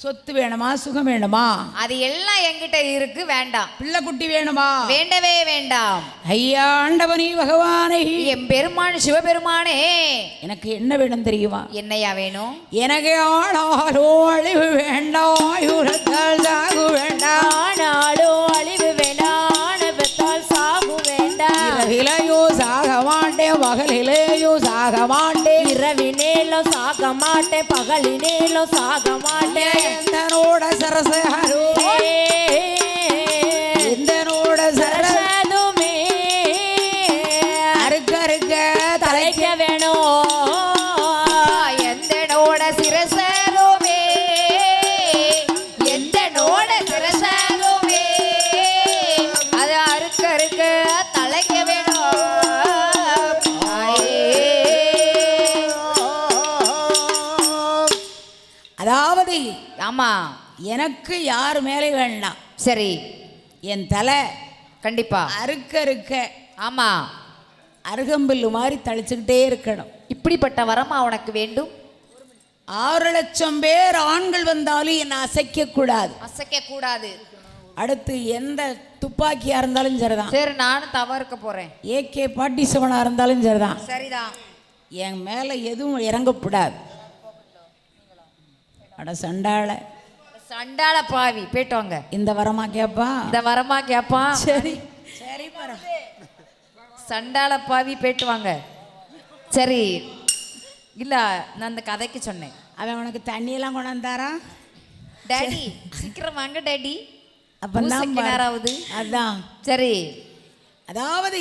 சொத்து வேணுமா, சுகம் வேணுமா? அது எல்லாம் என்கிட்ட இருக்கு, வேண்டாம். பிள்ளை குட்டி வேணுமா? வேண்டவே வேண்டாம். ஐயா ஆண்டவனே பகவானே, என் பெருமான் சிவபெருமானே, எனக்கு என்ன வேணும் தெரியுமா? என்னையா வேணும்? எனக்கு ஆனாலோ அழிவு வேண்டாம், ஆயுரத்தால் சாகு வேண்டாம். ஆனாலோ அழிவு வேண்டாம், பெற்றால் சாகு வேண்டாம். இரவிலையோ சாக மாட்டேன், பகலிலேயோ சாக மாட்டேன். இரவினேலோ சாக மாட்டேன், பகலினேலோ சாக மாட்டேன். எந்தனோட சரசாரோ, எந்தனோட சரசதுமே அறுக்க அறுக்க தலைக்க வேணும். எந்தனோட சிரசருமே, எந்தனோட சிரசருமே, அது அறுக்க அறுக்க தலைக்க வேணும். அதாவது ஆமா, எனக்கு யார் மேலே வேண்டாம். சரி, என் தலை கண்டிப்பா அறுக்க அறுக்க ஆமா அருகம்பில்லு மாதிரி தளிச்சுக்கிட்டே இருக்கணும். இப்படிப்பட்ட வரமா உனக்கு வேண்டும்? 6 லட்சம் பேர் ஆண்கள் வந்தாலும் என்னை அசைக்க கூடாது. அசைக்க கூடாது. அடுத்து எந்த துப்பாக்கியா இருந்தாலும் சரிதான், சரி, நானும் தவறுக்க போறேன். AK-47 இருந்தாலும் சரிதான், சரிதான். என் மேலே எதுவும் இறங்கக்கூடாது. அட சண்டாள சண்டாள பாவி, போயிட்டு வாங்க. இந்த வரமா கேப்பா? இந்த வரமா கேப்பான். சரி சரி, சண்டாள பாவி, போயிட்டு வாங்க. சரி, இல்ல நான் அந்த கதைக்கு சொன்னேன். அவன் உனக்கு தண்ணியெல்லாம் கொண்டாந்தாரா? டாடி சீக்கிரம் வாங்க டாடி. அப்பந்தான் நேராவது. அதான் சரி. அதாவது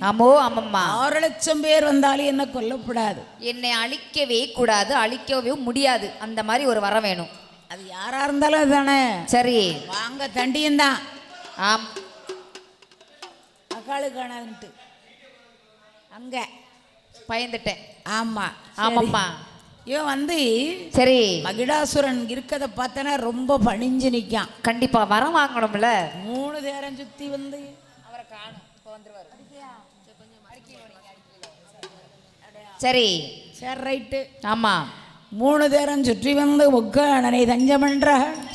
ஆமோ ஆமம்மா, 6 லட்சம் பேர் வந்தாலும் என்ன கொல்லக்கூடாது. என்னை அழிக்கவே கூடாது, அழிக்கவே முடியாது. அந்த மாதிரி ஒரு வரம் வேணும். அது யாரா இருந்தாலும் அதுதானே. சரி வாங்க, தண்டியும் தான். ஆம். அக்காளு காணாதுன்ட்டு அங்க பயந்துட்டேன். ஆமா ஆமாம்மா. இவன் வந்து சரி, மகிடாசுரன் இருக்கதை பார்த்தனா ரொம்ப பணிஞ்சு நிற்கான். கண்டிப்பா வரம் வாங்கணும்ல. 3 தேரம் சுத்தி வந்து அவரை காணும். இப்போ வந்துருவாரு. சரி சரி, ரைட்டு. ஆமா, 3 தேரம் சுற்றி வந்து உக்கணனை தஞ்சம் என்ற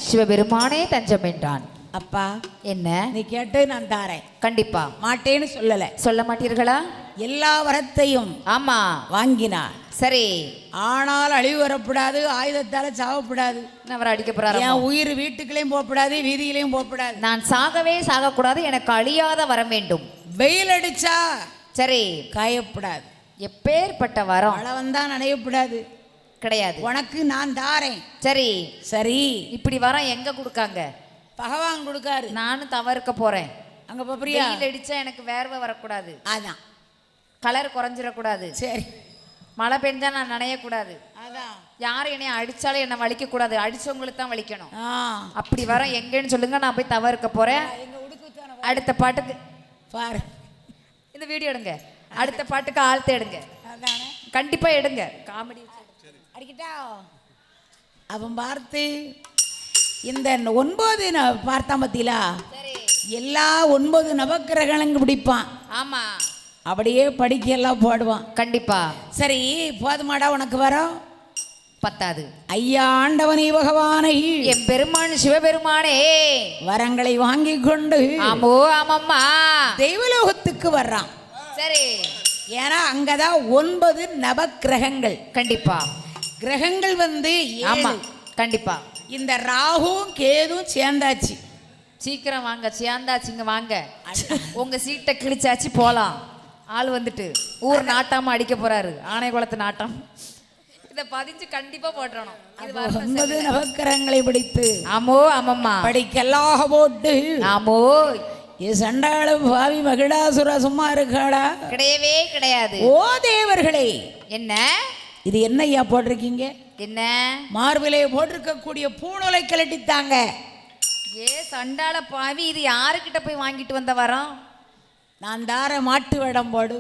சிவபெருமானே தஞ்சம் என்றான். அப்பா, என்ன நீ கேட்டு நான் தாரேன். கண்டிப்பா மாட்டேன்னு சொல்லல. சொல்ல மாட்டீர்களா? எல்லா வரத்தையும் ஆமா வாங்கினார். சரி, ஆனால் அழிவு வரக்கூடாது, ஆயுதத்தால சாவக்கூடாது. அவர் அடிக்க போறாரு. என் உயிர் வீட்டுக்குள்ளேயும் போகக்கூடாது, வீதியிலையும் போகக்கூடாது. நான் சாகவே சாகக்கூடாது, எனக்கு அழியாத வரம் வேண்டும். வெயில் அடிச்சா சரி, காயப்படாது. எப்பேற்பட்ட வரம்? மழை வந்தா நனையப்படாது. கிடையாது. உனக்கு நான் தாரேன். சரி சரி, இப்படி வரம் எங்க கொடுக்காங்க? பகவான் கொடுக்காரு. நானும் தவறுக்க போறேன். அங்க போறியா? வெயில் அடிச்சா எனக்கு வேர்வை வரக்கூடாது, அதான். கலர் குறைஞ்சிடக்கூடாது, சரி, மழை பெஞ்சா நான் நனையக்கூடாது, அதான். யாரும் என்னை அடிச்சாலும் என்னை வலிக்க கூடாது, அடிச்சவங்களுக்கு தான் வலிக்கணும். ஆ, அப்படி வரம் எங்கன்னு சொல்லுங்க, நான் போய் தவறுக்க போறேன். அடுத்த பாட்டுக்கு பாரு, இந்த வீடியோ எடுங்க. அடுத்த பாட்டுக்கு ஆழ்த்த எடுங்க. அதானே. கண்டிப்பா எடுங்க. காமெடி அடிக்கிட்டா அவன் பார்த்து இந்த 9 பார்த்தான் பத்திலா, எல்லா 9 நவக்கிரகணங்க பிடிப்பான். ஆமா, அப்படியே படிக்க எல்லாம் போடுவான். கண்டிப்பா. சரி, போதுமாடா உனக்கு வரோம்? பத்தாது. ஐயா ஆண்டவனே பகவானை, என் பெருமான் சிவபெருமானே, வரங்களை வாங்கி கொண்டு ஆமோ ஆமம்மா தெய்வலோகத்துக்கு வர்றான். சரி, ஏன்னா அங்கதான் 9 நவக்கிரகங்கள். கண்டிப்பா கிரகங்கள் வந்து 7. ஆமா கண்டிப்பா. இந்த ராகும் கேதும் சேர்ந்தாச்சு. சீக்கிரம் வாங்க, சேர்ந்தாச்சுங்க வாங்க. உங்க சீட்டை கிழிச்சாச்சு போலாம். ஆள் வந்துட்டு ஊர் நாட்டாம அடிக்க போறாரு, ஆனைக்குளத்து நாட்டம். இத பதிஞ்சு கண்டிப்பா போட்டுறணும். இது 9 நவக்கிரகங்களை பிடித்து ஆமோ ஆமம்மா படிக்கல்லாக போட்டு ஆமோ. சண்டாள பாவி மகிடாசுர சும்மா இருக்காடா? கிடையவே கிடையாது. ஓ தேவர்களே, என்ன இது என்ன ஐயா போட்டிருக்கீங்க? என்ன மார்பிலே போட்டிருக்கக்கூடிய பூணூலை கழட்டித்தாங்க. ஏ சண்டாள பாவி, இது யாருக்கிட்ட போய் வாங்கிட்டு வந்த வரோம்? நான் தார மாட்டு வேடம் போடு.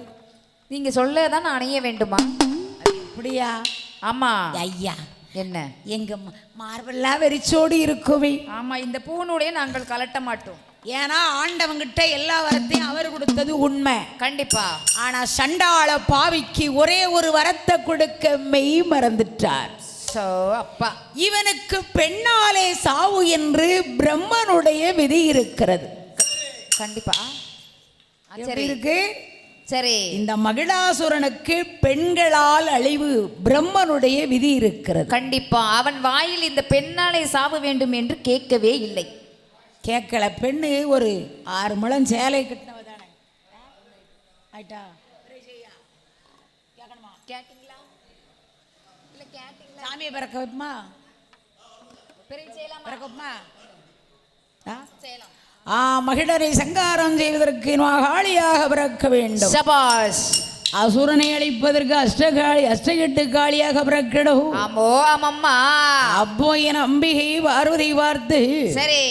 நீங்க சொல்லதான் நான் அணைய வேண்டுமா? அப்படியா? ஆமா ஐயா, என்ன எங்க மார்பெல்லாம் வெறிச்சோடி இருக்குமே. ஆமா, இந்த பூநூலையே நாங்கள் கலட்ட மாட்டோம். ஏன்னா ஆண்டவங்கிட்ட எல்லா வரத்தையும் அவர் கொடுத்தது உண்மை. கண்டிப்பா. ஆனா சண்டாள பாவிக்கு ஒரே ஒரு வரத்தை கொடுக்க மெய் மறந்துட்டார். அப்பா, இவனுக்கு பெண்ணாலே சாவு என்று பிரம்மனுடைய விதி இருக்கிறது. கண்டிப்பா. சரி இருக்கு. சரி, இந்த மகிடாசுரனுக்கு பெண்களால் அழிவு பிரம்மனுடைய விதி இருக்கிறது. கண்டிப்பா. அவன் வாயில் இந்த பெண்ணாலே சாவு வேண்டும் என்று கேட்கவே இல்லை. கேட்கல. பெண்ணு ஒரு 6 முழம் சேலை கட்டினவ தானே. ஆயிட்டா? கேட்டீங்களா? இல்ல கேட்டீங்களா? சாமியை பிறக்க வைப்புமா? செய்யலாமா? பிறக்க வைப்புமா? செய்யலாம். மகிடரை சங்காரம் செய்வதற்கு காளியாக பிறக்க வேண்டும். சபாஷ். அசுரனை அழிப்பதற்கு அஷ்டகட்டு காளியாக பிறக்கிடும். ஆமோ ஆமம்மா. அப்போ என் அம்பிகை பார்வதி பார்த்து சரி